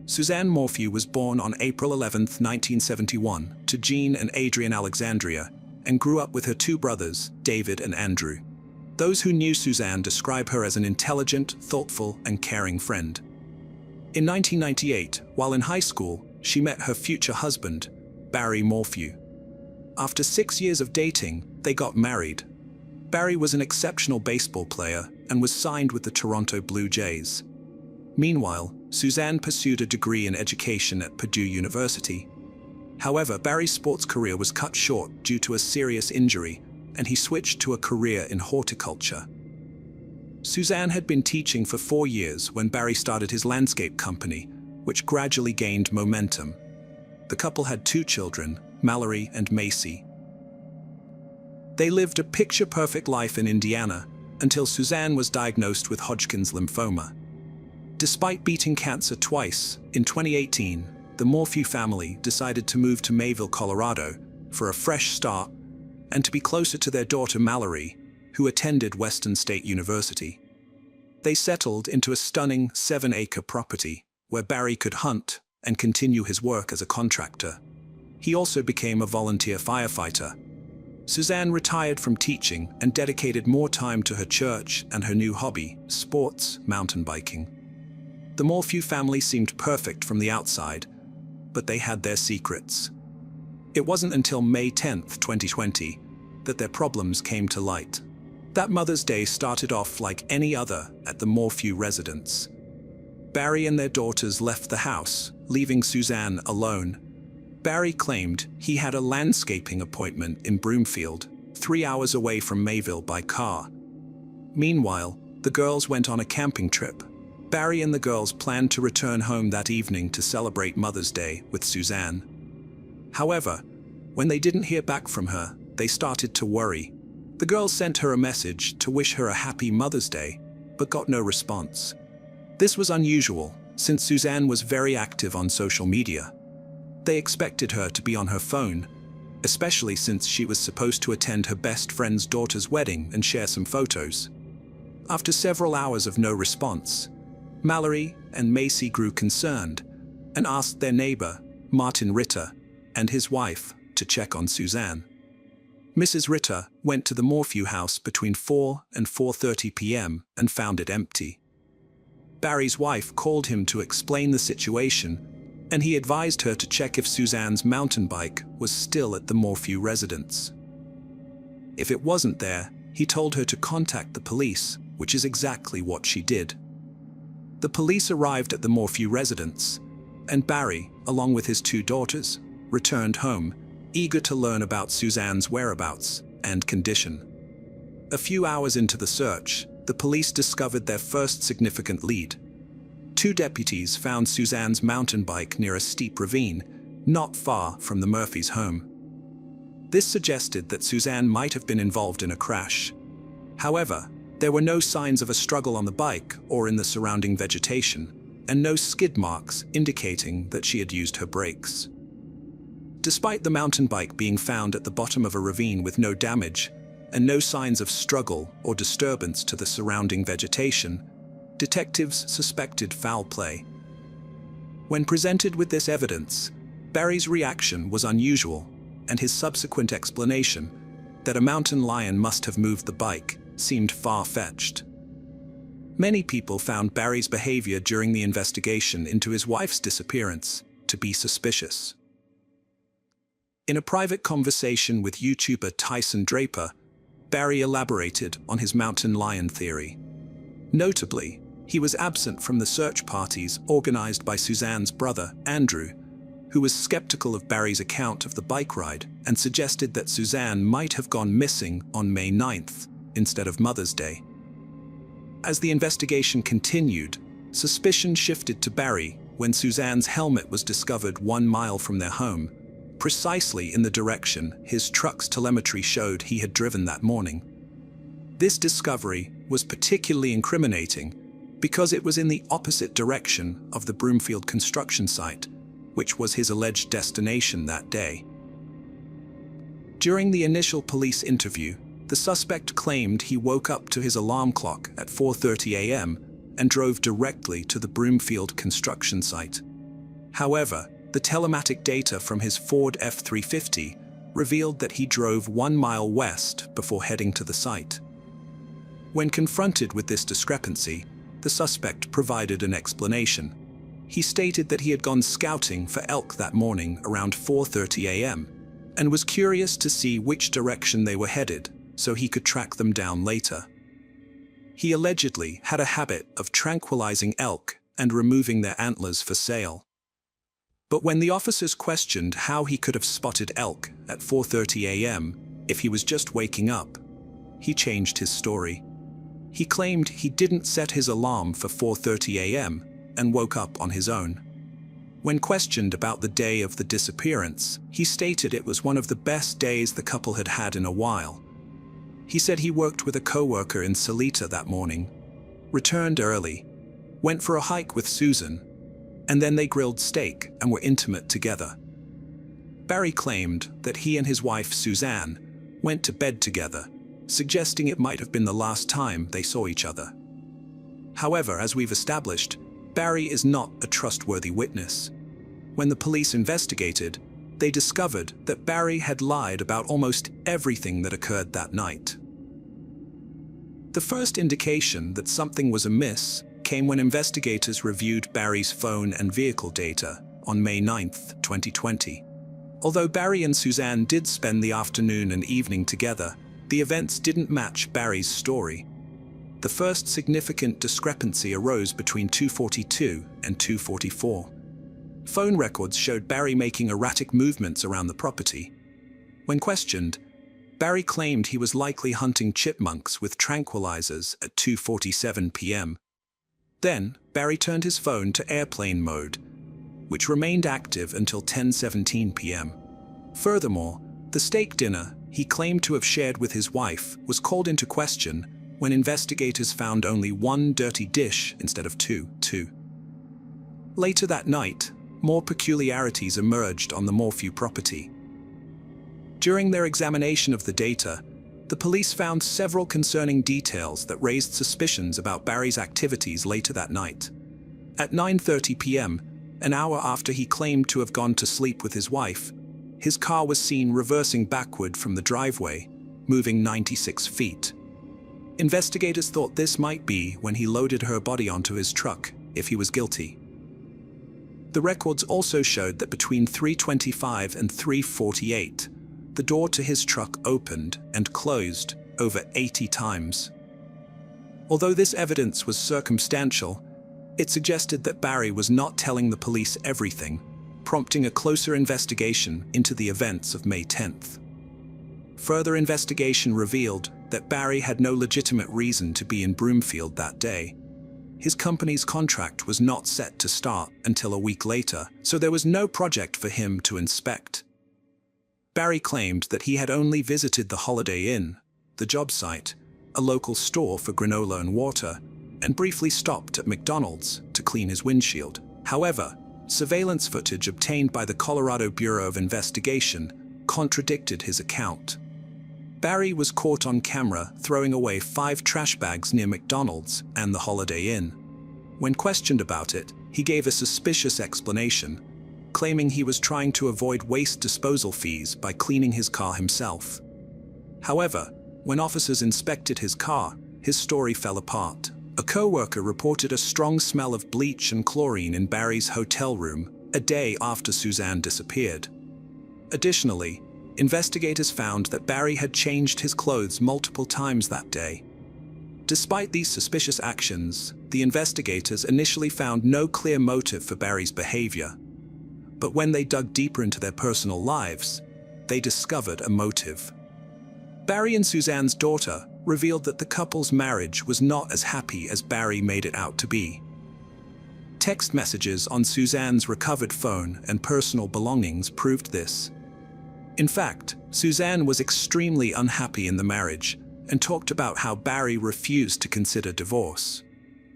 Speaker 1: Suzanne Morphew was born on April 11, 1971, to Jean and Adrian Alexandria, and grew up with her two brothers, David and Andrew. Those who knew Suzanne describe her as an intelligent, thoughtful, and caring friend. In 1998, while in high school, she met her future husband, Barry Morphew. After 6 years of dating, they got married. Barry was an exceptional baseball player and was signed with the Toronto Blue Jays. Meanwhile, Suzanne pursued a degree in education at Purdue University. However, Barry's sports career was cut short due to a serious injury, and he switched to a career in horticulture. Suzanne had been teaching for 4 years when Barry started his landscape company, which gradually gained momentum. The couple had 2 children, Mallory and Macy. They lived a picture-perfect life in Indiana until Suzanne was diagnosed with Hodgkin's lymphoma. Despite beating cancer twice, in 2018, the Morphew family decided to move to Mayville, Colorado, for a fresh start and to be closer to their daughter Mallory, who attended Western State University. They settled into a stunning 7-acre property where Barry could hunt and continue his work as a contractor. He also became a volunteer firefighter. Suzanne retired from teaching and dedicated more time to her church and her new hobby, sports mountain biking. The Morphew family seemed perfect from the outside, but they had their secrets. It wasn't until May 10, 2020, that their problems came to light. That Mother's Day started off like any other at the Morphew residence. Barry and their daughters left the house, leaving Suzanne alone. Barry claimed he had a landscaping appointment in Broomfield, 3 hours away from Mayville by car. Meanwhile, the girls went on a camping trip. Barry and the girls planned to return home that evening to celebrate Mother's Day with Suzanne. However, when they didn't hear back from her, they started to worry. The girls sent her a message to wish her a happy Mother's Day, but got no response. This was unusual, since Suzanne was very active on social media. They expected her to be on her phone, especially since she was supposed to attend her best friend's daughter's wedding and share some photos. After several hours of no response, Mallory and Macy grew concerned and asked their neighbor, Martin Ritter, and his wife to check on Suzanne. Mrs. Ritter went to the Morphew house between 4 and 4:30 p.m. and found it empty. Barry's wife called him to explain the situation, and he advised her to check if Suzanne's mountain bike was still at the Morphew residence. If it wasn't there, he told her to contact the police, which is exactly what she did. The police arrived at the Morphew residence, and Barry, along with his 2 daughters, returned home, eager to learn about Suzanne's whereabouts and condition. A few hours into the search, the police discovered their first significant lead. 2 deputies found Suzanne's mountain bike near a steep ravine, not far from the Murphys' home. This suggested that Suzanne might have been involved in a crash. However, there were no signs of a struggle on the bike or in the surrounding vegetation, and no skid marks indicating that she had used her brakes. Despite the mountain bike being found at the bottom of a ravine with no damage, and no signs of struggle or disturbance to the surrounding vegetation, detectives suspected foul play. When presented with this evidence, Barry's reaction was unusual, and his subsequent explanation, that a mountain lion must have moved the bike, seemed far-fetched. Many people found Barry's behavior during the investigation into his wife's disappearance to be suspicious. In a private conversation with YouTuber Tyson Draper, Barry elaborated on his mountain lion theory. Notably, he was absent from the search parties organized by Suzanne's brother, Andrew, who was skeptical of Barry's account of the bike ride and suggested that Suzanne might have gone missing on May 9th instead of Mother's Day. As the investigation continued, suspicion shifted to Barry when Suzanne's helmet was discovered 1 mile from their home, precisely in the direction his truck's telemetry showed he had driven that morning. This discovery was particularly incriminating because it was in the opposite direction of the Broomfield construction site, which was his alleged destination that day. During the initial police interview, the suspect claimed he woke up to his alarm clock at 4:30 a.m. and drove directly to the Broomfield construction site. However, the telematic data from his Ford F-350 revealed that he drove 1 mile west before heading to the site. When confronted with this discrepancy, the suspect provided an explanation. He stated that he had gone scouting for elk that morning around 4:30 a.m. and was curious to see which direction they were headed so he could track them down later. He allegedly had a habit of tranquilizing elk and removing their antlers for sale. But when the officers questioned how he could have spotted elk at 4:30 a.m. if he was just waking up, he changed his story. He claimed he didn't set his alarm for 4:30 a.m. and woke up on his own. When questioned about the day of the disappearance, he stated it was one of the best days the couple had had in a while. He said he worked with a co-worker in Salita that morning, returned early, went for a hike with Susan, and then they grilled steak and were intimate together. Barry claimed that he and his wife Suzanne went to bed together, suggesting it might have been the last time they saw each other. However, as we've established, Barry is not a trustworthy witness. When the police investigated, they discovered that Barry had lied about almost everything that occurred that night. The first indication that something was amiss came when investigators reviewed Barry's phone and vehicle data on May 9, 2020. Although Barry and Suzanne did spend the afternoon and evening together, the events didn't match Barry's story. The first significant discrepancy arose between 2:42 and 2:44. Phone records showed Barry making erratic movements around the property. When questioned, Barry claimed he was likely hunting chipmunks with tranquilizers at 2:47 p.m. Then, Barry turned his phone to airplane mode, which remained active until 10:17 p.m. Furthermore, the steak dinner he claimed to have shared with his wife was called into question when investigators found only one dirty dish instead of two. Later that night, more peculiarities emerged on the Morphew property. During their examination of the data, the police found several concerning details that raised suspicions about Barry's activities later that night. At 9:30 p.m., an hour after he claimed to have gone to sleep with his wife, his car was seen reversing backward from the driveway, moving 96 feet. Investigators thought this might be when he loaded her body onto his truck, if he was guilty. The records also showed that between 3:25 and 3:48, the door to his truck opened and closed over 80 times. Although this evidence was circumstantial, it suggested that Barry was not telling the police everything, prompting a closer investigation into the events of May 10th. Further investigation revealed that Barry had no legitimate reason to be in Broomfield that day. His company's contract was not set to start until a week later, so there was no project for him to inspect. Barry claimed that he had only visited the Holiday Inn, the job site, a local store for granola and water, and briefly stopped at McDonald's to clean his windshield. However, surveillance footage obtained by the Colorado Bureau of Investigation contradicted his account. Barry was caught on camera throwing away 5 trash bags near McDonald's and the Holiday Inn. When questioned about it, he gave a suspicious explanation, claiming he was trying to avoid waste disposal fees by cleaning his car himself. However, when officers inspected his car, his story fell apart. A co-worker reported a strong smell of bleach and chlorine in Barry's hotel room a day after Suzanne disappeared. Additionally, investigators found that Barry had changed his clothes multiple times that day. Despite these suspicious actions, the investigators initially found no clear motive for Barry's behavior. But when they dug deeper into their personal lives, they discovered a motive. Barry and Suzanne's daughter revealed that the couple's marriage was not as happy as Barry made it out to be. Text messages on Suzanne's recovered phone and personal belongings proved this. In fact, Suzanne was extremely unhappy in the marriage and talked about how Barry refused to consider divorce.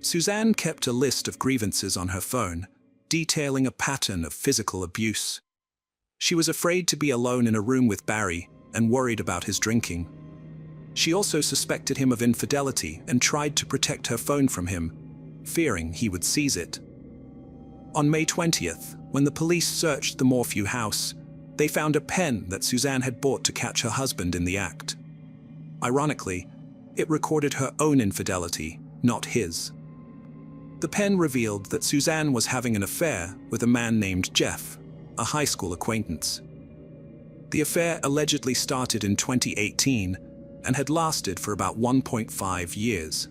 Speaker 1: Suzanne kept a list of grievances on her phone, detailing a pattern of physical abuse. She was afraid to be alone in a room with Barry and worried about his drinking. She also suspected him of infidelity and tried to protect her phone from him, fearing he would seize it. On May 20th, when the police searched the Morphew house, they found a pen that Suzanne had bought to catch her husband in the act. Ironically, it recorded her own infidelity, not his. The pen revealed that Suzanne was having an affair with a man named Jeff, a high school acquaintance. The affair allegedly started in 2018 and had lasted for about 1.5 years.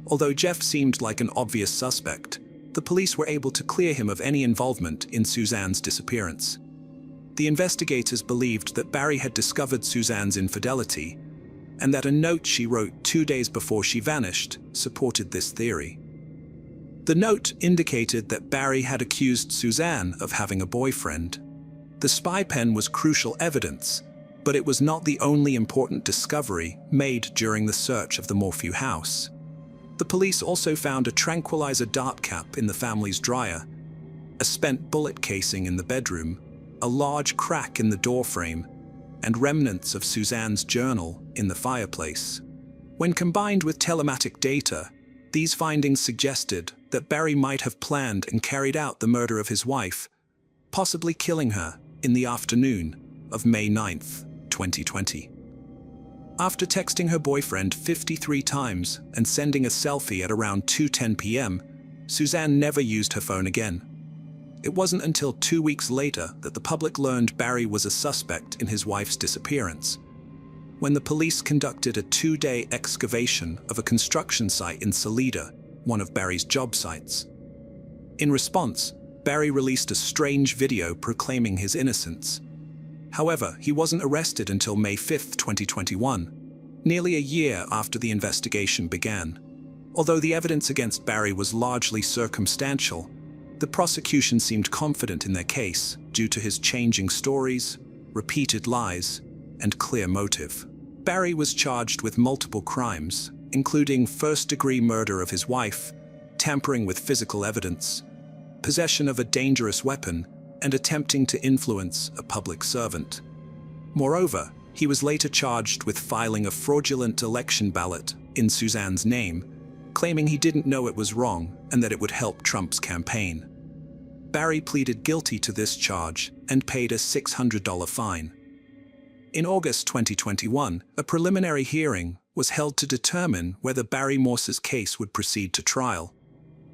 Speaker 1: Although Jeff seemed like an obvious suspect, the police were able to clear him of any involvement in Suzanne's disappearance. The investigators believed that Barry had discovered Suzanne's infidelity, and that a note she wrote 2 days before she vanished supported this theory. The note indicated that Barry had accused Suzanne of having a boyfriend. The spy pen was crucial evidence, but it was not the only important discovery made during the search of the Morphew house. The police also found a tranquilizer dart cap in the family's dryer, a spent bullet casing in the bedroom, a large crack in the doorframe, and remnants of Suzanne's journal in the fireplace. When combined with telematic data, these findings suggested that Barry might have planned and carried out the murder of his wife, possibly killing her in the afternoon of May 9th, 2020. After texting her boyfriend 53 times and sending a selfie at around 2:10 p.m., Suzanne never used her phone again. It wasn't until 2 weeks later that the public learned Barry was a suspect in his wife's disappearance, when the police conducted a 2-day excavation of a construction site in Salida, one of Barry's job sites. In response, Barry released a strange video proclaiming his innocence. However, he wasn't arrested until May 5, 2021, nearly a year after the investigation began. Although the evidence against Barry was largely circumstantial, the prosecution seemed confident in their case due to his changing stories, repeated lies, and clear motive. Barry was charged with multiple crimes, including first-degree murder of his wife, tampering with physical evidence, possession of a dangerous weapon, and attempting to influence a public servant. Moreover, he was later charged with filing a fraudulent election ballot in Suzanne's name, claiming he didn't know it was wrong and that it would help Trump's campaign. Barry pleaded guilty to this charge and paid a $600 fine. In August 2021, a preliminary hearing was held to determine whether Barry Morse's case would proceed to trial.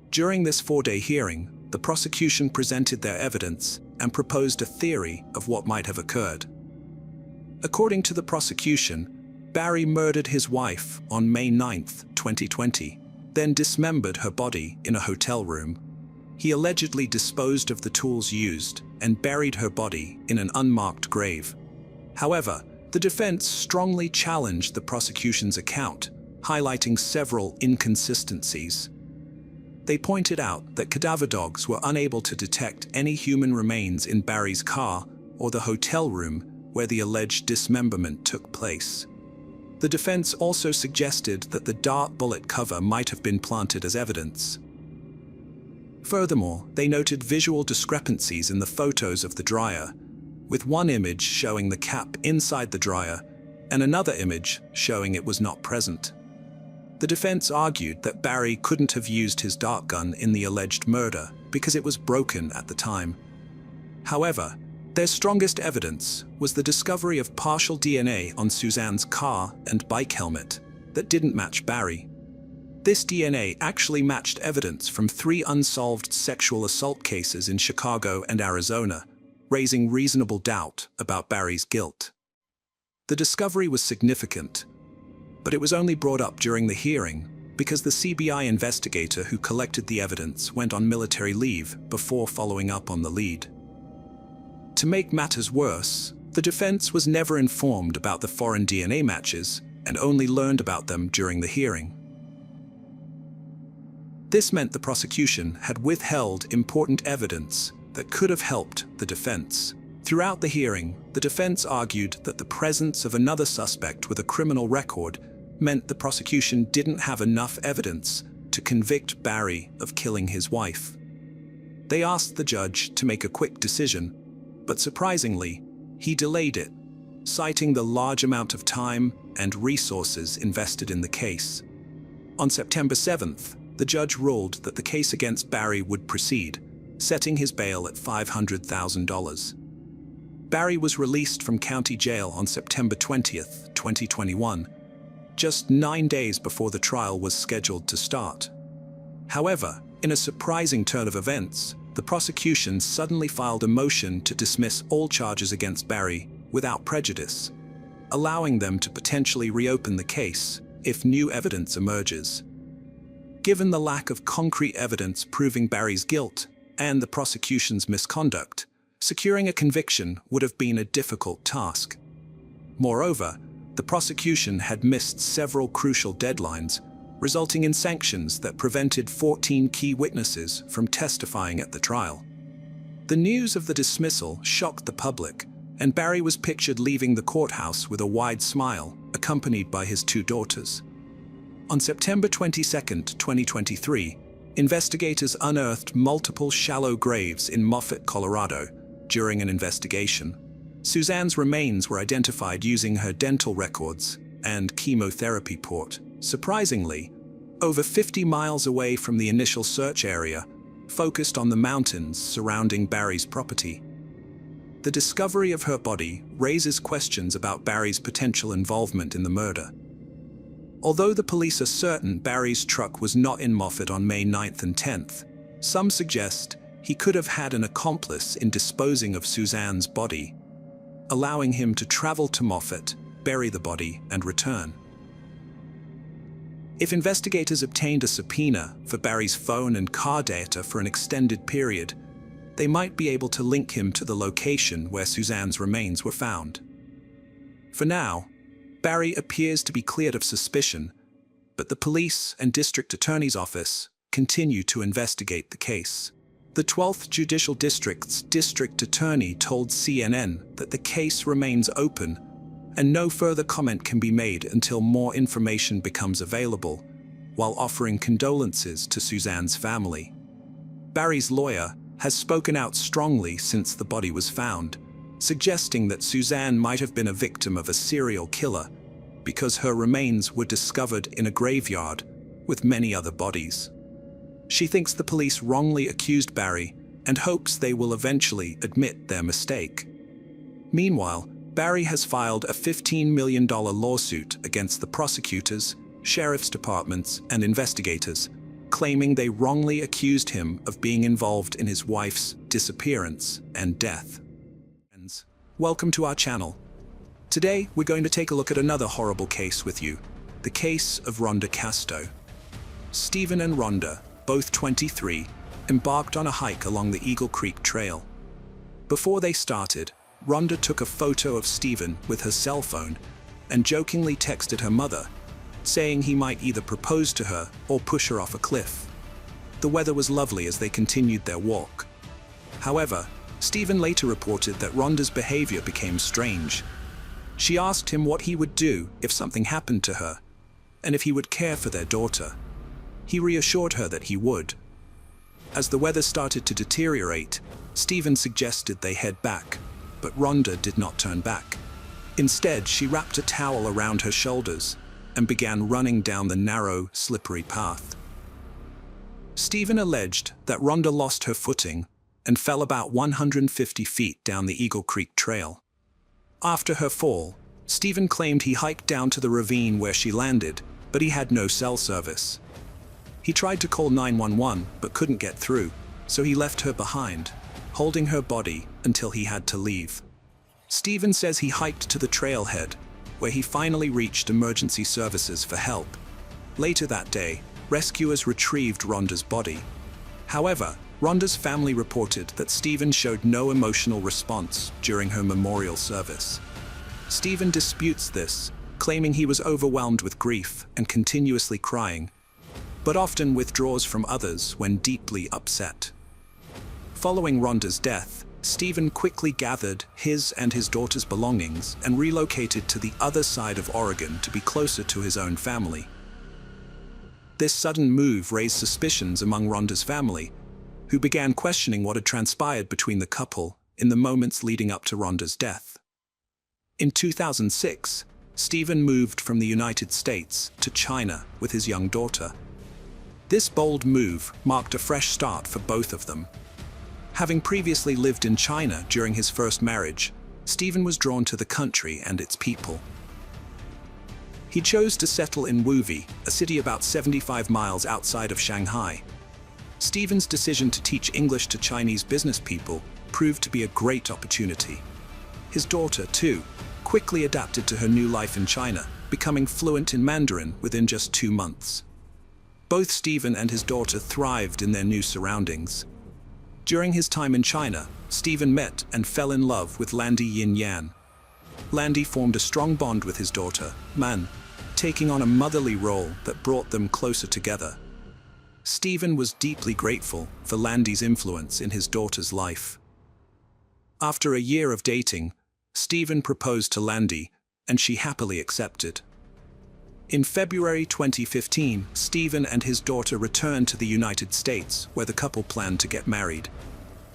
Speaker 1: During this 4-day hearing, the prosecution presented their evidence and proposed a theory of what might have occurred. According to the prosecution, Barry murdered his wife on May 9, 2020, then dismembered her body in a hotel room. He allegedly disposed of the tools used and buried her body in an unmarked grave. However, the defense strongly challenged the prosecution's account, highlighting several inconsistencies. They pointed out that cadaver dogs were unable to detect any human remains in Barry's car or the hotel room where the alleged dismemberment took place. The defense also suggested that the dart bullet cover might have been planted as evidence. Furthermore, they noted visual discrepancies in the photos of the dryer, with one image showing the cap inside the dryer and another image showing it was not present. The defense argued that Barry couldn't have used his dart gun in the alleged murder because it was broken at the time. However, their strongest evidence was the discovery of partial DNA on Suzanne's car and bike helmet that didn't match Barry. This DNA actually matched evidence from 3 unsolved sexual assault cases in Chicago and Arizona, raising reasonable doubt about Barry's guilt. The discovery was significant, but it was only brought up during the hearing because the CBI investigator who collected the evidence went on military leave before following up on the lead. To make matters worse, the defense was never informed about the foreign DNA matches and only learned about them during the hearing. This meant the prosecution had withheld important evidence that could have helped the defense. Throughout the hearing, the defense argued that the presence of another suspect with a criminal record meant the prosecution didn't have enough evidence to convict Barry of killing his wife. They asked the judge to make a quick decision, but surprisingly, he delayed it, citing the large amount of time and resources invested in the case. On September 7th, the judge ruled that the case against Barry would proceed, setting his bail at $500,000. Barry was released from county jail on September 20th, 2021, just 9 days before the trial was scheduled to start. However, in a surprising turn of events, the prosecution suddenly filed a motion to dismiss all charges against Barry without prejudice, allowing them to potentially reopen the case if new evidence emerges. Given the lack of concrete evidence proving Barry's guilt and the prosecution's misconduct, securing a conviction would have been a difficult task. Moreover, the prosecution had missed several crucial deadlines, resulting in sanctions that prevented 14 key witnesses from testifying at the trial. The news of the dismissal shocked the public, and Barry was pictured leaving the courthouse with a wide smile, accompanied by his 2 daughters. On September 22, 2023, investigators unearthed multiple shallow graves in Moffett, Colorado, during an investigation. Suzanne's remains were identified using her dental records and chemotherapy port. Surprisingly, over 50 miles away from the initial search area, focused on the mountains surrounding Barry's property. The discovery of her body raises questions about Barry's potential involvement in the murder. Although the police are certain Barry's truck was not in Moffett on May 9th and 10th, some suggest he could have had an accomplice in disposing of Suzanne's body, allowing him to travel to Moffett, bury the body, and return. If investigators obtained a subpoena for Barry's phone and car data for an extended period, they might be able to link him to the location where Suzanne's remains were found. For now, Barry appears to be cleared of suspicion, but the police and district attorney's office continue to investigate the case. The 12th Judicial District's district attorney told CNN that the case remains open and no further comment can be made until more information becomes available, while offering condolences to Suzanne's family. Barry's lawyer has spoken out strongly since the body was found, suggesting that Suzanne might have been a victim of a serial killer because her remains were discovered in a graveyard with many other bodies. She thinks the police wrongly accused Barry and hopes they will eventually admit their mistake. Meanwhile, Barry has filed a $15 million lawsuit against the prosecutors, sheriff's departments, and investigators, claiming they wrongly accused him of being involved in his wife's disappearance and death. Welcome to our channel. Today, we're going to take a look at another horrible case with you, the case of Rhonda Casto. Stephen and Rhonda, both 23, embarked on a hike along the Eagle Creek Trail. Before they started, Rhonda took a photo of Stephen with her cell phone and jokingly texted her mother, saying he might either propose to her or push her off a cliff. The weather was lovely as they continued their walk. However, Stephen later reported that Rhonda's behavior became strange. She asked him what he would do if something happened to her, and if he would care for their daughter. He reassured her that he would. As the weather started to deteriorate, Stephen suggested they head back, but Rhonda did not turn back. Instead, she wrapped a towel around her shoulders and began running down the narrow, slippery path. Stephen alleged that Rhonda lost her footing and fell about 150 feet down the Eagle Creek Trail. After her fall, Stephen claimed he hiked down to the ravine where she landed, but he had no cell service. He tried to call 911 but couldn't get through, so he left her behind, holding her body until he had to leave. Stephen says he hiked to the trailhead, where he finally reached emergency services for help. Later that day, rescuers retrieved Rhonda's body. However, Rhonda's family reported that Stephen showed no emotional response during her memorial service. Stephen disputes this, claiming he was overwhelmed with grief and continuously crying, but often withdraws from others when deeply upset. Following Rhonda's death, Stephen quickly gathered his and his daughter's belongings and relocated to the other side of Oregon to be closer to his own family. This sudden move raised suspicions among Rhonda's family, who began questioning what had transpired between the couple in the moments leading up to Rhonda's death. In 2006, Stephen moved from the United States to China with his young daughter. This bold move marked a fresh start for both of them. Having previously lived in China during his first marriage, Stephen was drawn to the country and its people. He chose to settle in Wuvi, a city about 75 miles outside of Shanghai. Stephen's decision to teach English to Chinese business people proved to be a great opportunity. His daughter, too, quickly adapted to her new life in China, becoming fluent in Mandarin within just 2 months. Both Stephen and his daughter thrived in their new surroundings. During his time in China, Stephen met and fell in love with Landy Yin Yan. Landy formed a strong bond with his daughter, Man, taking on a motherly role that brought them closer together. Stephen was deeply grateful for Landy's influence in his daughter's life. After a year of dating, Stephen proposed to Landy, and she happily accepted. In February 2015, Stephen and his daughter returned to the United States, where the couple planned to get married.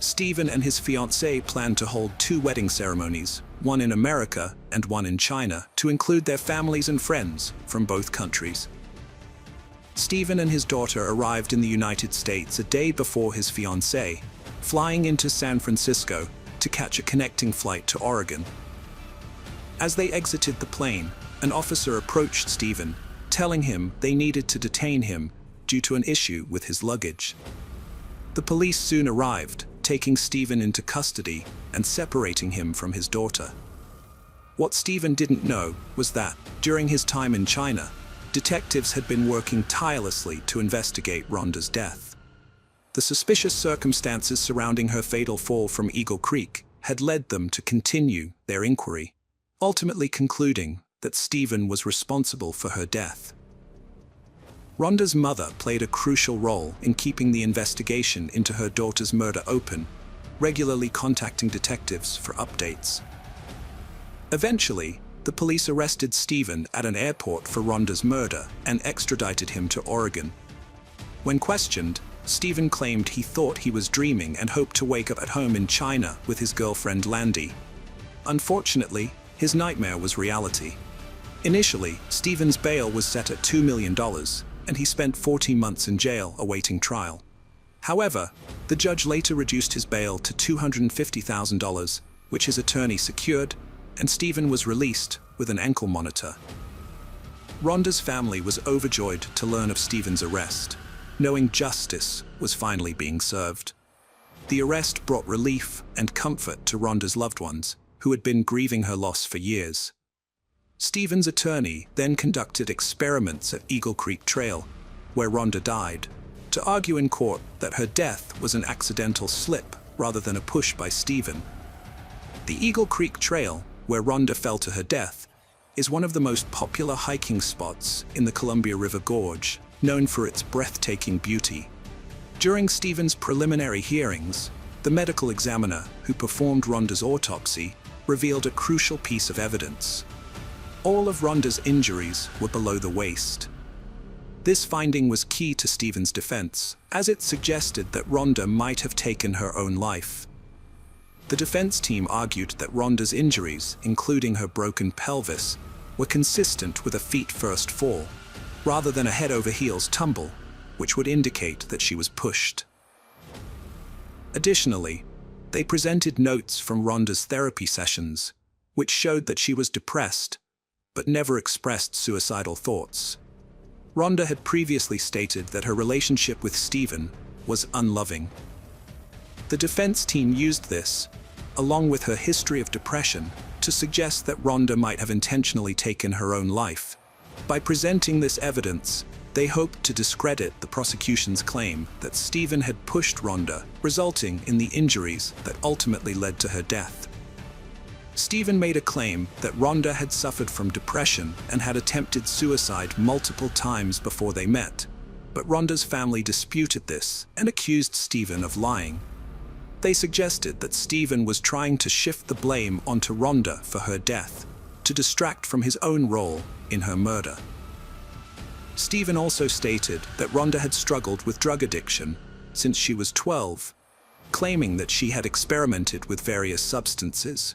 Speaker 1: Stephen and his fiancée planned to hold 2 wedding ceremonies, one in America and one in China, to include their families and friends from both countries. Stephen and his daughter arrived in the United States a day before his fiancée, flying into San Francisco to catch a connecting flight to Oregon. As they exited the plane, an officer approached Stephen, telling him they needed to detain him due to an issue with his luggage. The police soon arrived, taking Stephen into custody and separating him from his daughter. What Stephen didn't know was that, during his time in China, detectives had been working tirelessly to investigate Rhonda's death. The suspicious circumstances surrounding her fatal fall from Eagle Creek had led them to continue their inquiry, ultimately concluding that Stephen was responsible for her death. Rhonda's mother played a crucial role in keeping the investigation into her daughter's murder open, regularly contacting detectives for updates. Eventually, the police arrested Stephen at an airport for Rhonda's murder and extradited him to Oregon. When questioned, Stephen claimed he thought he was dreaming and hoped to wake up at home in China with his girlfriend Landy. Unfortunately, his nightmare was reality. Initially, Stephen's bail was set at $2 million, and he spent 14 months in jail awaiting trial. However, the judge later reduced his bail to $250,000, which his attorney secured, and Stephen was released with an ankle monitor. Rhonda's family was overjoyed to learn of Stephen's arrest, knowing justice was finally being served. The arrest brought relief and comfort to Rhonda's loved ones, who had been grieving her loss for years. Stephen's attorney then conducted experiments at Eagle Creek Trail, where Rhonda died, to argue in court that her death was an accidental slip rather than a push by Stephen. The Eagle Creek Trail, where Rhonda fell to her death, is one of the most popular hiking spots in the Columbia River Gorge, known for its breathtaking beauty. During Stephen's preliminary hearings, the medical examiner who performed Rhonda's autopsy revealed a crucial piece of evidence. All of Rhonda's injuries were below the waist. This finding was key to Stephen's defense, as it suggested that Rhonda might have taken her own life. The defense team argued that Rhonda's injuries, including her broken pelvis, were consistent with a feet-first fall, rather than a head-over-heels tumble, which would indicate that she was pushed. Additionally, they presented notes from Rhonda's therapy sessions, which showed that she was depressed, but never expressed suicidal thoughts. Rhonda had previously stated that her relationship with Stephen was unloving. The defense team used this, along with her history of depression, to suggest that Rhonda might have intentionally taken her own life. By presenting this evidence, they hoped to discredit the prosecution's claim that Stephen had pushed Rhonda, resulting in the injuries that ultimately led to her death. Stephen made a claim that Rhonda had suffered from depression and had attempted suicide multiple times before they met, but Rhonda's family disputed this and accused Stephen of lying. They suggested that Stephen was trying to shift the blame onto Rhonda for her death, to distract from his own role in her murder. Stephen also stated that Rhonda had struggled with drug addiction since she was 12, claiming that she had experimented with various substances.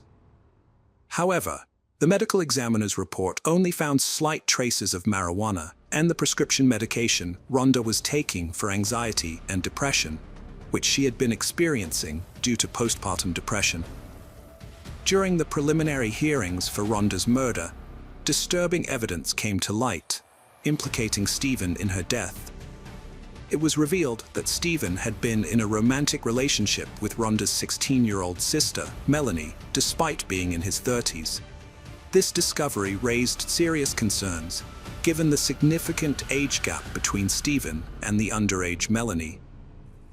Speaker 1: However, the medical examiner's report only found slight traces of marijuana and the prescription medication Rhonda was taking for anxiety and depression, which she had been experiencing due to postpartum depression. During the preliminary hearings for Rhonda's murder, disturbing evidence came to light, implicating Stephen in her death. It was revealed that Stephen had been in a romantic relationship with Rhonda's 16-year-old sister, Melanie, despite being in his 30s. This discovery raised serious concerns, given the significant age gap between Stephen and the underage Melanie.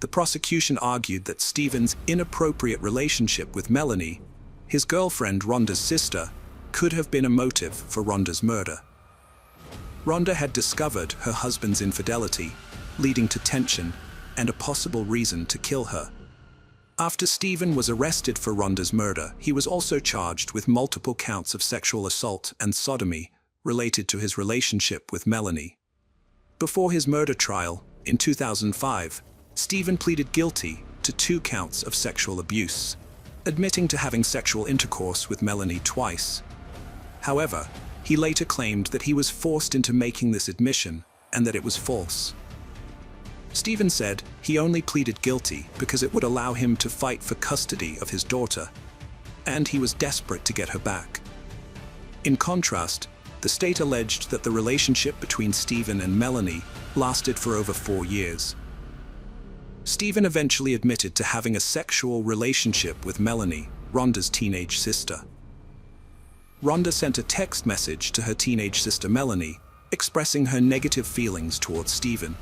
Speaker 1: The prosecution argued that Stephen's inappropriate relationship with Melanie, his girlfriend Rhonda's sister, could have been a motive for Rhonda's murder. Rhonda had discovered her husband's infidelity, leading to tension and a possible reason to kill her. After Stephen was arrested for Rhonda's murder, he was also charged with multiple counts of sexual assault and sodomy related to his relationship with Melanie. Before his murder trial, in 2005, Stephen pleaded guilty to 2 counts of sexual abuse, admitting to having sexual intercourse with Melanie twice. However, he later claimed that he was forced into making this admission and that it was false. Stephen said he only pleaded guilty because it would allow him to fight for custody of his daughter, and he was desperate to get her back. In contrast, the state alleged that the relationship between Stephen and Melanie lasted for over 4 years. Stephen eventually admitted to having a sexual relationship with Melanie, Rhonda's teenage sister. Rhonda sent a text message to her teenage sister Melanie, expressing her negative feelings towards Stephen.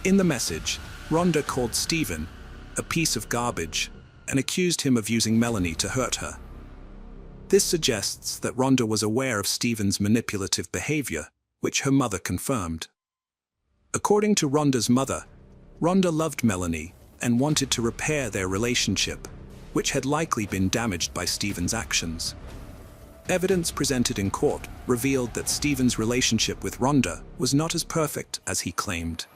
Speaker 1: In the message, Rhonda called Stephen a piece of garbage and accused him of using Melanie to hurt her. This suggests that Rhonda was aware of Stephen's manipulative behavior, which her mother confirmed. According to Rhonda's mother, Rhonda loved Melanie and wanted to repair their relationship, which had likely been damaged by Stephen's actions. Evidence presented in court revealed that Stephen's relationship with Rhonda was not as perfect as he claimed.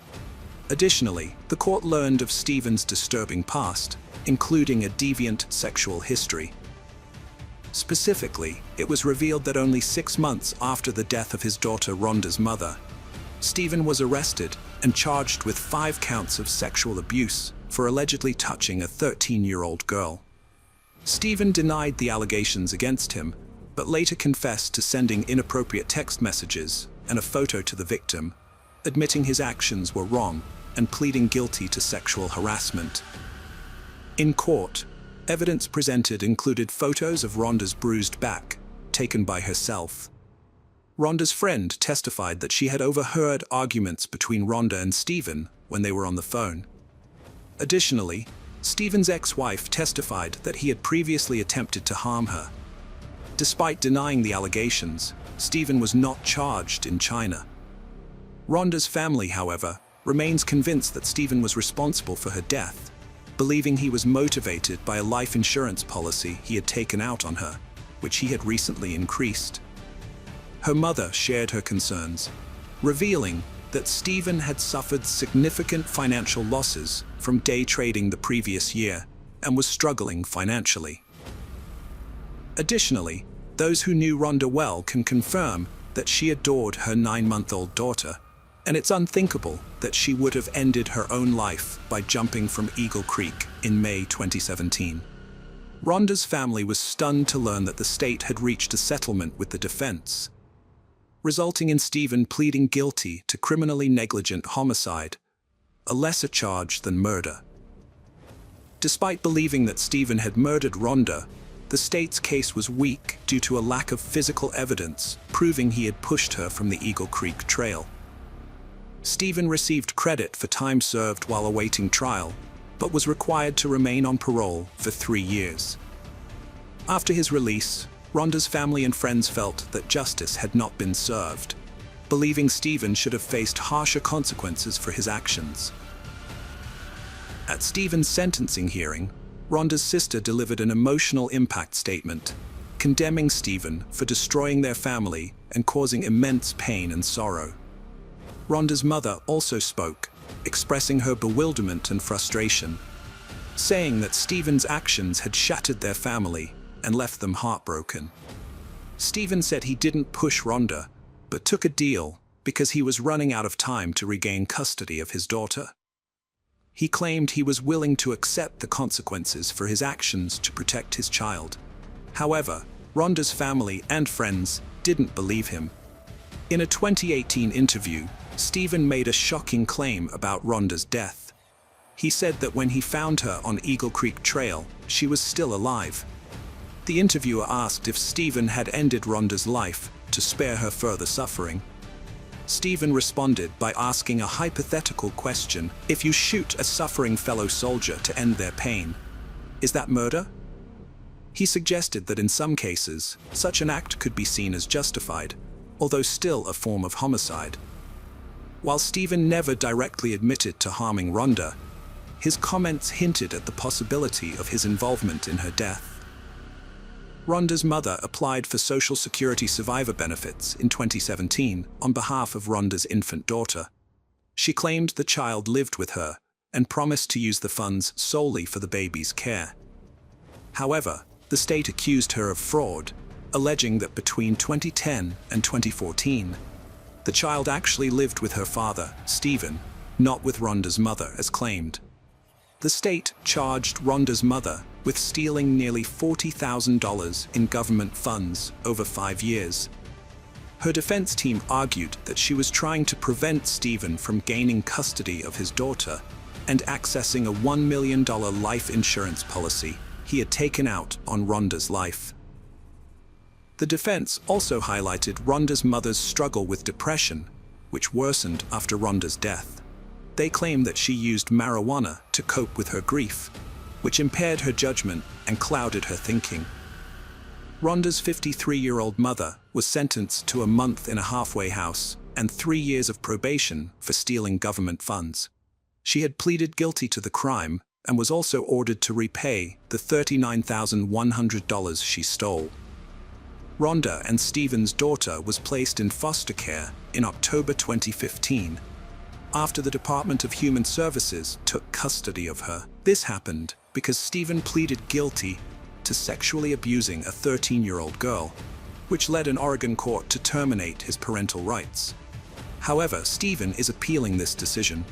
Speaker 1: Additionally, the court learned of Stephen's disturbing past, including a deviant sexual history. Specifically, it was revealed that only 6 months after the death of his daughter Rhonda's mother, Stephen was arrested and charged with 5 counts of sexual abuse for allegedly touching a 13-year-old girl. Stephen denied the allegations against him, but later confessed to sending inappropriate text messages and a photo to the victim, admitting his actions were wrong and pleading guilty to sexual harassment. In court, evidence presented included photos of Rhonda's bruised back, taken by herself. Rhonda's friend testified that she had overheard arguments between Rhonda and Stephen when they were on the phone. Additionally, Stephen's ex-wife testified that he had previously attempted to harm her. Despite denying the allegations, Stephen was not charged in China. Rhonda's family, however, remains convinced that Stephen was responsible for her death, believing he was motivated by a life insurance policy he had taken out on her, which he had recently increased. Her mother shared her concerns, revealing that Stephen had suffered significant financial losses from day trading the previous year and was struggling financially. Additionally, those who knew Rhonda well can confirm that she adored her 9-month-old daughter, and it's unthinkable that she would have ended her own life by jumping from Eagle Creek in May 2017. Rhonda's family was stunned to learn that the state had reached a settlement with the defense, resulting in Stephen pleading guilty to criminally negligent homicide, a lesser charge than murder. Despite believing that Stephen had murdered Rhonda, the state's case was weak due to a lack of physical evidence proving he had pushed her from the Eagle Creek trail. Stephen received credit for time served while awaiting trial, but was required to remain on parole for 3 years. After his release, Rhonda's family and friends felt that justice had not been served, believing Stephen should have faced harsher consequences for his actions. At Stephen's sentencing hearing, Rhonda's sister delivered an emotional impact statement, condemning Stephen for destroying their family and causing immense pain and sorrow. Rhonda's mother also spoke, expressing her bewilderment and frustration, saying that Stephen's actions had shattered their family and left them heartbroken. Stephen said he didn't push Rhonda, but took a deal because he was running out of time to regain custody of his daughter. He claimed he was willing to accept the consequences for his actions to protect his child. However, Rhonda's family and friends didn't believe him. In a 2018 interview, Stephen made a shocking claim about Rhonda's death. He said that when he found her on Eagle Creek Trail, she was still alive. The interviewer asked if Stephen had ended Rhonda's life to spare her further suffering. Stephen responded by asking a hypothetical question: if you shoot a suffering fellow soldier to end their pain, is that murder? He suggested that in some cases, such an act could be seen as justified, although still a form of homicide. While Stephen never directly admitted to harming Rhonda, his comments hinted at the possibility of his involvement in her death. Rhonda's mother applied for Social Security survivor benefits in 2017 on behalf of Rhonda's infant daughter. She claimed the child lived with her and promised to use the funds solely for the baby's care. However, the state accused her of fraud, alleging that between 2010 and 2014, the child actually lived with her father, Stephen, not with Rhonda's mother as claimed. The state charged Rhonda's mother with stealing nearly $40,000 in government funds over 5 years. Her defense team argued that she was trying to prevent Stephen from gaining custody of his daughter and accessing a $1 million life insurance policy he had taken out on Rhonda's life. The defense also highlighted Rhonda's mother's struggle with depression, which worsened after Rhonda's death. They claim that she used marijuana to cope with her grief, which impaired her judgment and clouded her thinking. Rhonda's 53-year-old mother was sentenced to a month in a halfway house and 3 years of probation for stealing government funds. She had pleaded guilty to the crime and was also ordered to repay the $39,100 she stole. Rhonda and Stephen's daughter was placed in foster care in October 2015, after the Department of Human Services took custody of her. This happened because Stephen pleaded guilty to sexually abusing a 13-year-old girl, which led an Oregon court to terminate his parental rights. However, Stephen is appealing this decision.